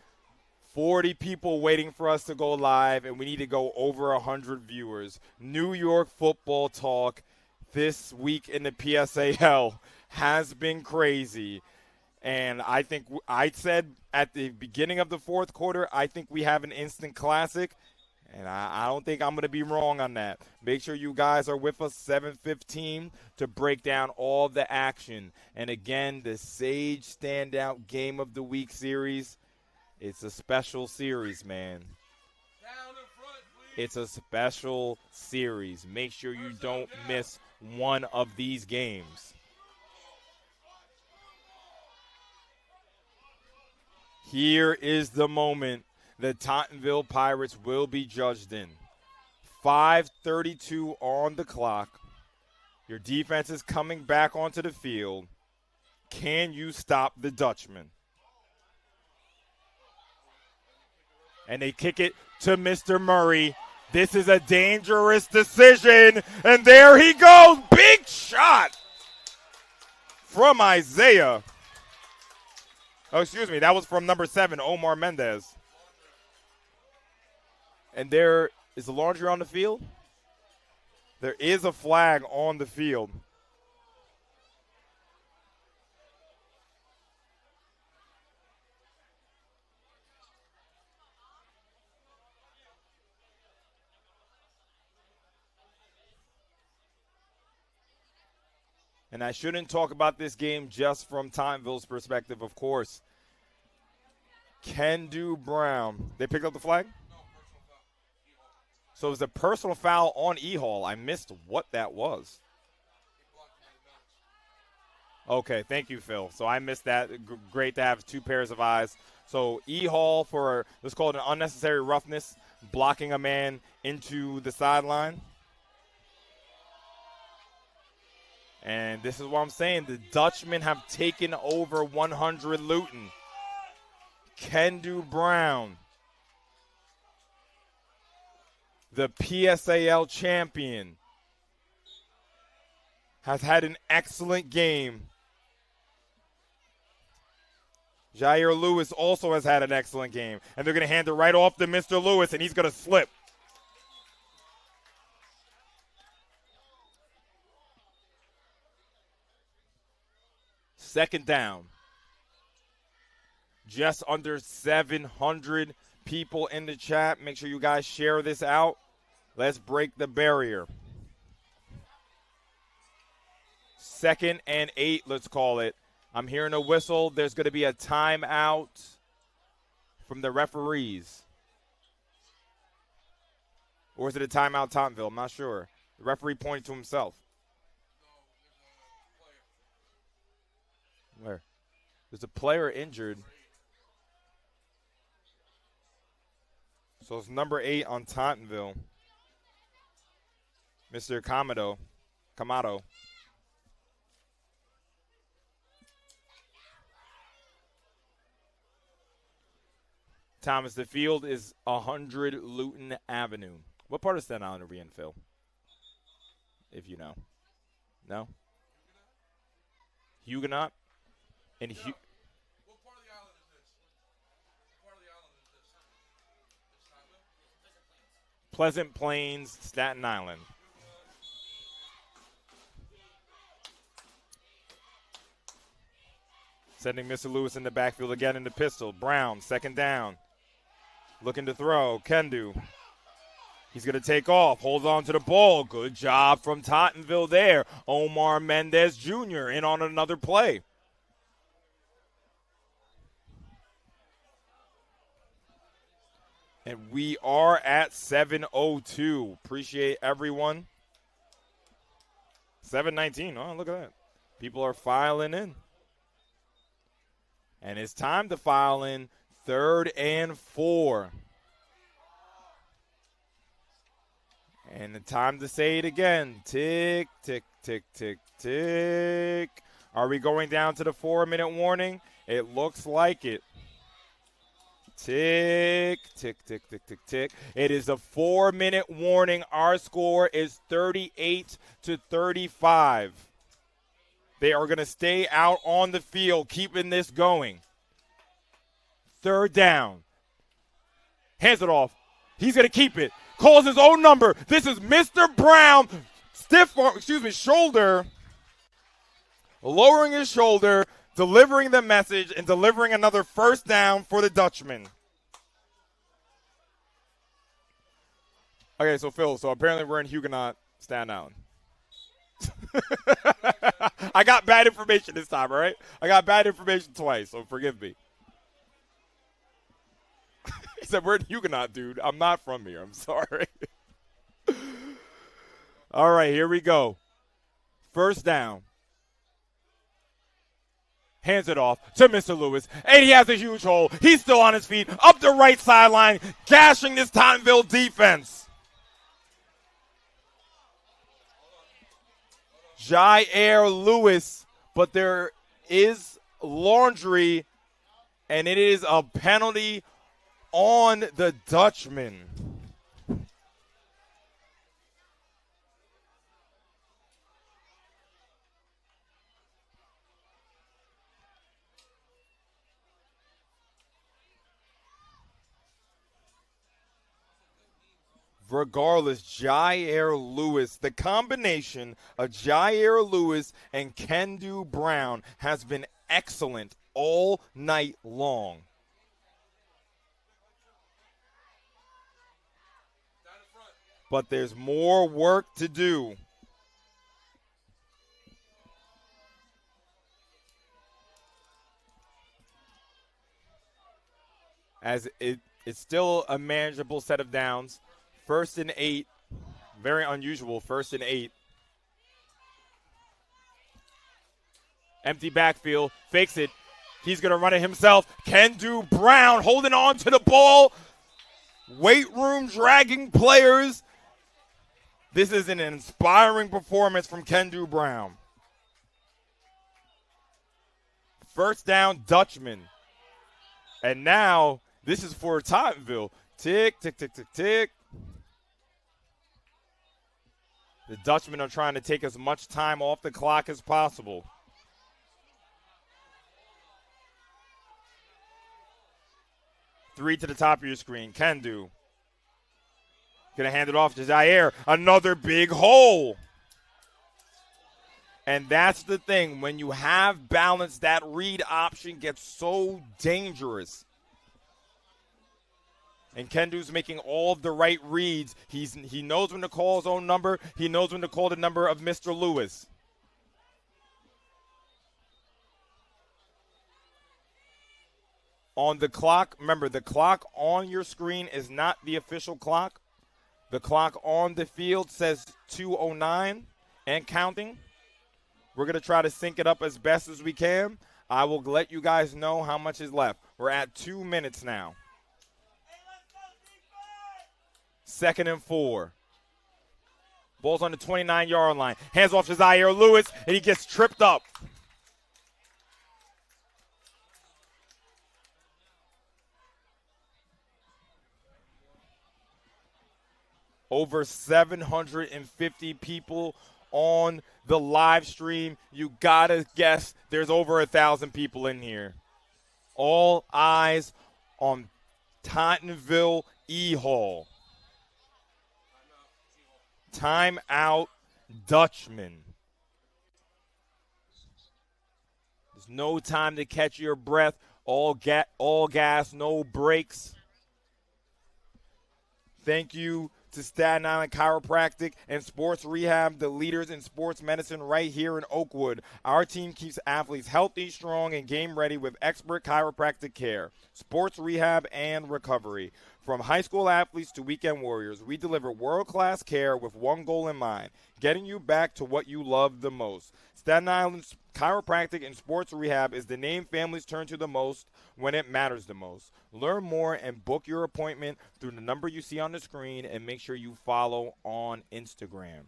40 people waiting for us to go live, and we need to go over 100 viewers. New York football talk this week in the PSAL has been crazy. And I think I said at the beginning of the fourth quarter, I think we have an instant classic. And I don't think I'm going to be wrong on that. Make sure you guys are with us 7:15 to break down all the action. And again, the Sage Standout Game of the Week series, it's a special series, man. It's a special series. Make sure you don't miss one of these games. Here is the moment the Tottenville Pirates will be judged in. 5:32 on the clock. Your defense is coming back onto the field. Can you stop the Dutchman? And they kick it to Mr. Murray. This is a dangerous decision. And there he goes. Big shot from Isaiah. Oh, excuse me. That was from number 7, Omar Mendez. And there is a laundry on the field. There is a flag on the field. And I shouldn't talk about this game just from Tottenville's perspective, of course. Kendu Brown. They picked up the flag? So it was a personal foul on EHall. I missed what that was. Okay, thank you, Phil. So I missed that. Great to have 2 pairs of eyes. So EHall for, let's call it an unnecessary roughness, blocking a man into the sideline. And this is what I'm saying. The Dutchmen have taken over 100 Luton. Kendu Brown, the PSAL champion, has had an excellent game. Jair Lewis also has had an excellent game. And they're going to hand it right off to Mr. Lewis, and he's going to slip. Second down. Just under 700 people in the chat. Make sure you guys share this out. Let's break the barrier. 2nd and 8, let's call it. I'm hearing a whistle. There's going to be a timeout from the referees. Or is it a timeout, Tottenville? I'm not sure. The referee pointed to himself. Where? There's a player injured. So it's number 8 on Tottenville. Mr. Kamado. Thomas, the field is 100 Luton Avenue. What part of Staten Island are we in, Phil? If you know. No? Huguenot? And what part of the island is this? What part of the island is this? It's Tottenville? Pleasant Plains, Staten Island. Sending Mr. Lewis in the backfield again in the pistol. Brown, 2nd down. Looking to throw. Kendu. He's going to take off. Holds on to the ball. Good job from Tottenville there. Omar Mendez Jr. in on another play. And we are at 7:02. Appreciate everyone. 7:19. Oh, look at that. People are filing in. And it's time to file in 3rd and 4. And the time to say it again. Tick, tick, tick, tick, tick. Are we going down to the 4-minute warning? It looks like it. Tick, tick, tick, tick, tick, tick. It is a 4-minute warning. Our score is 38-35. They are going to stay out on the field, keeping this going. 3rd down. Hands it off. He's going to keep it. Calls his own number. This is Mr. Brown. Shoulder. Lowering his shoulder, delivering the message, and delivering another 1st down for the Dutchman. Okay, so Phil, so apparently we're in Huguenot Standout. I got bad information this time, all right? I got bad information twice, so forgive me. He said, we're in Huguenot, dude. I'm not from here. I'm sorry. All right, here we go. First down. Hands it off to Mr. Lewis, and he has a huge hole. He's still on his feet, up the right sideline, gashing this Tottenville defense. Jair Lewis, but there is laundry, and it is a penalty on the Dutchman. Regardless, Jair Lewis, the combination of Jair Lewis and Kendu Brown has been excellent all night long. But there's more work to do. As it's still a manageable set of downs. 1st and 8. Very unusual, 1st and 8. Empty backfield, fakes it. He's going to run it himself. Kendu Brown holding on to the ball. Weight room dragging players. This is an inspiring performance from Kendu Brown. First down, Dutchman. And now, this is for Tottenville. Tick, tick, tick, tick, tick. The Dutchmen are trying to take as much time off the clock as possible. Three to the top of your screen. Kendu. Going to hand it off to Zaire. Another big hole. And that's the thing. When you have balance, that read option gets so dangerous. And Kendu's making all of the right reads. He knows when to call his own number. He knows when to call the number of Mr. Lewis. On the clock, remember, the clock on your screen is not the official clock. The clock on the field says 2:09 and counting. We're going to try to sync it up as best as we can. I will let you guys know how much is left. We're at 2 minutes now. 2nd and 4. Ball's on the 29-yard line. Hands off to Zaire Lewis, and he gets tripped up. Over 750 people on the live stream. You gotta guess there's over 1,000 people in here. All eyes on Tottenville EHall. Timeout, Dutchman. There's no time to catch your breath. All gas, no brakes. Thank you to Staten Island Chiropractic and Sports Rehab, the leaders in sports medicine right here in Oakwood. Our team keeps athletes healthy, strong, and game ready with expert chiropractic care, sports rehab, and recovery. From high school athletes to weekend warriors, we deliver world-class care with one goal in mind, getting you back to what you love the most. Staten Island Chiropractic and Sports Rehab is the name families turn to the most when it matters the most. Learn more and book your appointment through the number you see on the screen, and make sure you follow on Instagram.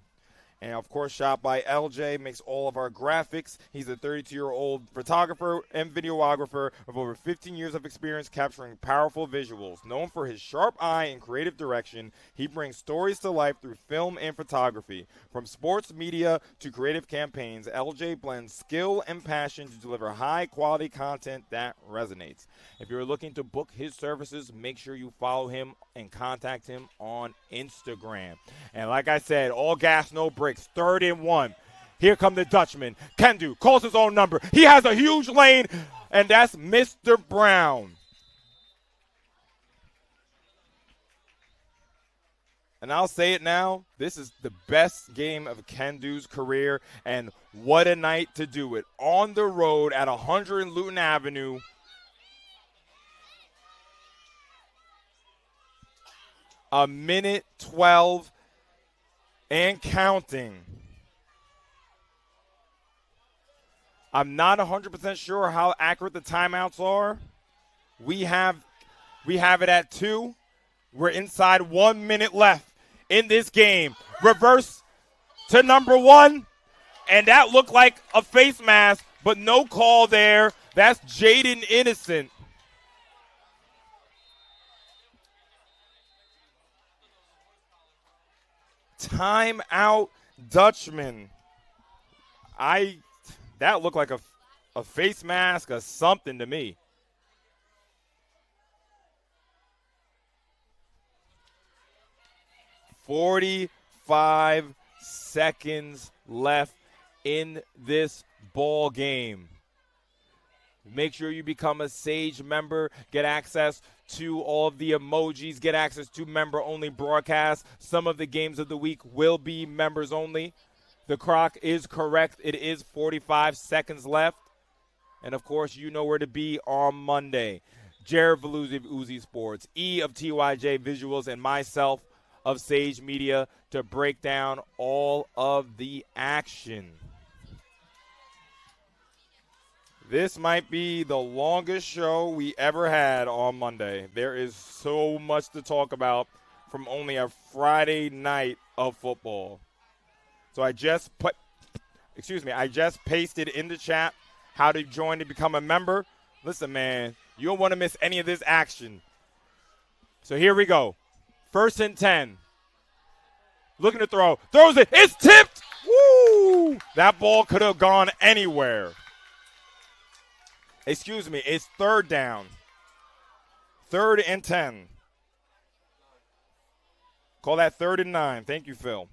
And, of course, shot by LJ, makes all of our graphics. He's a 32-year-old photographer and videographer with over 15 years of experience capturing powerful visuals. Known for his sharp eye and creative direction, he brings stories to life through film and photography. From sports media to creative campaigns, LJ blends skill and passion to deliver high-quality content that resonates. If you're looking to book his services, make sure you follow him and contact him on Instagram. And like I said, all gas, no brakes. 3rd and 1. Here come the Dutchman. Kendu calls his own number. He has a huge lane, and that's Mr. Brown. And I'll say it now, this is the best game of Kendu's career, and what a night to do it. On the road at 100 Luton Avenue. A minute 12 and counting. I'm not 100% sure how accurate the timeouts are. We have it at 2. We're inside 1 minute left in this game. Reverse to number 1, and that looked like a face mask, but no call there. That's Jaden Innocent. Timeout Dutchman. That looked like a face mask or something to me. "45 seconds left in this ball game." Make sure you become a Sage member, get access to all of the emojis, get access to member-only broadcasts. Some of the games of the week will be members only. The clock is correct. It is 45 seconds left. And, of course, you know where to be on Monday. Jared Veluzzi of Uzi Sports, E of TYJ Visuals, and myself of Sage Media to break down all of the action. This might be the longest show we ever had on Monday. There is so much to talk about from only a Friday night of football. So I just pasted in the chat how to join to become a member. Listen, man, you don't want to miss any of this action. So here we go. 1st and 10. Looking to throw. Throws it. It's tipped. Woo! That ball could have gone anywhere. It's 3rd down. 3rd and 10. Call that 3rd and 9. Thank you, Phil.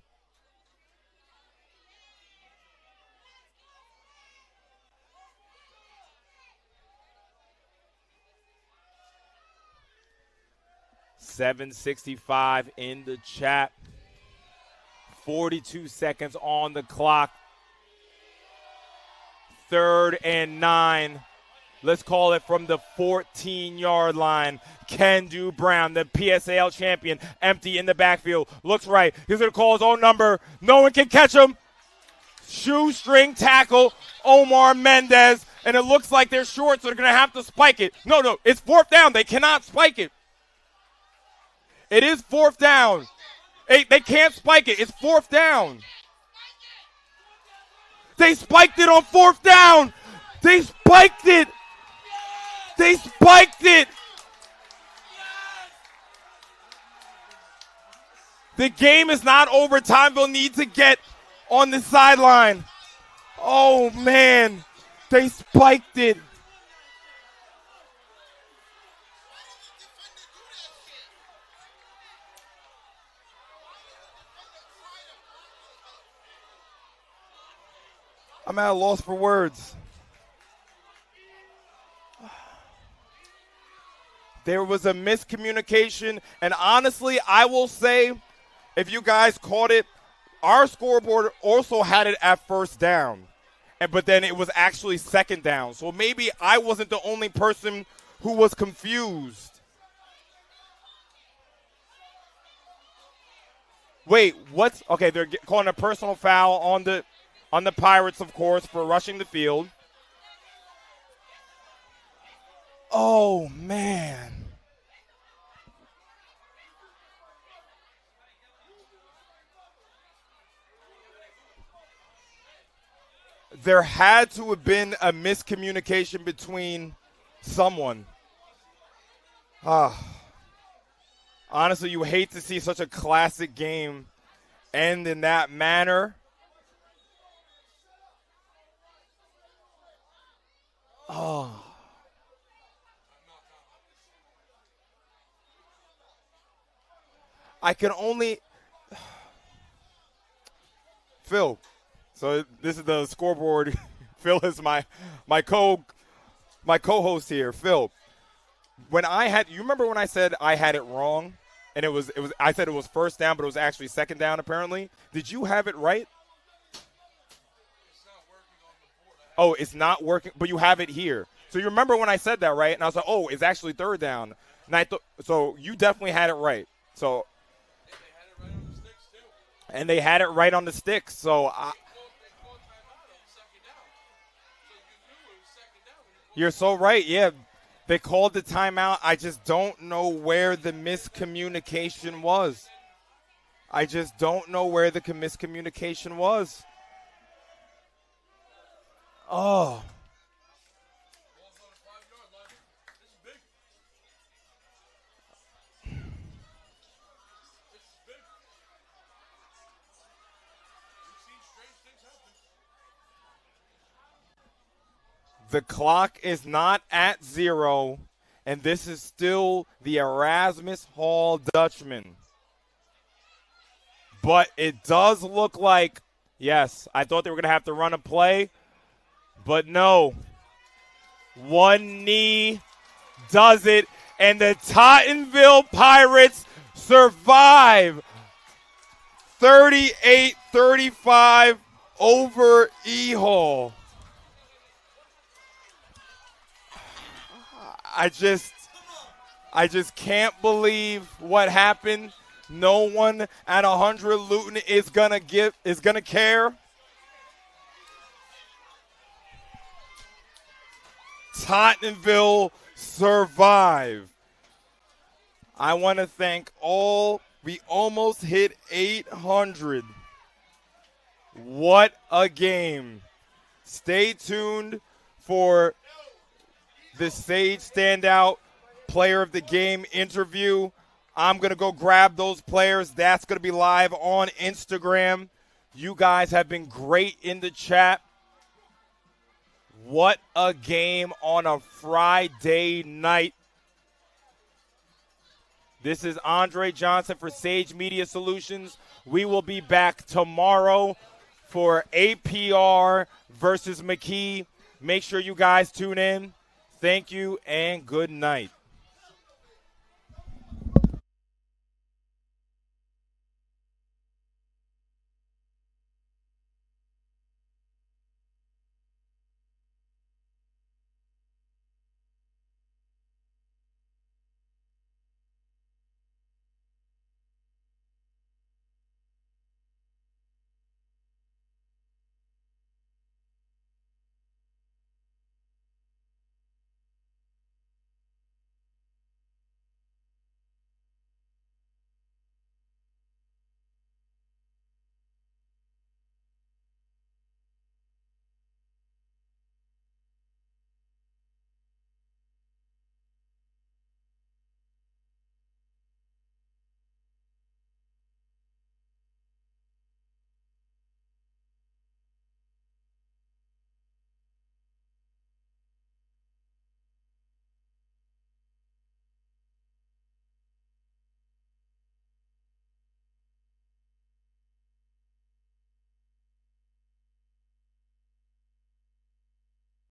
$7.65 in the chat. 42 seconds on the clock. 3rd and 9. Let's call it from the 14-yard line. Kendu Brown, the PSAL champion, empty in the backfield. Looks right. He's going to call his own number. No one can catch him. Shoestring tackle, Omar Mendez. And it looks like they're short, so they're going to have to spike it. No, it's 4th down. They cannot spike it. It is 4th down. They can't spike it. It's 4th down. They spiked it on 4th down. They spiked it. They spiked it. The game is not over. Tottenville needs to get on the sideline. Oh, man. They spiked it. I'm at a loss for words. There was a miscommunication, and honestly, I will say, if you guys caught it, our scoreboard also had it at 1st down, but then it was actually 2nd down. So maybe I wasn't the only person who was confused. Wait, what's – okay, they're calling a personal foul on the Pirates, of course, for rushing the field. Oh, man. There had to have been a miscommunication between someone. Honestly, you hate to see such a classic game end in that manner. Oh. I can only Phil. So this is the scoreboard. Phil is my co-host here. Phil, you remember when I said I had it wrong and it was. I said it was first down, but it was actually second down. Apparently, did you have it right? It's not working on the board. Oh, it's not working, but you have it here. So you remember when I said that, right? And I was like, oh, it's actually third down. And I thought, so you definitely had it right. So, And they had it right on the sticks, too. and they had it right on the sticks. So They called timeout on the second down. So you knew it was second down when you called you're so right. Yeah, they called the timeout. I just don't know where the miscommunication was. I just don't know where the miscommunication was. Oh. Ball's on the 5-yard line. This is big. This is big. We've seen strange things happen. The clock is not at 0, and this is still the Erasmus Hall Dutchman. But it does look like, yes, I thought they were going to have to run a play, but no. One knee does it, and the Tottenville Pirates survive 38-35 over EHall. I just can't believe what happened. No one at 100 Luton is gonna care. Tottenville survive. I want to thank all. We almost hit 800. What a game. Stay tuned for the Sage Standout Player of the Game interview. I'm going to go grab those players. That's going to be live on Instagram. You guys have been great in the chat. What a game on a Friday night. This is Andre Johnson for Sage Media Solutions. We will be back tomorrow for APR versus McKee. Make sure you guys tune in. Thank you and good night.